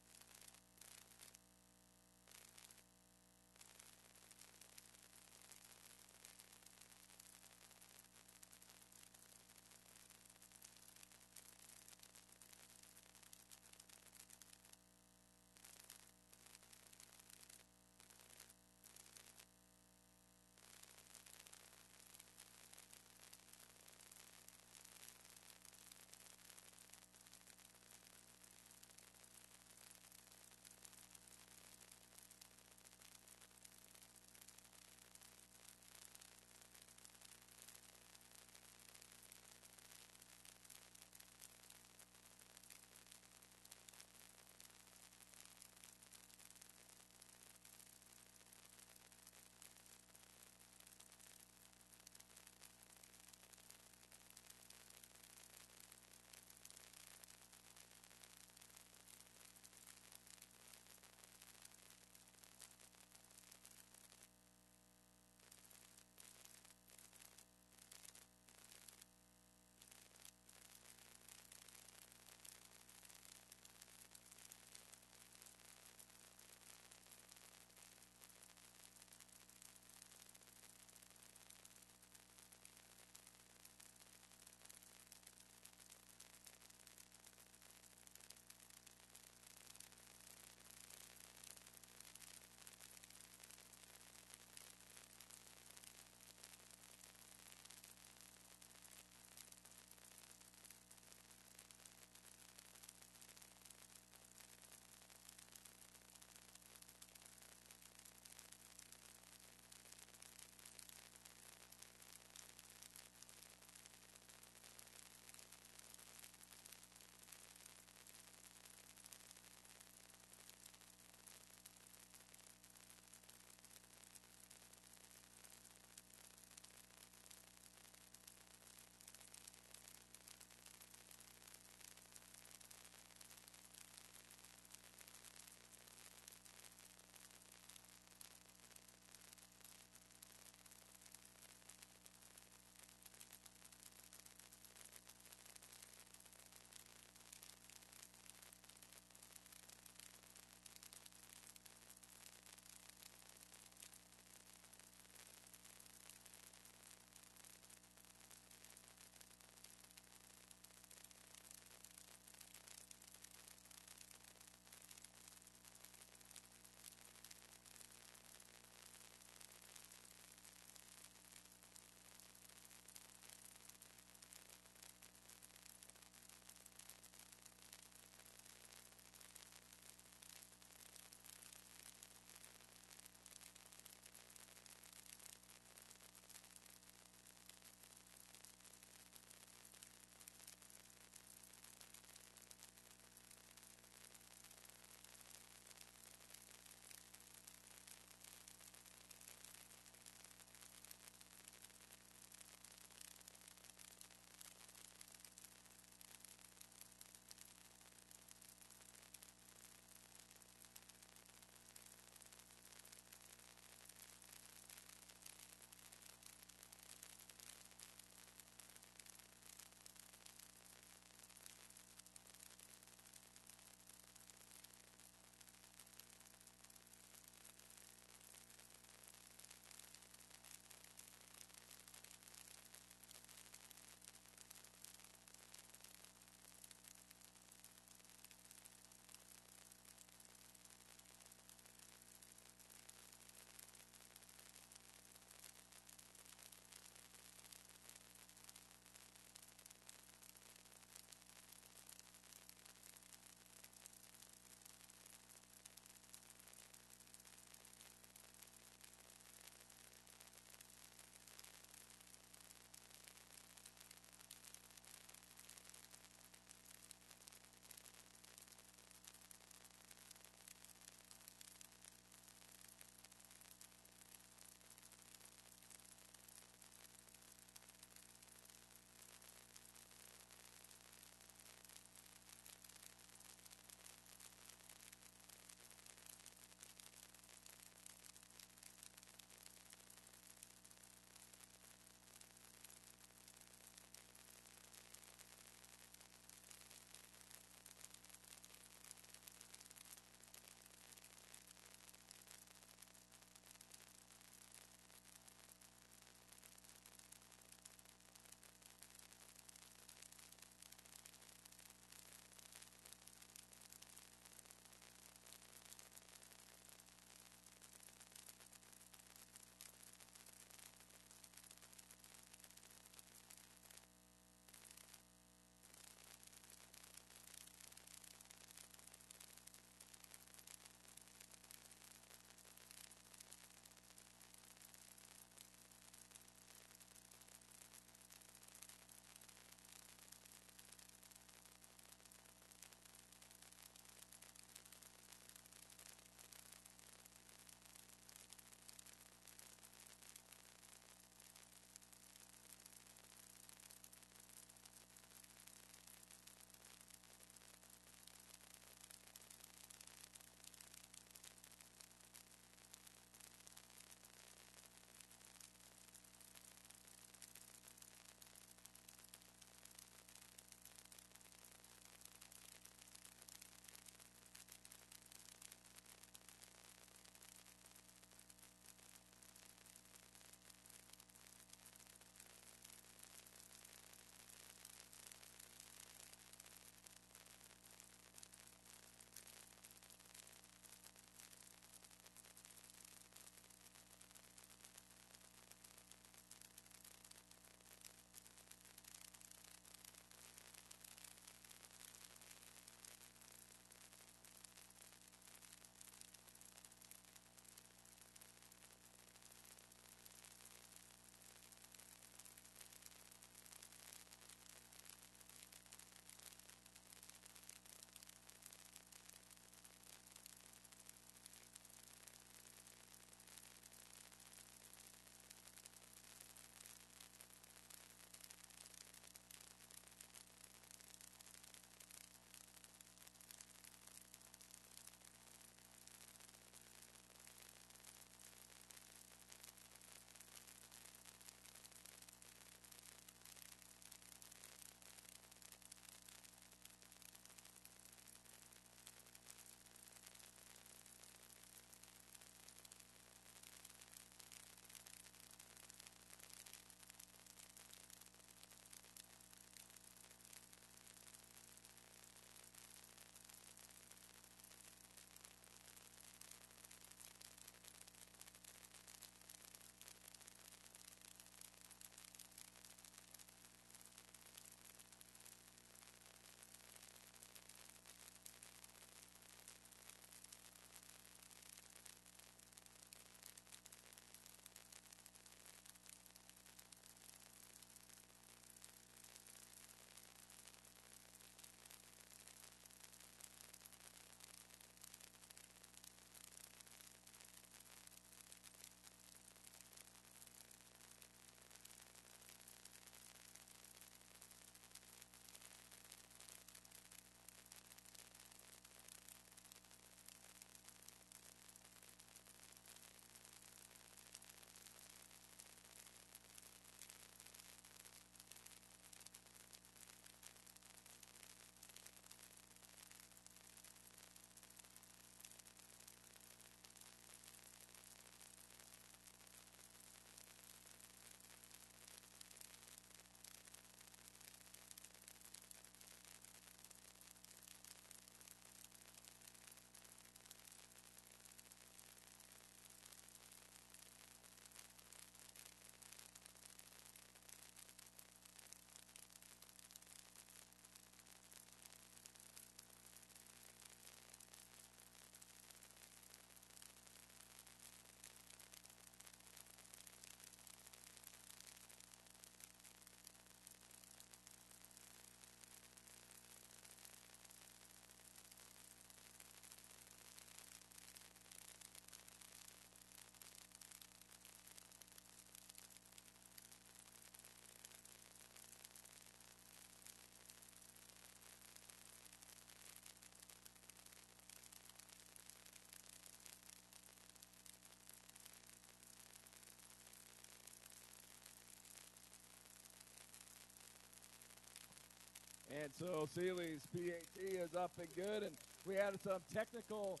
And so Seeley's PAT is up and good, and we had some technical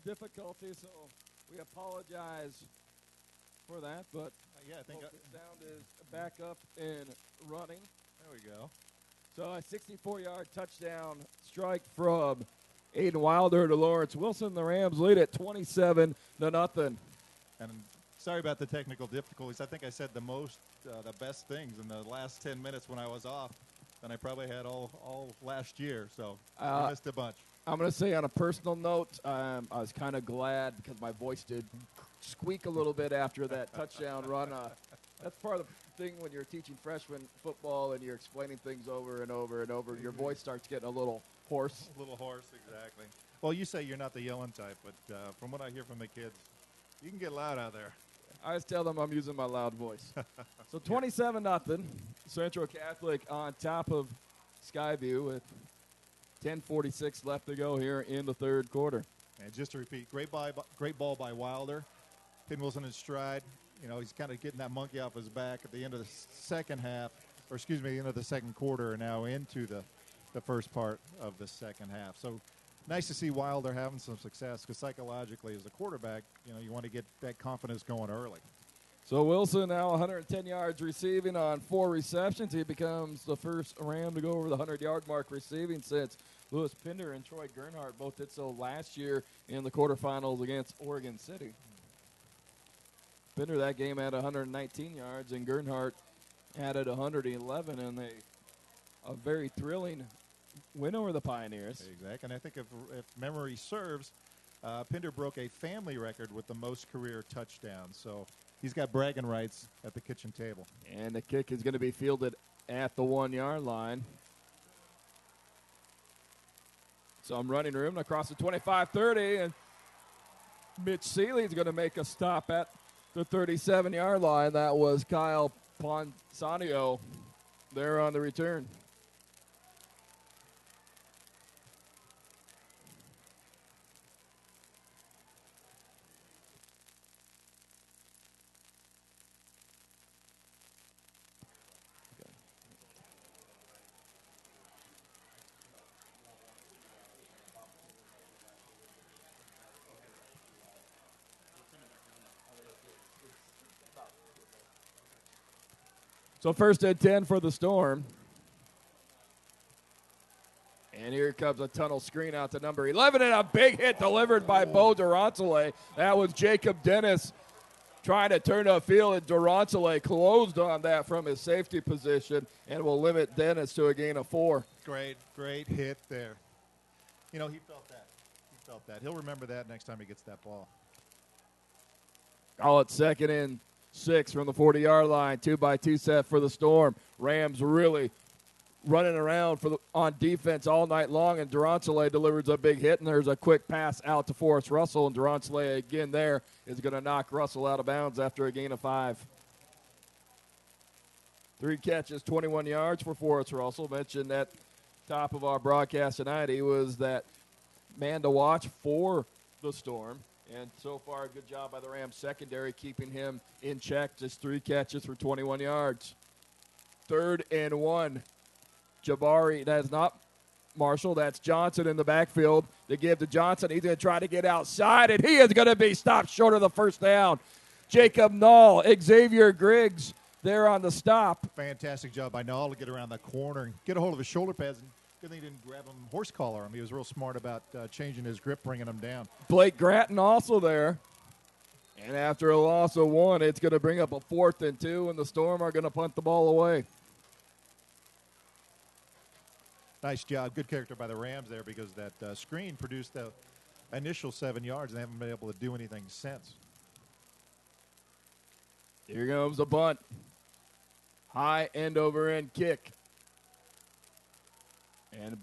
difficulties, so we apologize for that. But yeah, I think the sound is back up and running. there we go. So a 64-yard touchdown strike from Aiden Wilder to Lawrence Wilson. The Rams lead at 27-0. And sorry about the technical difficulties. I think I said the best things in the last 10 minutes when I was off than I probably had all last year. So I missed a bunch. I'm going to say on a personal note, I was kind of glad because my voice did squeak a little bit after that touchdown run. That's part of the thing when you're teaching freshman football and you're explaining things over and over and over. Your voice starts getting a little hoarse. A little hoarse, exactly. Well, you say you're not the yelling type, but from what I hear from the kids, you can get loud out there. I just tell them I'm using my loud voice. So 27-0. Central Catholic on top of Skyview with 10:46 left to go here in the third quarter. And just to repeat, great ball by Wilder. Pin Wilson in stride. You know, he's kind of getting that monkey off his back at the end of the second half, or excuse me, the end of the second quarter, and now into the first part of the second half. So nice to see Wilder having some success because psychologically as a quarterback, you know, you want to get that confidence going early. So Wilson now 110 yards receiving on 4 receptions. He becomes the first Ram to go over the 100-yard mark receiving since Lewis Pinder and Troy Gernhardt both did so last year in the quarterfinals against Oregon City. Pinder that game had 119 yards, and Gernhardt added 111, and a very thrilling win over the Pioneers. Exactly, and I think if memory serves, Pinder broke a family record with the most career touchdowns. So he's got bragging rights at the kitchen table. And the kick is going to be fielded at the 1-yard line. So I'm running room across the 25-30, and Mitch Seeley is going to make a stop at the 37-yard line. That was Kyle Ponsanio there on the return. So first and 10 for the Storm. And here comes a tunnel screen out to number 11, and a big hit delivered by Bo Durantale. That was Jacob Dennis trying to turn upfield, and Durantale closed on that from his safety position and will limit Dennis to a gain of 4. Great hit there. You know, he felt that. He'll remember that next time he gets that ball. Call it 2nd and 6 from the 40-yard line. 2-by-2 set for the Storm. Rams really running around on defense all night long, and Durantale delivers a big hit, and there's a quick pass out to Forrest Russell, and Durantale again there is going to knock Russell out of bounds after a gain of 5. 3 catches, 21 yards for Forrest Russell. Mentioned at top of our broadcast tonight, he was that man to watch for the Storm. And so far, a good job by the Rams secondary keeping him in check. Just 3 catches for 21 yards. 3rd and 1. Jabari, that's not Marshall. That's Johnson in the backfield. They give to Johnson. He's going to try to get outside, and he is going to be stopped short of the first down. Jacob Null, Xavier Griggs there on the stop. Fantastic job by Null to get around that corner and get a hold of his shoulder pads. Good thing he didn't grab him, horse collar him. He was real smart about changing his grip, bringing him down. Blake Gratton also there. And after a loss of 1, it's going to bring up a 4th and 2, and the Storm are going to punt the ball away. Nice job. Good character by the Rams there because that screen produced the initial 7 yards, and they haven't been able to do anything since. Here comes the bunt. High end over end kick. And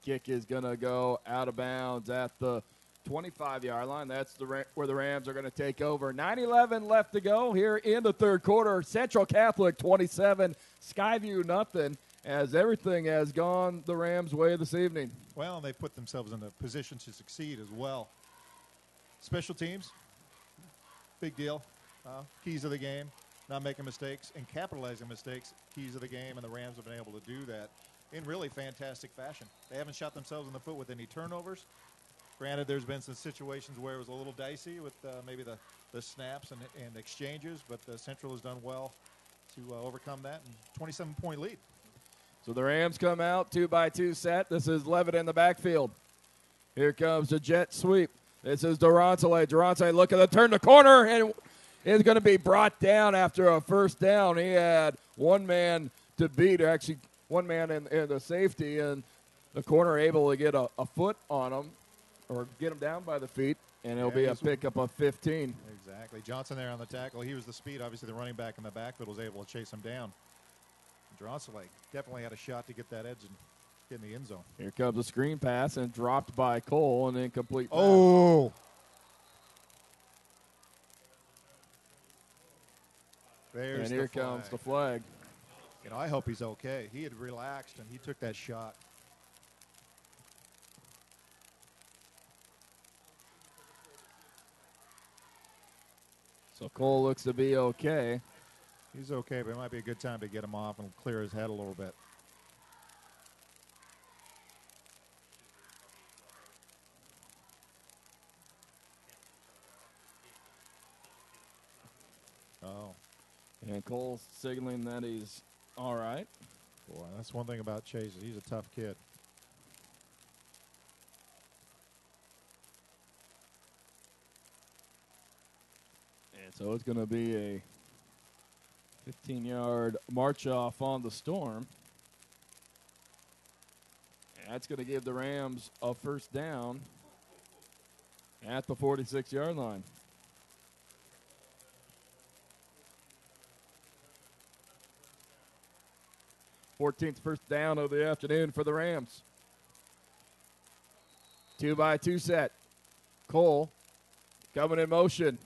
kick is going to go out of bounds at the 25-yard line. That's where the Rams are going to take over. 9:11 left to go here in the third quarter. Central Catholic 27, Skyview nothing, as everything has gone the Rams' way this evening. Well, and they put themselves in a position to succeed as well. Special teams, big deal. Keys of the game, not making mistakes and capitalizing mistakes, keys of the game, and the Rams have been able to do that. in really fantastic fashion. They haven't shot themselves in the foot with any turnovers. Granted, there's been some situations where it was a little dicey with maybe the snaps and exchanges, but Central has done well to overcome that, and 27-point lead. So the Rams come out, 2-by-2 set. This is Levitt in the backfield. Here comes the jet sweep. This is Durantale. Durantale look at the turn the corner, and is going to be brought down after a first down. He had one man to beat, actually one man in the safety, and the corner able to get a foot on him or get him down by the feet, and it'll be a pickup of 15. Exactly. Johnson there on the tackle. He was the speed. Obviously, the running back in the backfield was able to chase him down. Durantale definitely had a shot to get that edge and get in the end zone. Here comes a screen pass and dropped by Cole, and incomplete pass. Oh! There's and here comes the flag. You know, I hope he's okay. He had relaxed, and he took that shot. So Cole looks to be okay. He's okay, but it might be a good time to get him off and clear his head a little bit. Oh. And Cole's signaling that he's all right. Boy, that's one thing about Chase. He's a tough kid. And so it's going to be a 15-yard march off on the Storm. And that's going to give the Rams a first down at the 46-yard line. 14th first down of the afternoon for the Rams. 2-by-2 set. Cole coming in motion.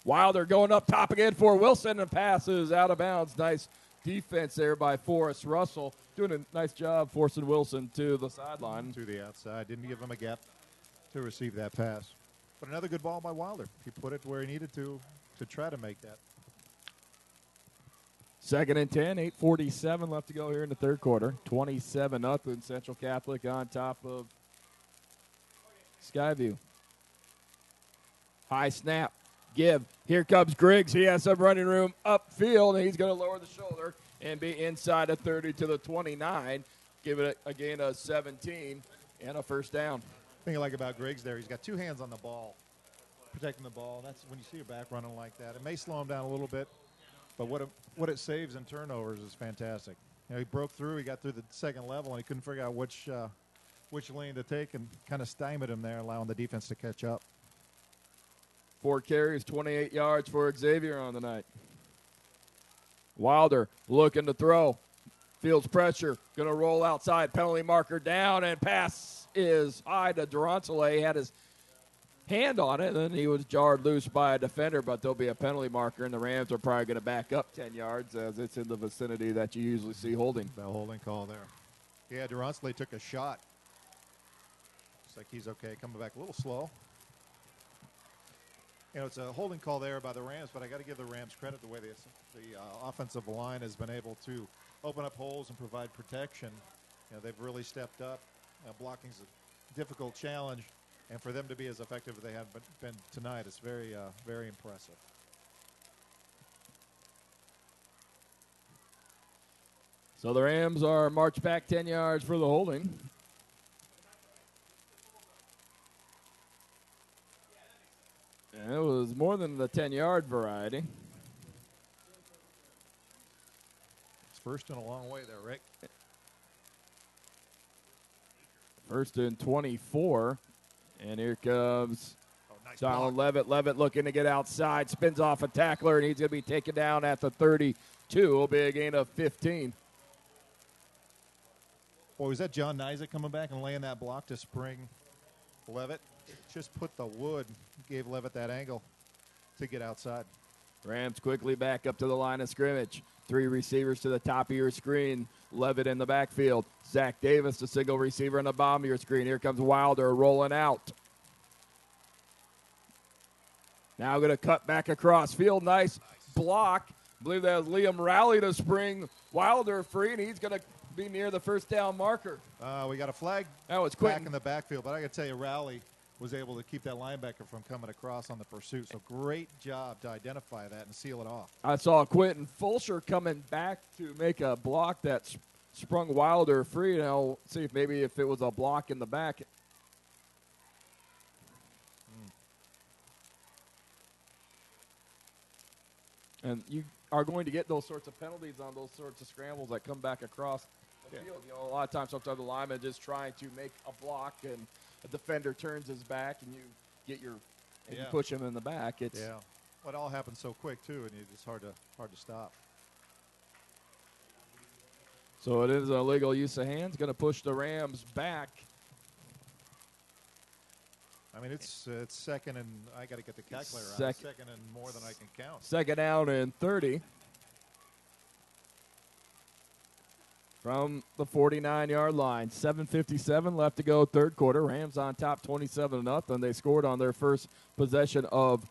Wilder going up top again for Wilson, and passes out of bounds. Nice defense there by Forrest Russell. Doing a nice job forcing Wilson to the sideline. To the outside. Didn't give him a gap to receive that pass. But another good ball by Wilder. He put it where he needed to try to make that. 2nd and 10, 8:47 left to go here in the third quarter. 27-0 Central Catholic on top of Skyview. High snap. Give. Here comes Griggs. He has some running room upfield, and he's going to lower the shoulder and be inside the 30 to the 29. Give it a gain of 17 and a first down. Thing I like about Griggs there, he's got two hands on the ball, protecting the ball. That's when you see your back running like that. It may slow him down a little bit, but what it saves in turnovers is fantastic. You know, he broke through. He got through the second level, and he couldn't figure out which lane to take, and kind of stymied him there, allowing the defense to catch up. 4 carries, 28 yards for Xavier on the night. Wilder looking to throw. Feels pressure. Going to roll outside. Penalty marker down, and pass is high to Durantale. Had his hand on it, and then he was jarred loose by a defender, but there'll be a penalty marker, and the Rams are probably going to back up 10 yards as it's in the vicinity that you usually see holding. The holding call there. Yeah, Durantale took a shot. Looks like he's okay. Coming back a little slow. You know, it's a holding call there by the Rams, but I got to give the Rams credit the way the offensive line has been able to open up holes and provide protection. You know, they've really stepped up. Blocking's a difficult challenge, and for them to be as effective as they have been tonight is very, very impressive. So the Rams are marched back 10 yards for the holding. And it was more than the 10-yard variety. It's first and a long way there, Rick. 1st and 24. And here comes nice Donald block. Levitt. Levitt looking to get outside. Spins off a tackler, and he's going to be taken down at the 32. Will be a gain of 15. Boy, was that John Nizik coming back and laying that block to spring Levitt? Just put the wood, gave Levitt that angle to get outside. Rams quickly back up to the line of scrimmage. 3 receivers to the top of your screen. Levitt in the backfield. Zach Davis, the single receiver on the bottom of your screen. Here comes Wilder rolling out. Now going to cut back across field. Nice block I believe that was Liam Rowley to spring Wilder free, and he's going to be near the first down marker. We got a flag That was back Quinton. in the backfield, but I got to tell you, Rowley was able to keep that linebacker from coming across on the pursuit. So great job to identify that and seal it off. I saw Quinton Fulcher coming back to make a block that sprung Wilder free, and I'll see if maybe if it was a block in the back. And you are going to get those sorts of penalties on those sorts of scrambles that come back across the field. You know, a lot of times, sometimes the lineman just trying to make a block, and a defender turns his back, and you get your and you push him in the back. It's well, it all happens so quick too, and it's hard to stop. So it is an illegal use of hands. Going to push the Rams back. I mean, it's second, and I got to get the calculator out. Second and more than I can count. Second down and 30 from the 49-yard line. 7:57 left to go, third quarter. Rams on top, 27-0. They scored on their first possession of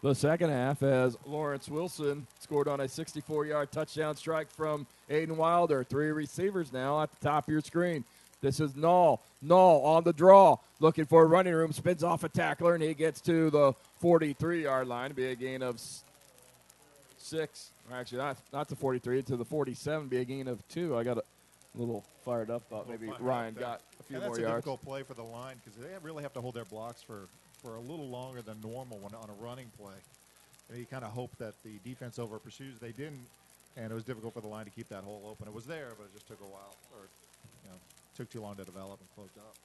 the second half as Lawrence Wilson scored on a 64-yard touchdown strike from Aiden Wilder. Three receivers now at the top of your screen. This is Null. Null on the draw, looking for a running room, spins off a tackler, and he gets to the 43-yard line. Be a gain of 6. Or actually, not the 43, to the 47, be a gain of 2. I got a little fired up. Thought maybe Ryan got a few more yards. That's a difficult play for the line because they really have to hold their blocks for a little longer than normal on a running play. And you kind of hope that the defense over pursues. They didn't, and it was difficult for the line to keep that hole open. It was there, but it just took a while, or took too long to develop and close up.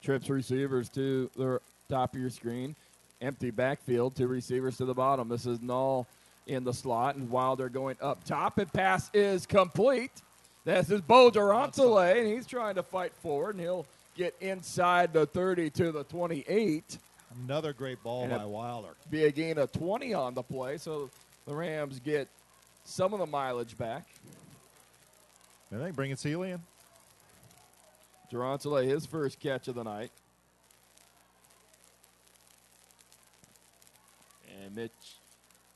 Trips receivers to the top of your screen. Empty backfield, 2 receivers to the bottom. This is Null in the slot, and Wilder going up top, and pass is complete. This is Bo Durantale, and he's trying to fight forward, and he'll get inside the 30 to the 28. Another great ball by Wilder. Be a gain of 20 on the play, so the Rams get some of the mileage back. And they bring it Sealy in. Durantale, his first catch of the night. And Mitch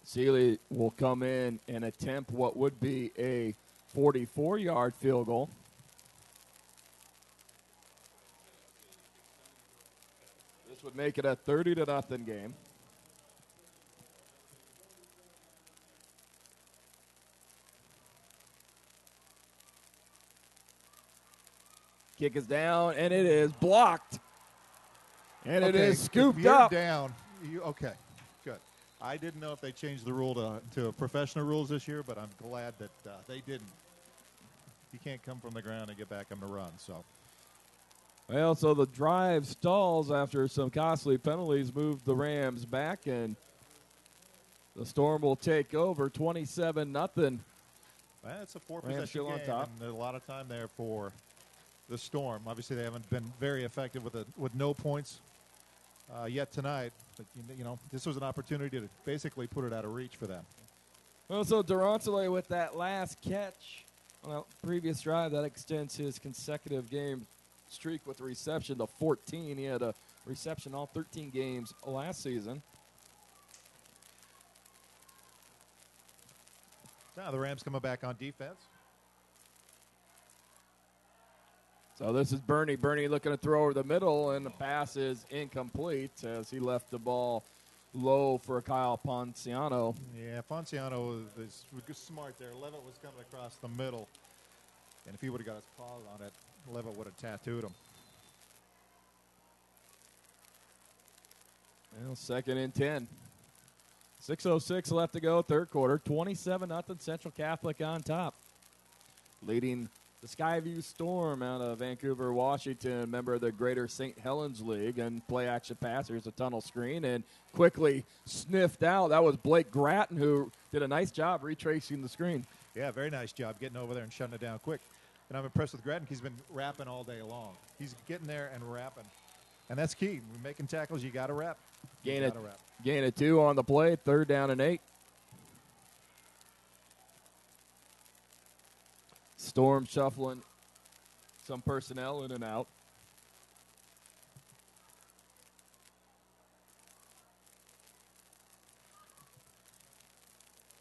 Sealy will come in and attempt what would be a 44-yard field goal. This would make it a 30-0 game. Kick is down, and it is blocked. And it is scooped up. Down. Okay, good. I didn't know if they changed the rule to professional rules this year, but I'm glad that they didn't. You can't come from the ground and get back on the run. Well, so the drive stalls after some costly penalties, moved the Rams back, and the Storm will take over 27-0. Well, it's a 4-possession game, on top. and there's a lot of time there for the Storm. Obviously, they haven't been very effective with no points yet tonight. But, this was an opportunity to basically put it out of reach for them. Well, so Durantale with that last catch on a previous drive, that extends his consecutive game streak with reception to 14. He had a reception all 13 games last season. Now the Rams coming back on defense. So this is Bernie. Bernie looking to throw over the middle, and the pass is incomplete as he left the ball low for Kyle Ponciano. Yeah, Ponciano was smart there. Levitt was coming across the middle, and if he would have got his paws on it, Levitt would have tattooed him. Well, 2nd and 10. 6:06 left to go, third quarter. 27-0 Central Catholic on top. Leading the Skyview Storm out of Vancouver, Washington, member of the Greater St. Helens League, and play action pass. Here's a tunnel screen and quickly sniffed out. That was Blake Gratton, who did a nice job retracing the screen. Yeah, very nice job getting over there and shutting it down quick. And I'm impressed with Gratton. He's been rapping all day long. He's getting there and rapping. And that's key. When making tackles, you got to rap. Gain of 2 on the play, 3rd down and 8. Storm shuffling some personnel in and out.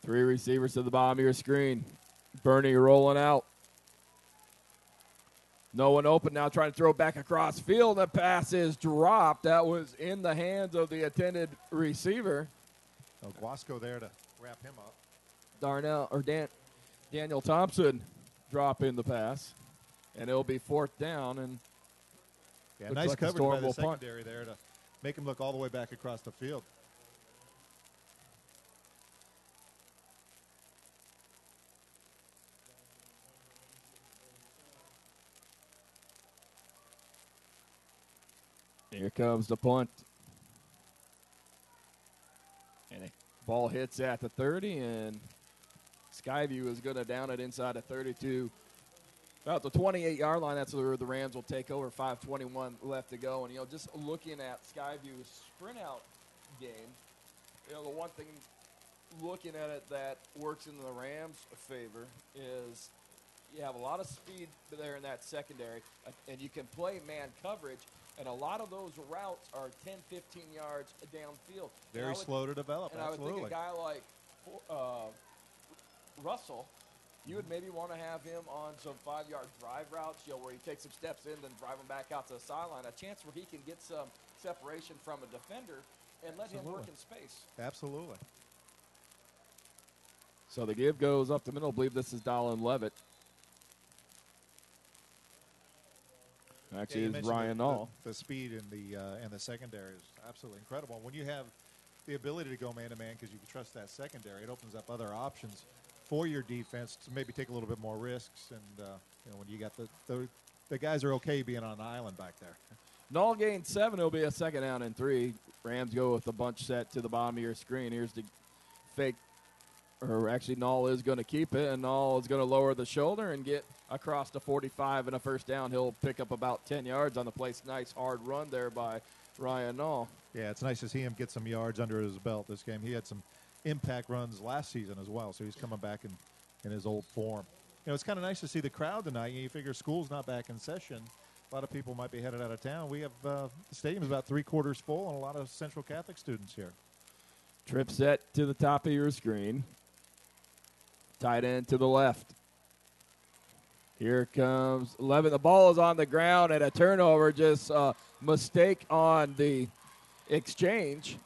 Three receivers to the bottom of your screen. Bernie rolling out. No one open now, trying to throw back across field. The pass is dropped. That was in the hands of the intended receiver. So Guasco there to wrap him up. Daniel Thompson dropping the pass. And it'll be fourth down. And yeah, nice like coverage by the punt. secondary there to make him look all the way back across the field. Here comes the punt. And the ball hits at the 30, and Skyview is going to down it inside the 32. About the 28-yard line, that's where the Rams will take over. 5:21 left to go. And, just looking at Skyview's sprint-out game, the one thing looking at it that works in the Rams' favor is you have a lot of speed there in that secondary, and you can play man coverage. And a lot of those routes are 10, 15 yards downfield. Very slow to develop, and absolutely. I would think a guy like Russell, you would maybe want to have him on some 5-yard drive routes, where he takes some steps in, then drive him back out to the sideline. A chance where he can get some separation from a defender and let him work in space. Absolutely. So the give goes up the middle. I believe this is Dolan Levitt. Actually, it's Ryan Nall. The speed in the secondary is absolutely incredible. When you have the ability to go man-to-man because you can trust that secondary, it opens up other options for your defense to maybe take a little bit more risks. And, when you got the guys are okay being on an island back there. Nall gained 7. It'll be a second down and 3. Rams go with the bunch set to the bottom of your screen. Here's the fake. Or actually, Nall is going to keep it, and Nall is going to lower the shoulder and get across the 45 and a first down. He'll pick up about 10 yards on the play. Nice hard run there by Ryan Nall. Yeah, it's nice to see him get some yards under his belt this game. He had some impact runs last season as well, so he's coming back in his old form. It's kind of nice to see the crowd tonight. You figure school's not back in session. A lot of people might be headed out of town. We have the stadium's about 3/4 full and a lot of Central Catholic students here. Trip set to the top of your screen. Tight end to the left. Here comes Levitt. The ball is on the ground and a turnover. Just a mistake on the exchange.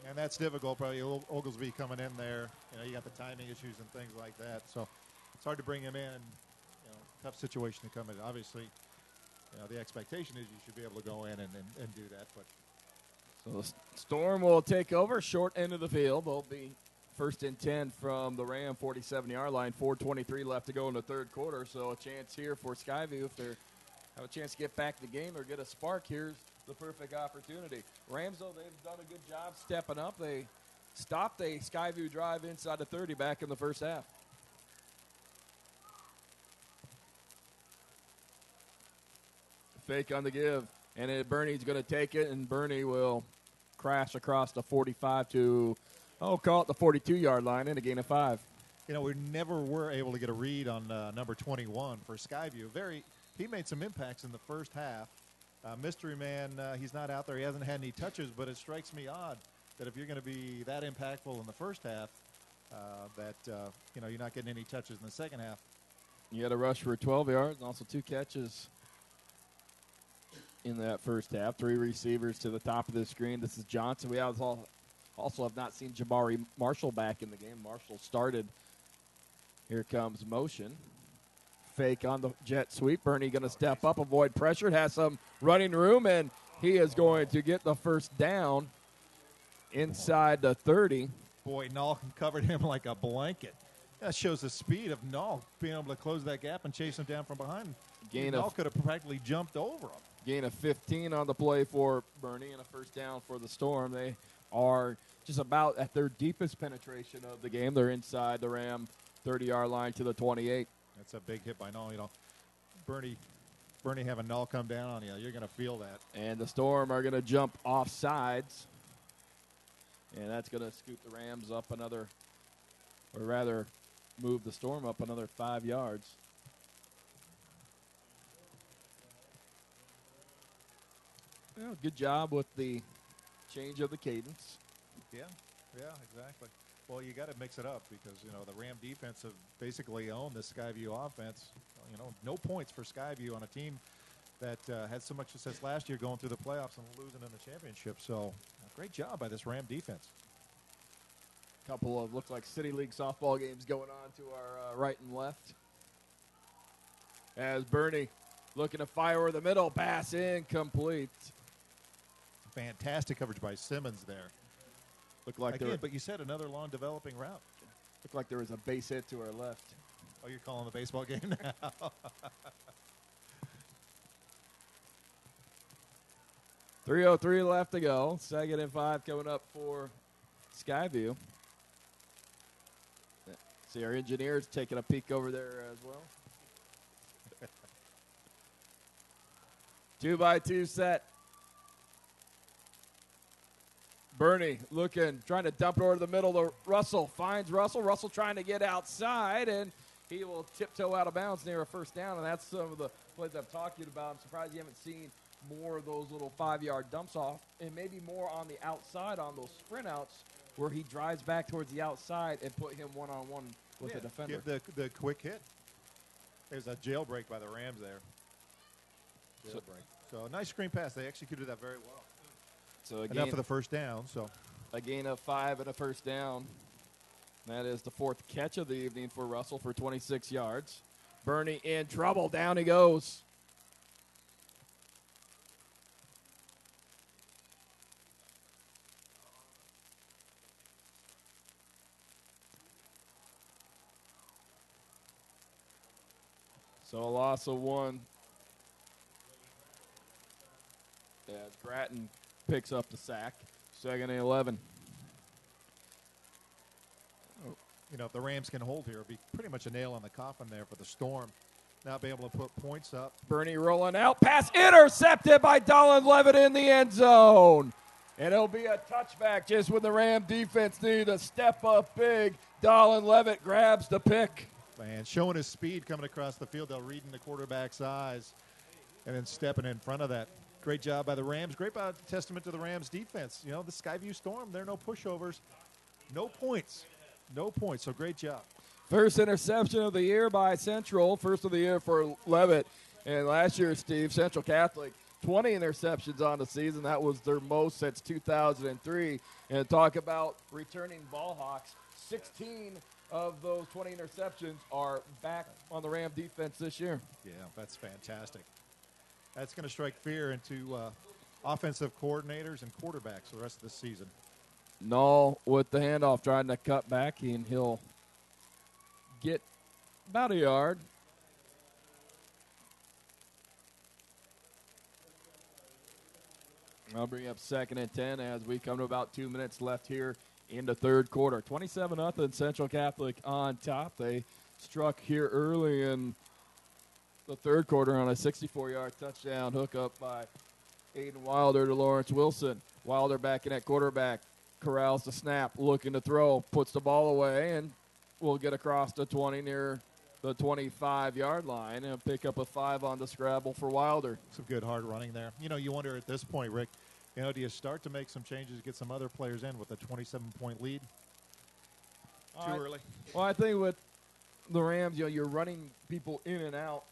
And that's difficult. Probably Oglesby coming in there. You got the timing issues and things like that. So it's hard to bring him in. Tough situation to come in. Obviously, the expectation is you should be able to go in and do that. But so the Storm will take over. Short end of the field. They'll be first and 10 from the Ram 47-yard line. 4:23 left to go in the third quarter. So a chance here for Skyview if they have a chance to get back the game or get a spark. Here's the perfect opportunity. Rams, though, they've done a good job stepping up. They stopped a Skyview drive inside the 30 back in the first half. Fake on the give, and Bernie's going to take it, and Bernie will crash across the 45 to, call it the 42-yard line, and a gain of 5. We never were able to get a read on number 21 for Skyview. He made some impacts in the first half. Mystery Man, he's not out there. He hasn't had any touches, but it strikes me odd that if you're going to be that impactful in the first half, you're not getting any touches in the second half. You had a rush for 12 yards and also 2 catches in that first half. 3 receivers to the top of the screen. This is Johnson. We also have not seen Jabari Marshall back in the game. Marshall started. Here comes motion. Fake on the jet sweep. Bernie going to step up, avoid pressure. Has some running room, and he is going to get the first down inside the 30. Boy, Nall covered him like a blanket. That shows the speed of Nall being able to close that gap and chase him down from behind. Nall could have practically jumped over him. Gain of 15 on the play for Bernie and a first down for the Storm. They are just about at their deepest penetration of the game. They're inside the Ram 30-yard line to the 28. That's a big hit by Nall. Bernie having Nall come down on you, you're going to feel that. And the Storm are going to jump off sides. And that's going to scoop the Rams up another, or rather move the Storm up another 5 yards. Well, good job with the change of the cadence. Yeah, Yeah, exactly. Well, you got to mix it up because, the Ram defense have basically owned the Skyview offense. No points for Skyview on a team that had so much success last year going through the playoffs and losing in the championship. So, great job by this Ram defense. Couple of looks like City League softball games going on to our right and left. As Bernie looking to fire over the middle, pass incomplete. Fantastic coverage by Simmons there. Looked like Again, but you said another long developing route. Looked like there was a base hit to our left. Oh, you're calling the baseball game now? .303 left to go. 2nd and 5 coming up for Skyview. See our engineers taking a peek over there as well. 2-by-2 set. Bernie looking, trying to dump it over the middle to Russell. Finds Russell. Russell trying to get outside, and he will tiptoe out of bounds near a first down, and that's some of the plays I'm talking about. I'm surprised you haven't seen more of those little 5-yard dumps off, and maybe more on the outside on those sprint outs where he drives back towards the outside and put him one-on-one with the defender. Give the quick hit. There's a jailbreak by the Rams there. Jailbreak. So a nice screen pass. They executed that very well. So enough for the first down. So a gain of 5 and a first down. That is the 4th catch of the evening for Russell for 26 yards. Bernie in trouble. Down he goes. So a loss of 1. As Grattan picks up the sack. 2nd and 11. If the Rams can hold here, it'll be pretty much a nail in the coffin there for the Storm. Now be able to put points up. Bernie rolling out. Pass intercepted by Dolan Levitt in the end zone. And it'll be a touchback just when the Ram defense needed to step up big. Dolan Levitt grabs the pick. Man, showing his speed coming across the field. They'll read in the quarterback's eyes and then stepping in front of that. Great job by the Rams. Great testament to the Rams defense. The Skyview Storm, they're no pushovers. No points. No points. So great job. First interception of the year by Central. First of the year for Levitt. And last year, Steve, Central Catholic, 20 interceptions on the season. That was their most since 2003. And talk about returning ball hawks. 16 of those 20 interceptions are back on the Ram defense this year. Yeah, that's fantastic. That's going to strike fear into offensive coordinators and quarterbacks the rest of the season. Null with the handoff, trying to cut back, and he'll get about a yard. I'll bring up 2nd and 10 as we come to about 2 minutes left here in the third quarter. 27-0 Central Catholic on top. They struck here early in the third quarter on a 64-yard touchdown hookup by Aiden Wilder to Lawrence Wilson. Wilder back in at quarterback, corrals the snap, looking to throw, puts the ball away, and will get across the 20 near the 25-yard line and pick up a 5 on the scrabble for Wilder. Some good hard running there. You wonder at this point, Rick, do you start to make some changes, get some other players in with a 27-point lead? Too early? Well, I think with the Rams, you're running people in and out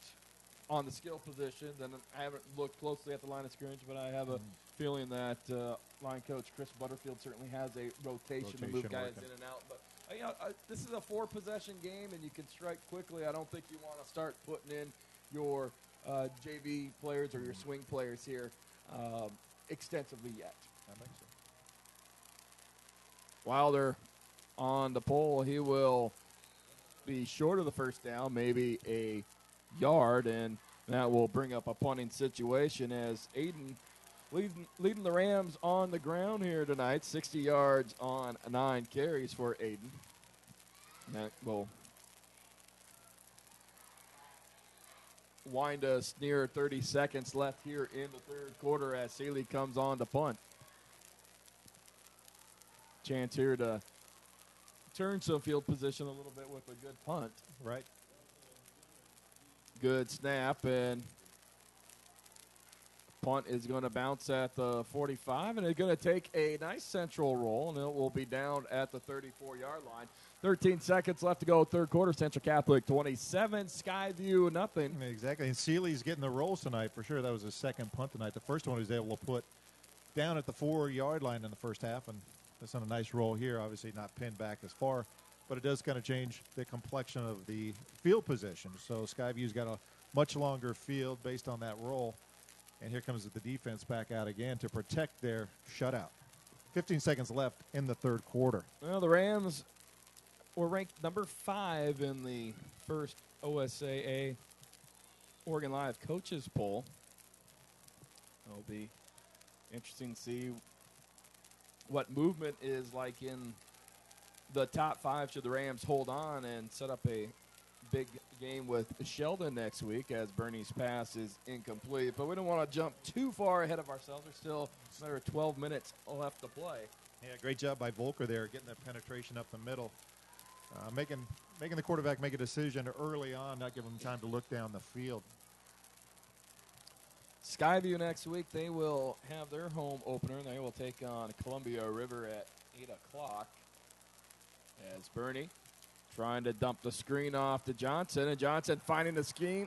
on the skill positions, and I haven't looked closely at the line of scrimmage, but I have a feeling that line coach Chris Butterfield certainly has a rotation to move guys in and out. But this is a 4-possession game, and you can strike quickly. I don't think you want to start putting in your JV players or your swing players here extensively yet. That makes sense. Wilder on the pole. He will be short of the first down, maybe a yard, and that will bring up a punting situation as Aiden leading the Rams on the ground here tonight. 60 yards on 9 carries for Aiden. That will wind us near 30 seconds left here in the third quarter as Sealy comes on to punt. Chance here to turn some field position a little bit with a good punt. Right. Good snap and punt is going to bounce at the 45, and it's going to take a nice central roll, and it will be down at the 34-yard line. 13 seconds left to go, third quarter. Central Catholic 27, Skyview nothing. Exactly, and Seeley's getting the rolls tonight for sure. That was his second punt tonight. The first one he was able to put down at the 4-yard line in the first half, and that's on a nice roll here. Obviously not pinned back as far, but it does kind of change the complexion of the field position. So Skyview's got a much longer field based on that roll. And here comes the defense back out again to protect their shutout. 15 seconds left in the third quarter. Well, the Rams were ranked number 5 in the first OSAA Oregon Live coaches poll. It'll be interesting to see what movement is like in the top 5 should the Rams hold on and set up a big game with Sheldon next week, as Bernie's pass is incomplete. But we don't want to jump too far ahead of ourselves. There's still another 12 minutes left to play. Yeah, great job by Volker there, getting that penetration up the middle. Making the quarterback make a decision early on, not giving him time to look down the field. Skyview next week, they will have their home opener. They will take on Columbia River at 8 o'clock. As Bernie trying to dump the screen off to Johnson, and Johnson finding the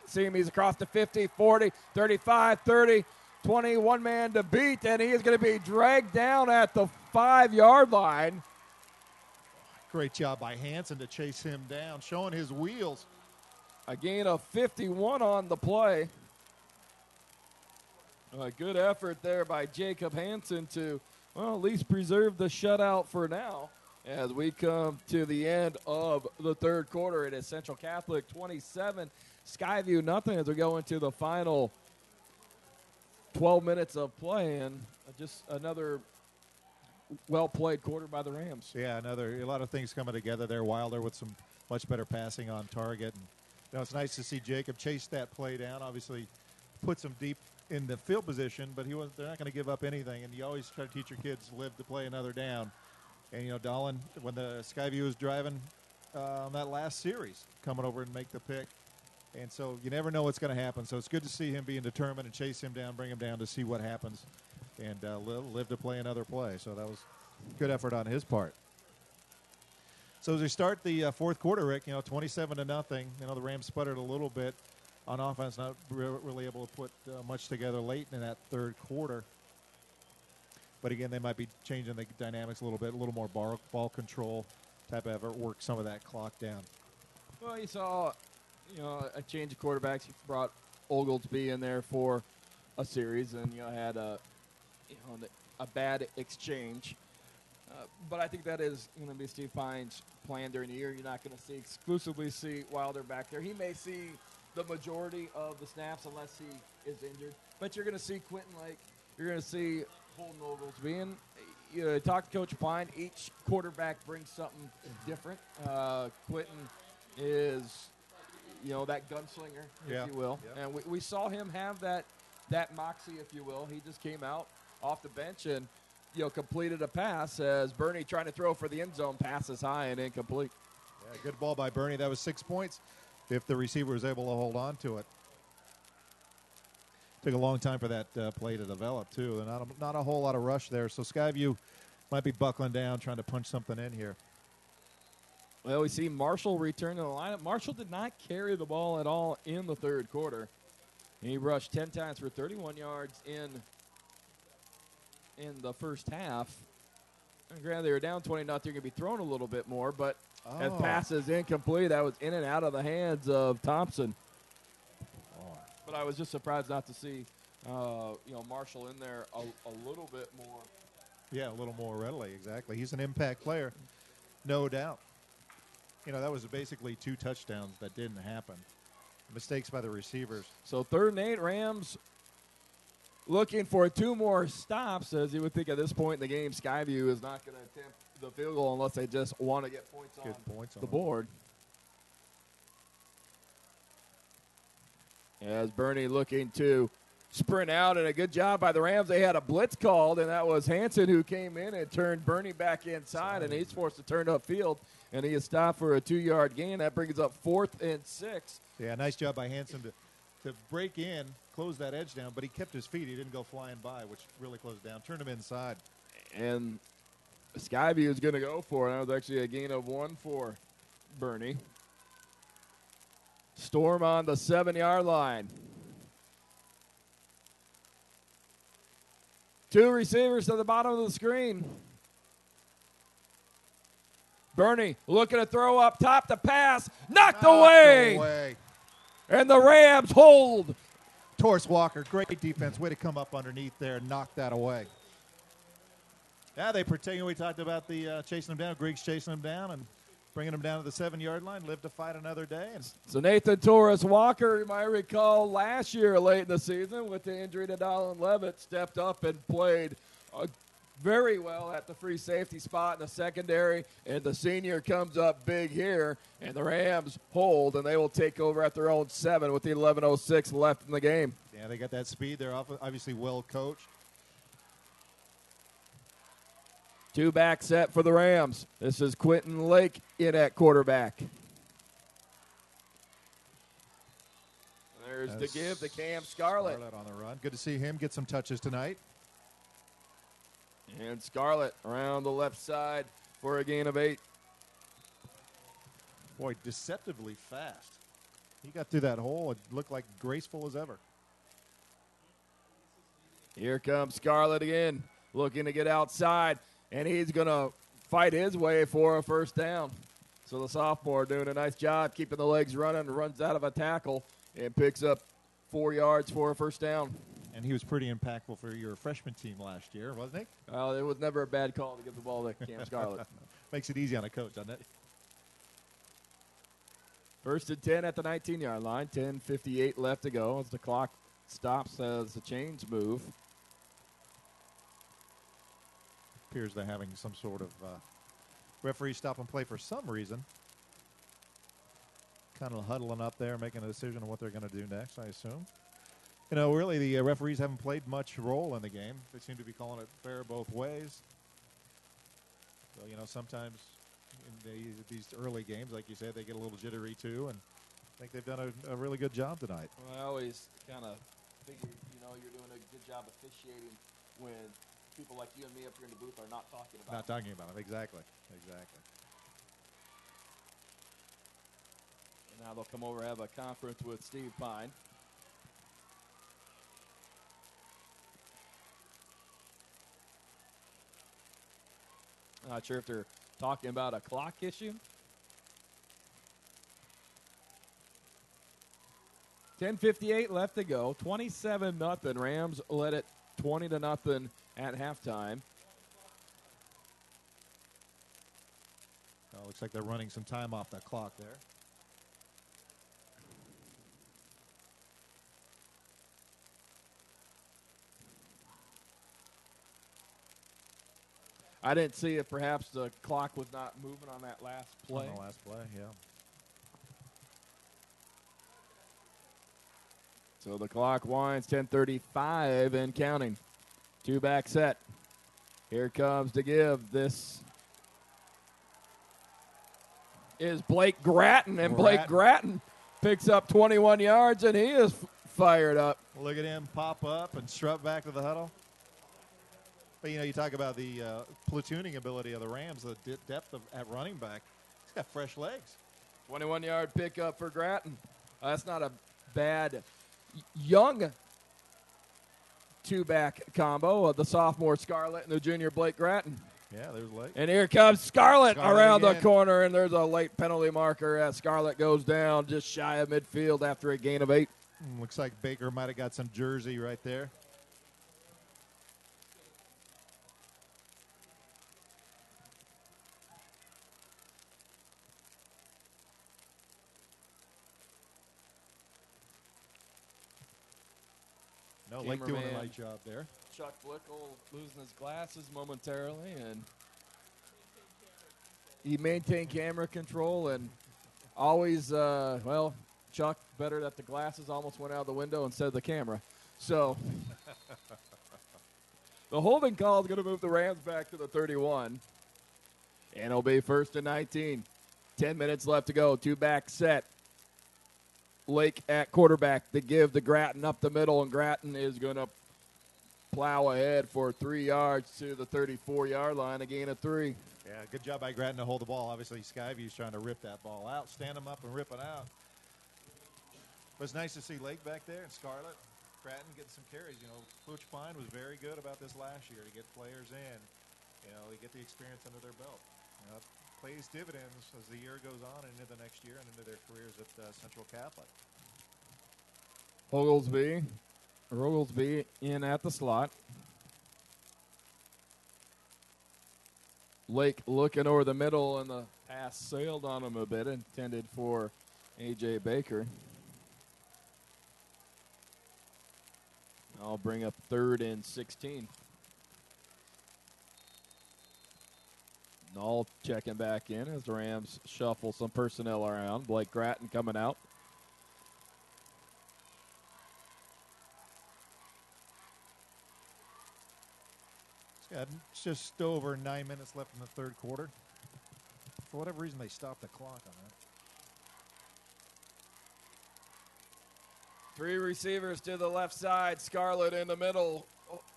seam. He's across the 50, 40, 35, 30, 20, one man to beat, and he is going to be dragged down at the 5-yard line. Great job by Hanson to chase him down, showing his wheels. A gain of 51 on the play. A good effort there by Jacob Hanson to, well, at least preserve the shutout for now. As we come to the end of the third quarter, it is Central Catholic 27, Skyview nothing, as we go into the final 12 minutes of play, and just another well-played quarter by the Rams. Yeah, a lot of things coming together there. Wilder with some much better passing on target. And, it's nice to see Jacob chase that play down. Obviously, puts him deep in the field position, but they're not going to give up anything. And you always try to teach your kids to live to play another down. And, Dahlin, when the Skyview was driving on that last series, coming over and make the pick. And so you never know what's going to happen. So it's good to see him being determined and chase him down, bring him down to see what happens, and live to play another play. So that was good effort on his part. So as we start the fourth quarter, Rick, 27-0. The Rams sputtered a little bit on offense, not really able to put much together late in that third quarter. But again, they might be changing the dynamics a little bit, a little more ball control type of effort, work some of that clock down. Well, you saw, a change of quarterbacks. You brought Oglesby in there for a series, and had a bad exchange. But I think that is going to be Steve Pine's plan during the year. You're not going to exclusively see Wilder back there. He may see the majority of the snaps unless he is injured. But you're going to see Quentin Lake. You're going to see Holden Oglesby. And talk to Coach Pine. Each quarterback brings something different. Quentin is, that gunslinger, if you will. Yeah. And we saw him have that moxie, if you will. He just came out off the bench and, completed a pass as Bernie trying to throw for the end zone, passes high and incomplete. Yeah, good ball by Bernie. That was 6 points if the receiver was able to hold on to it. Took a long time for that play to develop, too. And not a whole lot of rush there. So Skyview might be buckling down, trying to punch something in here. Well, we see Marshall return to the lineup. Marshall did not carry the ball at all in the third quarter. He rushed 10 times for 31 yards in the first half. And granted, they were down 20-0. They're going to be thrown a little bit more, but as passes incomplete, that was in and out of the hands of Thompson. But I was just surprised not to see, Marshall in there a little bit more. Yeah, a little more readily, exactly. He's an impact player, no doubt. That was basically 2 touchdowns that didn't happen. Mistakes by the receivers. So 3rd and 8, Rams looking for 2 more stops, as you would think at this point in the game. Skyview is not going to attempt the field goal unless they just want to get points on the board. As Bernie looking to sprint out, and a good job by the Rams. They had a blitz called, and that was Hanson who came in and turned Bernie back inside, and he's forced to turn upfield, and he is stopped for a 2-yard gain. That brings up 4th and 6. Yeah, nice job by Hanson to to break in, close that edge down, but he kept his feet. He didn't go flying by, which really closed down. Turned him inside. And Skyview is going to go for it. That was actually a gain of 1 for Bernie. Storm on the 7-yard line. 2 receivers to the bottom of the screen. Bernie looking to throw up top, the pass, knocked away. And the Rams hold. Torres Walker, great defense. Way to come up underneath there and knock that away. Yeah, they protect. We talked about the chasing them down. Griggs chasing them down and bringing them down to the 7-yard line. Live to fight another day. And so Nathan Torres Walker, you might recall last year late in the season with the injury to Donald Levitt, stepped up and played very well at the free safety spot in the secondary, and the senior comes up big here, and the Rams hold, and they will take over at their own 7 with the 11:06 left in the game. Yeah, they got that speed. They're obviously well coached. 2-back set for the Rams. This is Quentin Lake in at quarterback. There's the give to Cam Scarlett. Scarlett on the run. Good to see him get some touches tonight. And Scarlett around the left side for a gain of 8. Boy, deceptively fast. He got through that hole. It looked like graceful as ever. Here comes Scarlett again, looking to get outside, and he's going to fight his way for a first down. So the sophomore doing a nice job keeping the legs running, runs out of a tackle, and picks up 4 yards for a first down. And he was pretty impactful for your freshman team last year, wasn't he? Well, it was never a bad call to give the ball to Cam Scarlett. Makes it easy on a coach, doesn't it? 1st and 10 at the 19-yard line. 10:58 left to go as the clock stops as the chains move. Appears they're having some sort of referee stop and play for some reason. Kind of huddling up there, making a decision on what they're going to do next, I assume. You know, really, the referees haven't played much role in the game. They seem to be calling it fair both ways. So, you know, sometimes in these early games, like you said, they get a little jittery too, and I think they've done a really good job tonight. Well, I always kind of figure, you know, you're doing a good job officiating when people like you and me up here in the booth are not talking about Not talking about them, exactly. Exactly. And now they'll come over and have a conference with Steve Pine. Not sure if they're talking about a clock issue. 10:58 left to go. 27-0. Rams led it 20-0 at halftime. Well, looks like they're running some time off that clock there. I didn't see if perhaps the clock was not moving on that last play. On the last play, yeah. So the clock winds, 10:35 and counting. 2-back set. Here comes to give. This is Blake Gratton, and Blake Gratton picks up 21 yards, and he is fired up. Look at him pop up and strut back to the huddle. But, you know, you talk about the platooning ability of the Rams, the depth at running back. He's got fresh legs. 21-yard pickup for Gratton. That's not a bad young 2-back combo of the sophomore Scarlett and the junior Blake Gratton. Yeah, there's late. And here comes Scarlett around again. the corner, and there's a late penalty marker as Scarlett goes down just shy of midfield after a gain of 8. Looks like Baker might have got some jersey right there. No, Lake doing a nice job there. Chuck Blickel losing his glasses momentarily, and he maintained camera control and always, well, Chuck, better that the glasses almost went out the window instead of the camera. So the holding call is going to move the Rams back to the 31, and it'll be 1st and 19. 10 minutes left to go. 2-back set. Lake at quarterback. The give to Grattan up the middle, and Grattan is going to plow ahead for 3 yards to the 34-yard line, a gain of 3. Yeah, good job by Grattan to hold the ball. Obviously, Skyview's trying to rip that ball out, stand them up and rip it out. But it's nice to see Lake back there and Scarlett. Grattan getting some carries. You know, Coach Pine was very good about this last year to get players in. You know, they get the experience under their belt. You know, it plays dividends as the year goes on and into the next year and into their careers at Central Catholic. Oglesby in at the slot. Lake looking over the middle, and the pass sailed on him a bit, intended for A.J. Baker. I'll bring up 3rd and 16. Null checking back in as the Rams shuffle some personnel around. Blake Grattan coming out. It's just over 9 minutes left in the third quarter. For whatever reason, they stopped the clock on that. 3 receivers to the left side. Scarlett in the middle.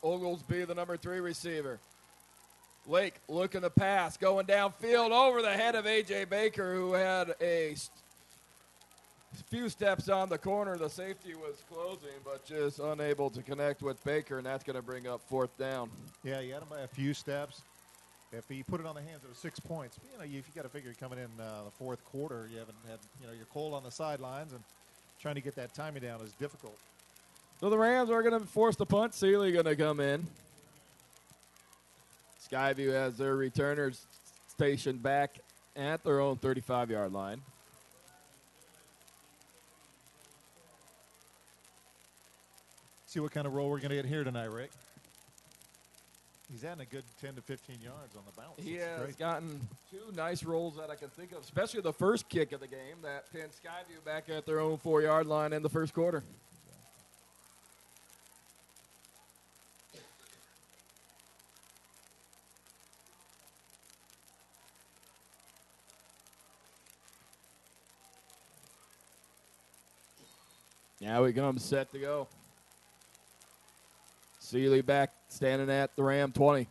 Oglesby, the number 3 receiver. Lake looking to pass, going downfield over the head of A.J. Baker, who had a few steps on the corner. The safety was closing, but just unable to connect with Baker, and that's going to bring up 4th down. Yeah, you had him by a few steps. If you put it on the hands, it was 6 points. You know, if you got to figure coming in the 4th quarter, you haven't had, you're cold on the sidelines, and trying to get that timing down is difficult. So the Rams are going to force the punt. Seeley going to come in. Skyview has their returners stationed back at their own 35-yard line. See what kind of roll we're going to get here tonight, Rick. He's adding a good 10 to 15 yards on the bounce. He has gotten 2 nice rolls that I can think of, especially the first kick of the game that pinned Skyview back at their own 4-yard line in the first quarter. Now he comes set to go. Seeley back standing at the Ram 20.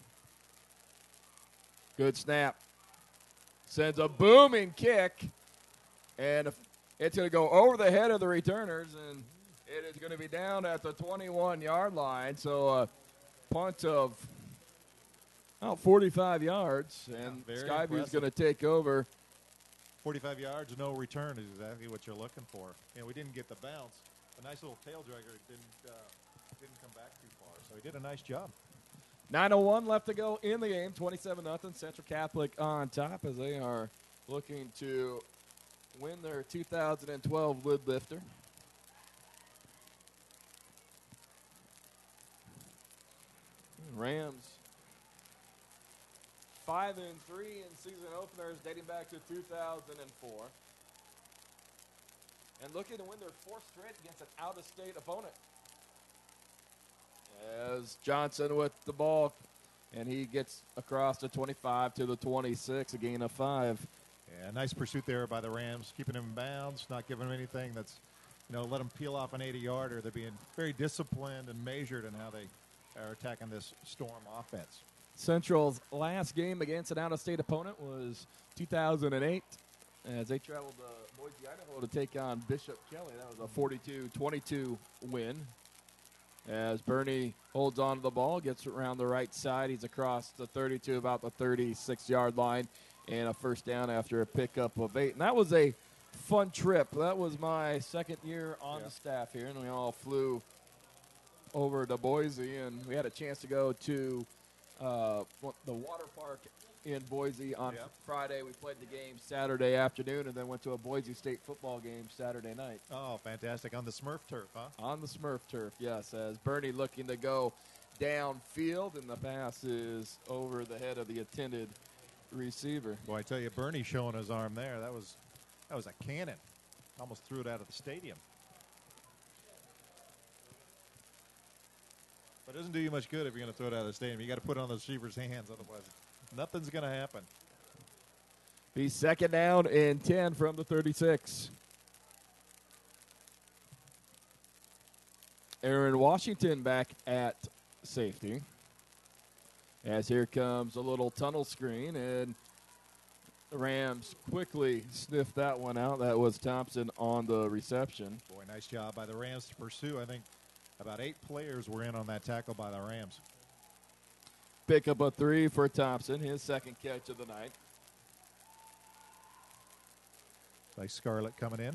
Good snap. Sends a booming kick, and it's going to go over the head of the returners, and it is going to be down at the 21-yard line. So a punt of about 45 yards, and Skyview's going to take over. 45 yards, no return is exactly what you're looking for. You know, we didn't get the bounce. A nice little tail dragger didn't come back too far, so he did a nice job. 9:01 left to go in the game. 27-0. Central Catholic on top as they are looking to win their 2012 lid lifter. Rams 5-3 in season openers dating back to 2004. And looking to win their 4th straight against an out-of-state opponent. As Johnson with the ball, and he gets across the 25 to the 26, a gain of 5. Yeah, nice pursuit there by the Rams, keeping him in bounds, not giving him anything that's, let him peel off an 80-yarder. They're being very disciplined and measured in how they are attacking this Storm offense. Central's last game against an out-of-state opponent was 2008. As they traveled to Boise, Idaho to take on Bishop Kelly. That was a 42-22 win. As Bernie holds on to the ball, gets around the right side. He's across the 32, about the 36-yard line, and a first down after a pickup of 8. And that was a fun trip. That was my 2nd year on the staff here, and we all flew over to Boise, and we had a chance to go to the water park in Boise on Friday. We played the game Saturday afternoon and then went to a Boise State football game Saturday night. Oh, fantastic. On the Smurf turf, huh? On the Smurf turf, yes. As Bernie looking to go downfield, and the pass is over the head of the intended receiver. Boy, I tell you, Bernie showing his arm there. That was a cannon. Almost threw it out of the stadium. But it doesn't do you much good if you're going to throw it out of the stadium. You got to put it on the receiver's hands, otherwise nothing's going to happen. Be 2nd down and 10 from the 36. Aaron Washington back at safety. As here comes a little tunnel screen, and the Rams quickly sniffed that one out. That was Thompson on the reception. Boy, nice job by the Rams to pursue. I think about 8 players were in on that tackle by the Rams. Pick up a 3 for Thompson, his second catch of the night. Nice Scarlett coming in.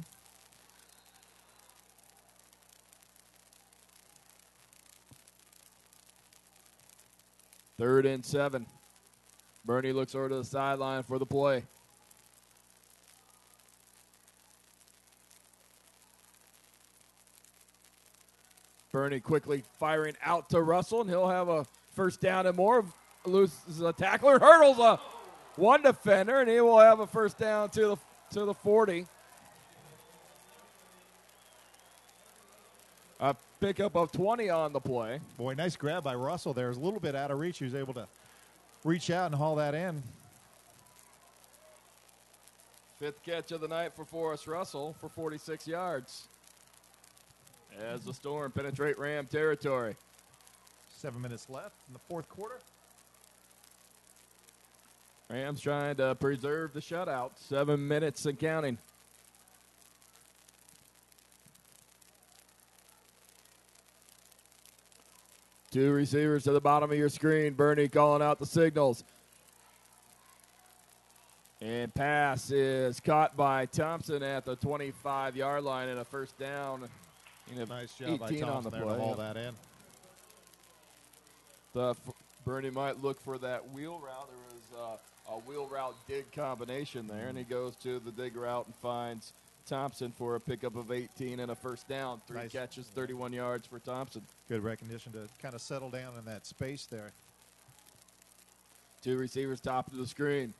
Third and 7. Bernie looks over to the sideline for the play. Bernie quickly firing out to Russell, and he'll have a first down and more. Loses a tackler, hurdles one defender, and he will have a first down to the 40. A pickup of 20 on the play. Boy, nice grab by Russell there. It was a little bit out of reach. He was able to reach out and haul that in. Fifth catch of the night for Forrest Russell for 46 yards. As the Storm penetrate Ram territory. 7 minutes left in the fourth quarter. Rams trying to preserve the shutout. 7 minutes and counting. Two receivers to the bottom of your screen. Bernie calling out the signals. And pass is caught by Thompson at the 25-yard line and a first down. Nice job by Thompson there to haul that in. Bernie might look for that wheel route. There was a wheel route dig combination there, and he goes to the dig route and finds Thompson for a pickup of 18 and a first down. Three catches, 31 yards for Thompson. Good recognition to kind of settle down in that space there. Two receivers top of the screen.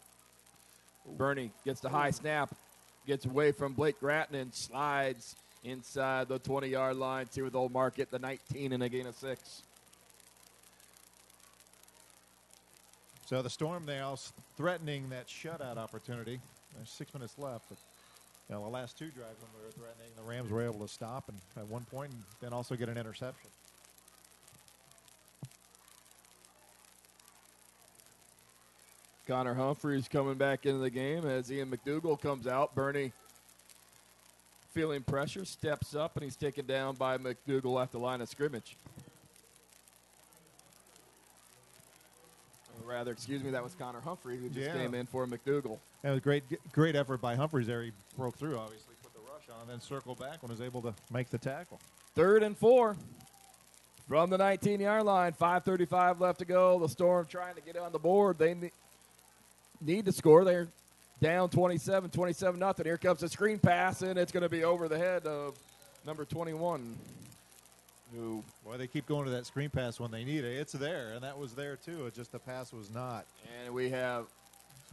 Bernie gets the high snap, gets away from Blake Gratton and slides inside the 20-yard line to the market, the 19 and a gain of 6. So the Storm now threatening that shutout opportunity. There's 6 minutes left, but the last two drives when we were threatening, the Rams were able to stop and at one point and then also get an interception. Connor Humphreys coming back into the game as Ian McDougal comes out. Bernie feeling pressure, steps up, and he's taken down by McDougal at the line of scrimmage. Or rather, excuse me, that was Connor Humphrey who just came in for McDougal. That was great effort by Humphreys there. He broke through, obviously, put the rush on, and then circled back and was able to make the tackle. 3rd and 4 from the 19-yard line. 5:35 left to go. The Storm trying to get on the board. They need to score. They're down 27-0. Here comes a screen pass, and it's going to be over the head of number 21. Boy, they keep going to that screen pass when they need it. It's there, and that was there too. It's just the pass was not. And we have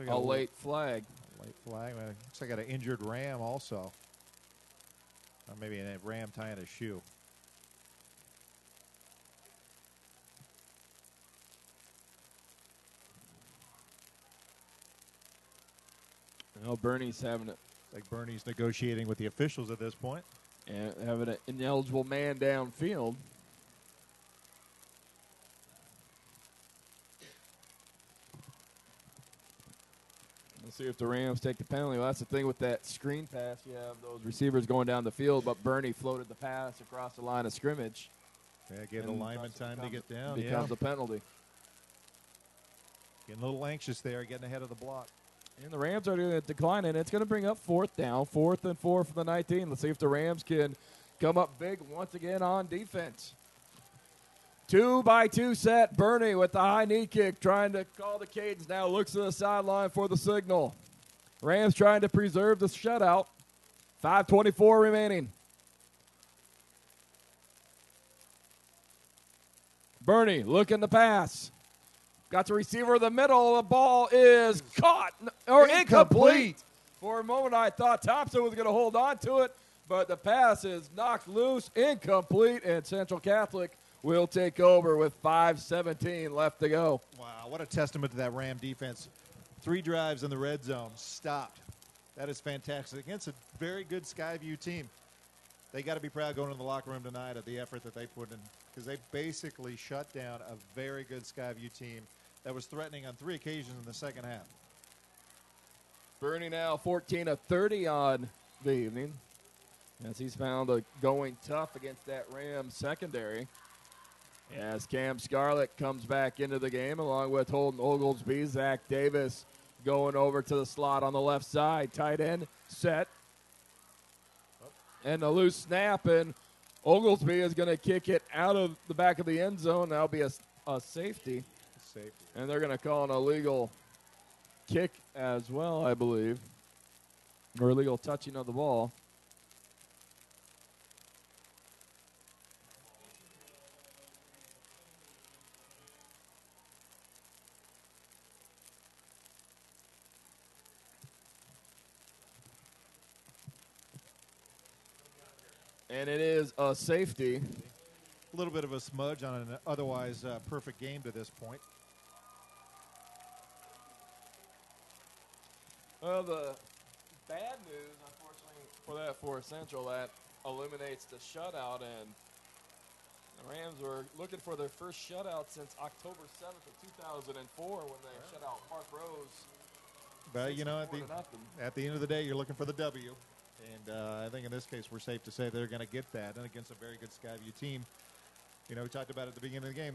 a late flag. Late flag. Looks like I got an injured Ram also. Or maybe a Ram tying a shoe. Well, Bernie's having it. Like Bernie's negotiating with the officials at this point. And having an ineligible man downfield. Let's see if the Rams take the penalty. Well, that's the thing with that screen pass. You have those receivers going down the field, but Bernie floated the pass across the line of scrimmage. Yeah, gave the lineman time to get down. Becomes a penalty. Getting a little anxious there, getting ahead of the block. And the Rams are going to decline, and it's going to bring up 4th down. 4th and 4 for the 19. Let's see if the Rams can come up big once again on defense. 2-by-2 set. Bernie with the high knee kick trying to call the cadence. Now looks to the sideline for the signal. Rams trying to preserve the shutout. 5:24 remaining. Bernie looking to pass. Got the receiver in the middle. The ball is caught or incomplete. For a moment, I thought Thompson was going to hold on to it, but the pass is knocked loose, incomplete, and Central Catholic will take over with 5:17 left to go. Wow, what a testament to that Ram defense. 3 drives in the red zone, stopped. That is fantastic against a very good Skyview team. They got to be proud going to the locker room tonight of the effort that they put in, because they basically shut down a very good Skyview team that was threatening on 3 occasions in the second half. Bernie now 14 of 30 on the evening, as he's found going tough against that Rams secondary. As Cam Scarlett comes back into the game along with Holden Oglesby, Zach Davis going over to the slot on the left side. Tight end set. And a loose snap, and Oglesby is going to kick it out of the back of the end zone. That'll be a safety. And they're going to call an illegal kick as well, I believe, or illegal touching of the ball. And it is a safety. A little bit of a smudge on an otherwise perfect game to this point. Well, the bad news, unfortunately, for that Forest Central, that eliminates the shutout, and the Rams were looking for their first shutout since October 7th of 2004 when they shut out Park Rose. But, you know, at the end of the day, you're looking for the W. And I think in this case, we're safe to say they're going to get that, and against a very good Skyview team. You know, we talked about it at the beginning of the game,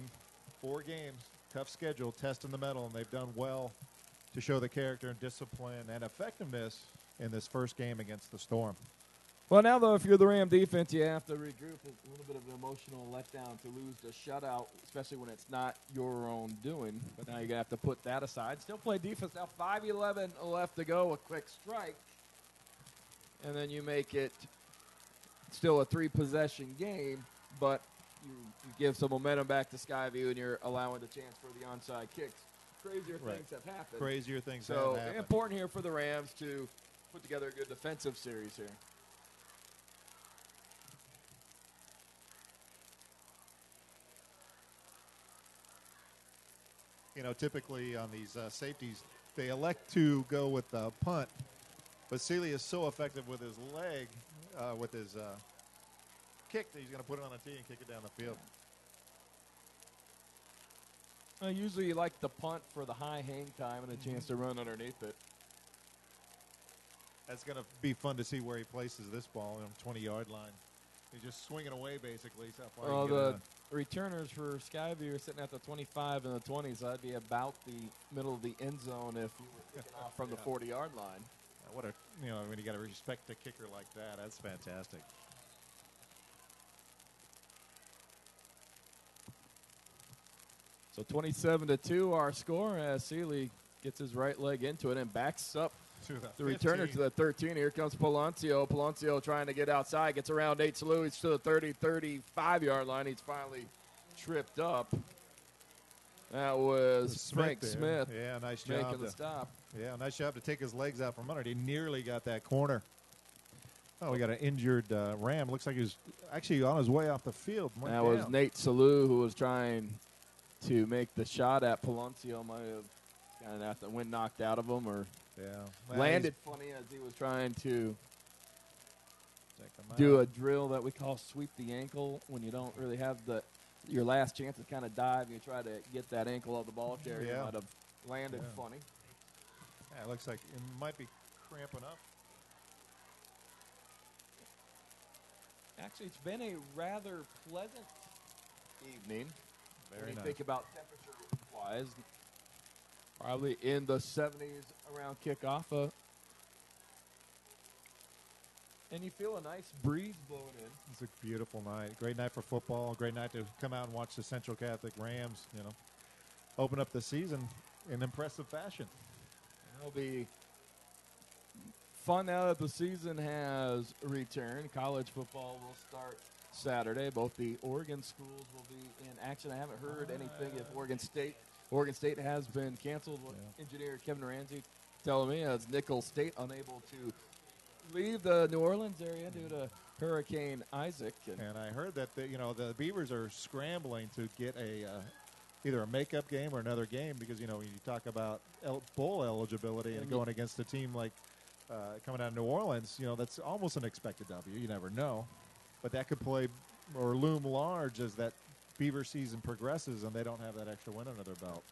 4 games, tough schedule, testing the metal, and they've done well to show the character and discipline and effectiveness in this first game against the Storm. Well, now, though, if you're the Ram defense, you have to regroup. It's a little bit of an emotional letdown to lose the shutout, especially when it's not your own doing. But now you're going to have to put that aside. Still play defense. Now 5:11 left to go, a quick strike. And then you make it still a 3-possession game, but you give some momentum back to Skyview, and you're allowing the chance for the onside kicks. Crazier things have happened. Crazier things have So happened. important here for the Rams to put together a good defensive series here. You know, typically on these safeties, they elect to go with the punt. But Seeley is so effective with his leg, with his kick, that he's going to put it on a tee and kick it down the field. Usually you like the punt for the high hang time and a chance to run underneath it. That's going to be fun to see where he places this ball on the 20-yard line. He's just swinging away, basically. Well, the returners for Skyview are sitting at the 25 and the 20, so that'd be about the middle of the end zone if you were kicking off from the 40-yard line. What a, you know, when you got to respect a kicker like that, that's fantastic. So 27-2 our score as Seeley gets his right leg into it and backs up the returner to the 13. Here comes Palancio. Palancio trying to get outside, gets around Nate Salou. He's to the 30, 35-yard line. He's finally tripped up. That was Frank Smith. Yeah, nice job. Making the stop. Yeah, nice job to take his legs out from under it. He nearly got that corner. Oh, we got an injured Ram. Looks like he was actually on his way off the field. That was Nate Salou who was trying to make the shot at Palancio. Might have kind of the wind knocked out of him or landed funny as he was trying to do a drill that we call sweep the ankle when you don't really have your last chance to kind of dive. You try to get that ankle of the ball carrier. It might have landed funny. Yeah, it looks like it might be cramping up. Actually, it's been a rather pleasant evening. Very nice. Think about temperature-wise. Probably in the 70s around kickoff. And you feel a nice breeze blowing in. It's a beautiful night. Great night for football. Great night to come out and watch the Central Catholic Rams, you know, open up the season in impressive fashion. It'll be fun now that the season has returned. College football will start Saturday. Both the Oregon schools will be in action. I haven't heard anything if Oregon State has been canceled. Engineer Kevin Ramsey telling me as Nicholls State unable to leave the New Orleans area due to Hurricane Isaac. And I heard that the Beavers are scrambling to get either a makeup game or another game because, you know, when you talk about bowl eligibility and going against a team like coming out of New Orleans, you know, that's almost an expected W. You never know. but that could play or loom large as that Beaver season progresses and they don't have that extra win under their belt.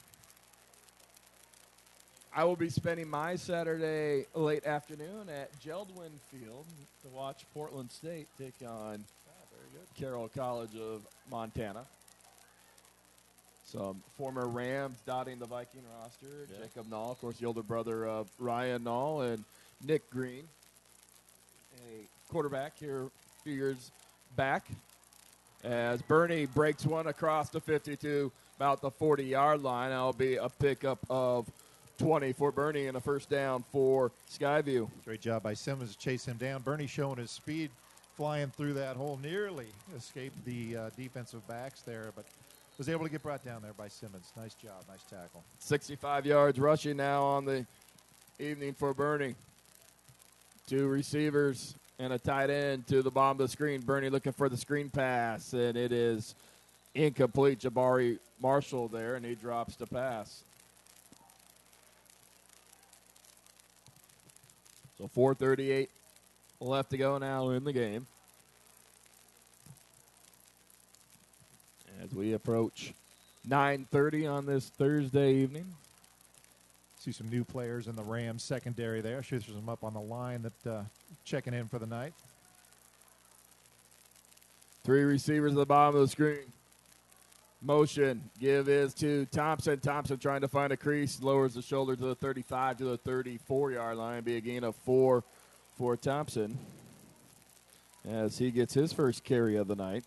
I will be spending my Saturday late afternoon at Geldwin Field to watch Portland State take on Carroll College of Montana. Some former Rams dotting the Viking roster. Yeah. Jacob Nall, of course, the older brother of Ryan Nall, and Nick Green, a quarterback here a few years back. As Bernie breaks one across the 52, about the 40-yard line. That'll be a pickup of 20 for Bernie and a first down for Skyview. Great job by Simmons to chase him down. Bernie showing his speed, flying through that hole, nearly escaped the defensive backs there, but was able to get brought down there by Simmons. Nice job, nice tackle. 65 yards rushing now on the evening for Bernie. 2 receivers and a tight end to the bottom of the screen. Bernie looking for the screen pass, and it is incomplete. Jabari Marshall there, and he drops the pass. So 4:38 left to go now in the game. As we approach 9:30 on this Thursday evening. See some new players in the Rams secondary there. There's them up on the line that checking in for the night. 3 receivers at the bottom of the screen. Motion. Give is to Thompson. Thompson trying to find a crease. Lowers the shoulder to the 35 to the 34-yard line. Be a gain of 4 for Thompson as he gets his first carry of the night.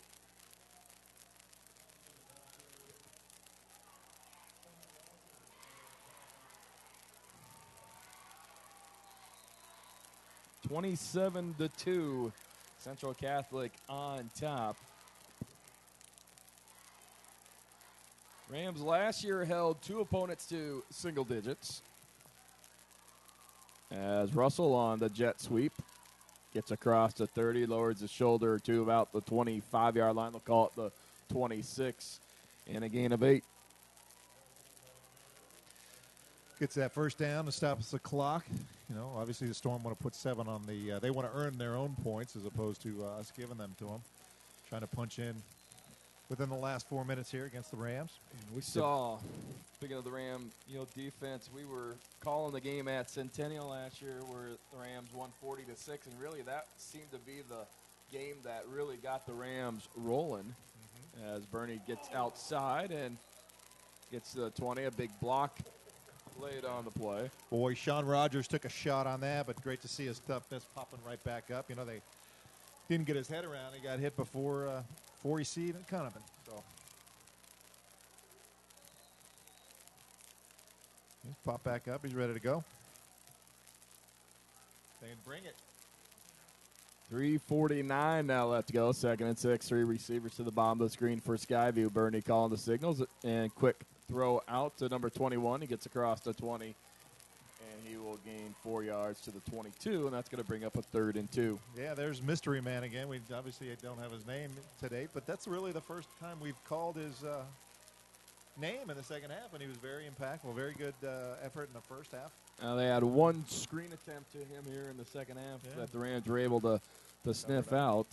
(27-2), Central Catholic on top. Rams last year held 2 opponents to single digits. As Russell on the jet sweep gets across the 30, lowers the shoulder to about the 25-yard line. They'll call it the 26, and a gain of 8. Gets that first down to stop the clock. You know, obviously the Storm want to put 7 on the they want to earn their own points as opposed to us giving them to them. Trying to punch in within the last 4 minutes here against the Rams. We saw, speaking of the Ram, defense, we were calling the game at Centennial last year where the Rams won 40-6, and really that seemed to be the game that really got the Rams rolling as Bernie gets outside and gets to the 20, a big block laid on the play. Boy, Sean Rogers took a shot on that, but great to see his toughness popping right back up. You know, they didn't get his head around. He got hit before he seen it coming. So he's popped back up. He's ready to go. They bring it. 3:49 now left to go. 2nd and 6. 3 receivers to the bottom of the screen for Skyview. Bernie calling the signals and quick throw out to number 21. He gets across the 20, and he will gain 4 yards to the 22, and that's going to bring up a 3rd and 2. Yeah, there's Mystery Man again. We obviously don't have his name today, but that's really the first time we've called his name in the second half, and he was very impactful. Very good effort in the first half. They had 1 screen attempt to him here in the second half that the Rams were able to sniff out.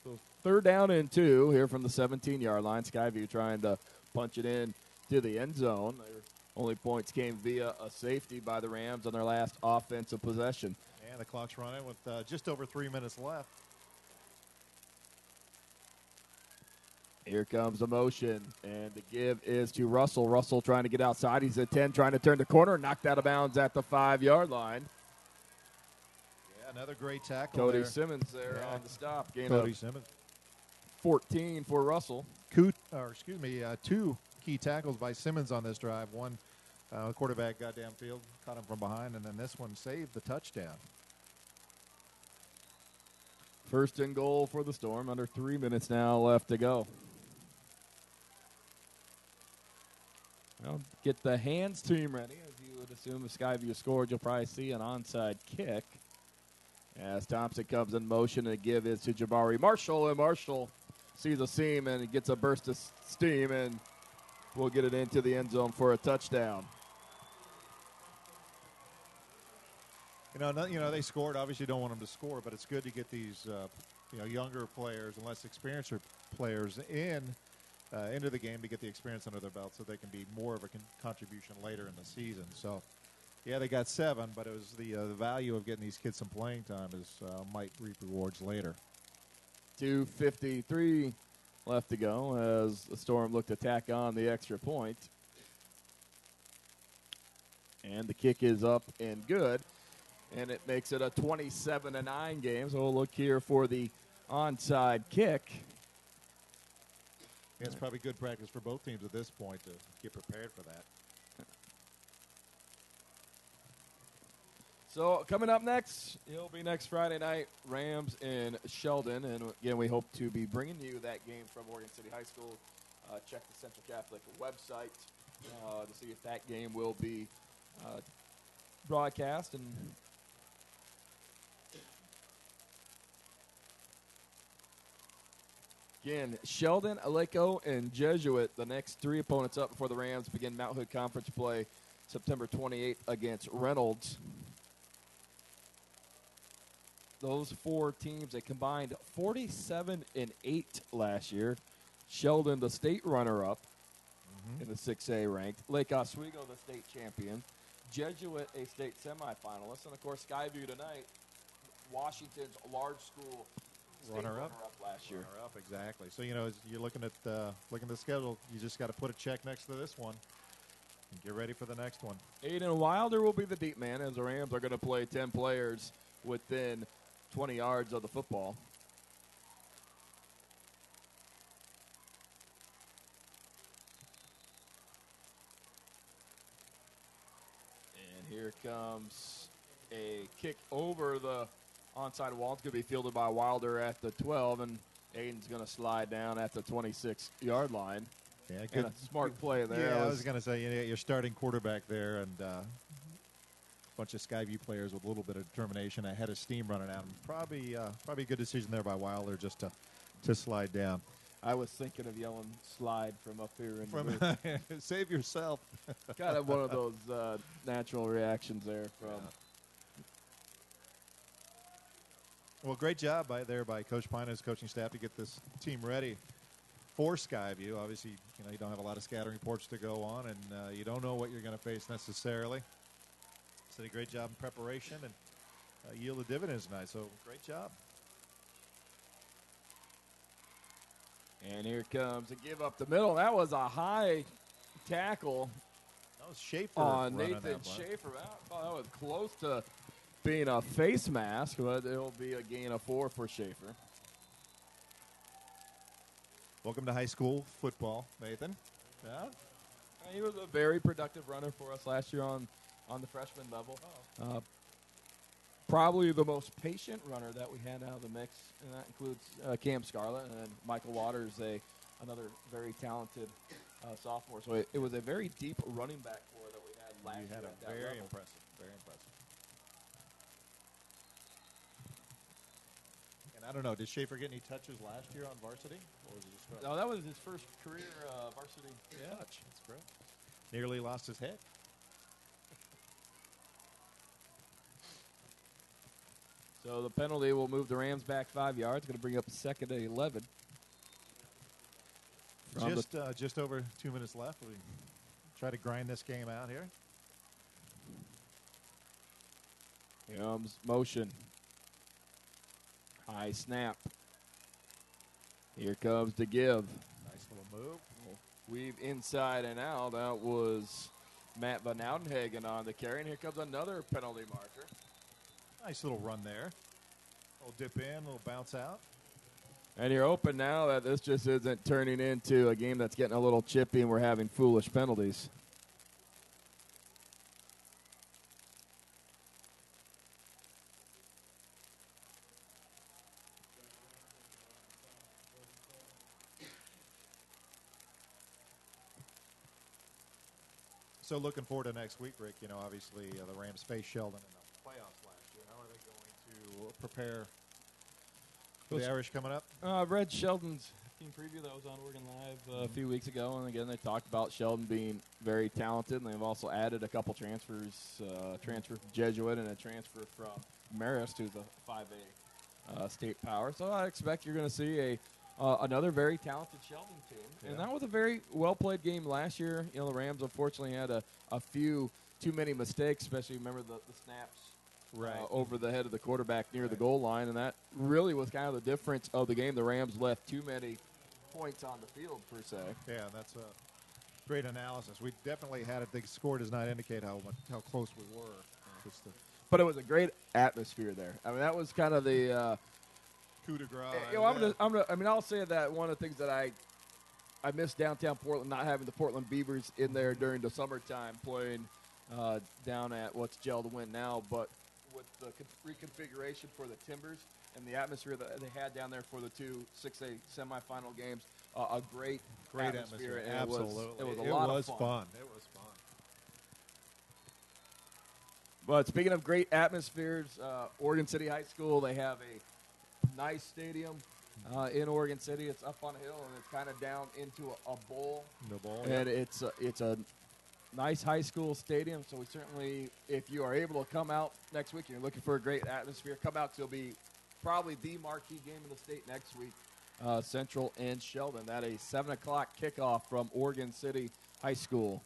So 3rd down and 2 here from the 17-yard line. Skyview trying to punch it in to the end zone. Their only points came via a safety by the Rams on their last offensive possession. And the clock's running with just over 3 minutes left. Here comes the motion, and the give is to Russell. Russell trying to get outside. He's at 10, trying to turn the corner, knocked out of bounds at the 5-yard line. Yeah, another great tackle Cody there. Simmons there on the stop. Gain Cody of Simmons. 14 for Russell. 2 key tackles by Simmons on this drive. One, quarterback got downfield, caught him from behind, and then this one saved the touchdown. 1st and goal for the Storm. Under 3 minutes now left to go. Well, get the hands team ready. As you would assume if Skyview scored, you'll probably see an onside kick. As Thompson comes in motion, and the give is to Jabari Marshall, and Marshall sees a seam and gets a burst of steam, and we'll get it into the end zone for a touchdown. They scored. Obviously, don't want them to score, but it's good to get these younger players and less experienced players into the game to get the experience under their belt, so they can be more of a contribution later in the season. So, yeah, they got 7, but it was the value of getting these kids some playing time might reap rewards later. 2:53 left to go as the Storm looked to tack on the extra point. And the kick is up and good, and it makes it a 27-9 game. So we'll look here for the onside kick. Yeah, it's probably good practice for both teams at this point to get prepared for that. So coming up next, it'll be next Friday night, Rams in Sheldon. And again, we hope to be bringing you that game from Oregon City High School. Check the Central Catholic website to see if that game will be broadcast. And again, Sheldon, Aleco, and Jesuit, the next 3 opponents up before the Rams begin Mount Hood Conference play September 28th against Reynolds. Those 4 teams, they combined 47-8 last year. Sheldon, the state runner-up in the 6A ranked. Lake Oswego, the state champion. Jesuit, a state semifinalist. And, of course, Skyview tonight, Washington's large school runner-up last year. Runner-up, exactly. So, as you're looking at the schedule, you just got to put a check next to this one and get ready for the next one. Aiden Wilder will be the deep man as the Rams are going to play 10 players within 20 yards of the football. And here comes a kick over the onside wall. It's going to be fielded by Wilder at the 12, and Aiden's going to slide down at the 26-yard line. Yeah, good, and a smart play there. Yeah, I was going to say, your starting quarterback there, and a bunch of Skyview players with a little bit of determination. A head of steam running out. And probably a good decision there by Wilder just to slide down. I was thinking of yelling slide from up here. Save yourself. Kind of one of those natural reactions there from. Yeah. Well, great job by Coach Pine and his coaching staff to get this team ready for Skyview. Obviously, you don't have a lot of scouting reports to go on, and you don't know what you're going to face necessarily. So did a great job in preparation and yielded dividends tonight. So great job. And here comes a give up the middle. That was a high tackle. That was Schaefer on Nathan Schaefer. That was close to being a face mask, but it'll be a gain of 4 for Schaefer. Welcome to high school football, Nathan. Yeah. He was a very productive runner for us last year on the freshman level. Probably the most patient runner that we had out of the mix, and that includes Cam Scarlett and then Michael Waters, another very talented sophomore. So it was a very deep running back core that we had last year. Very impressive, very impressive. And I don't know, did Schaefer get any touches last year on varsity? Or was it just no, that was his first career varsity touch. That's great. Nearly lost his head. So the penalty will move the Rams back 5 yards. Going to bring up a second and 11. Just over 2 minutes left. We try to grind this game out here. Here comes motion. High snap. Here comes the give. Nice little move. Weave inside and out. That was Matt Van Oudenhagen on the carry. And here comes another penalty marker. Nice little run there. A little dip in, a little bounce out. And you're open now that this just isn't turning into a game that's getting a little chippy and we're having foolish penalties. So looking forward to next week, Rick. Obviously the Rams face Sheldon in the playoffs last year. How are they going to prepare for the Irish coming up? I've read Sheldon's team preview that was on Oregon Live a few weeks ago, and again they talked about Sheldon being very talented, and they've also added a couple transfers, transfer from Jesuit and a transfer from Marist, who's a 5A state power. So I expect you're going to see another very talented Sheldon team, and that was a very well played game last year. You know, the Rams unfortunately had a few too many mistakes, especially remember the snaps over the head of the quarterback near the goal line, and that really was kind of the difference of the game. The Rams left too many points on the field, per se. Yeah, that's a great analysis. We definitely had it. The score does not indicate how close we were. But it was a great atmosphere there. I mean, that was kind of the coup de grace. I'll say that one of the things that I miss downtown Portland, not having the Portland Beavers in there during the summertime playing down at what's Gel to Win now, but with the reconfiguration for the Timbers and the atmosphere that they had down there for the two 6A semifinal games, a great atmosphere. And absolutely. It was a lot of fun. It was fun. But speaking of great atmospheres, Oregon City High School, they have a nice stadium in Oregon City. It's up on a hill, and it's kind of down into a bowl. The bowl, and it's a nice high school stadium, so we certainly, if you are able to come out next week and you're looking for a great atmosphere, come out, because it'll be probably the marquee game in the state next week, Central and Sheldon. That a 7 o'clock kickoff from Oregon City High School,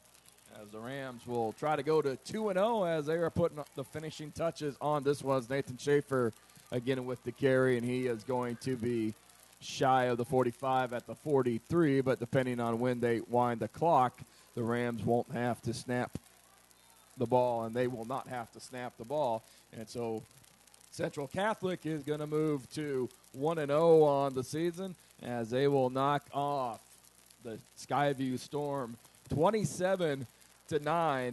as the Rams will try to go to 2-0 as they are putting the finishing touches on this one. Nathan Schaefer again with the carry, and he is going to be shy of the 45 at the 43, but depending on when they wind the clock, the Rams won't have to snap the ball, and they will not have to snap the ball. And so Central Catholic is going to move to 1-0 on the season, as they will knock off the Skyview Storm 27-9,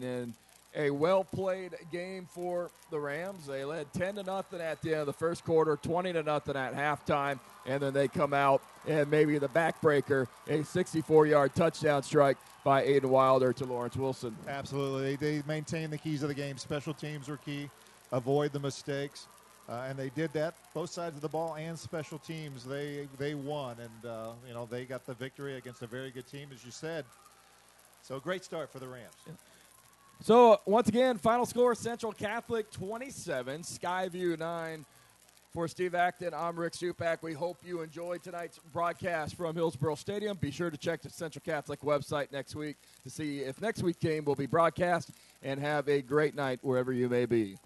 and a well-played game for the Rams. They led 10-0 at the end of the first quarter, 20-0 at halftime, and then they come out and maybe the backbreaker, a 64-yard touchdown strike by Aiden Wilder to Lawrence Wilson. Absolutely. They maintained the keys of the game. Special teams were key. Avoid the mistakes. And they did that. Both sides of the ball and special teams, they won. And, they got the victory against a very good team, as you said. So great start for the Rams. Yeah. So, once again, final score, Central Catholic 27, Skyview 9. For Steve Acton, I'm Rick Stupak. We hope you enjoyed tonight's broadcast from Hillsboro Stadium. Be sure to check the Central Catholic website next week to see if next week's game will be broadcast, and have a great night wherever you may be.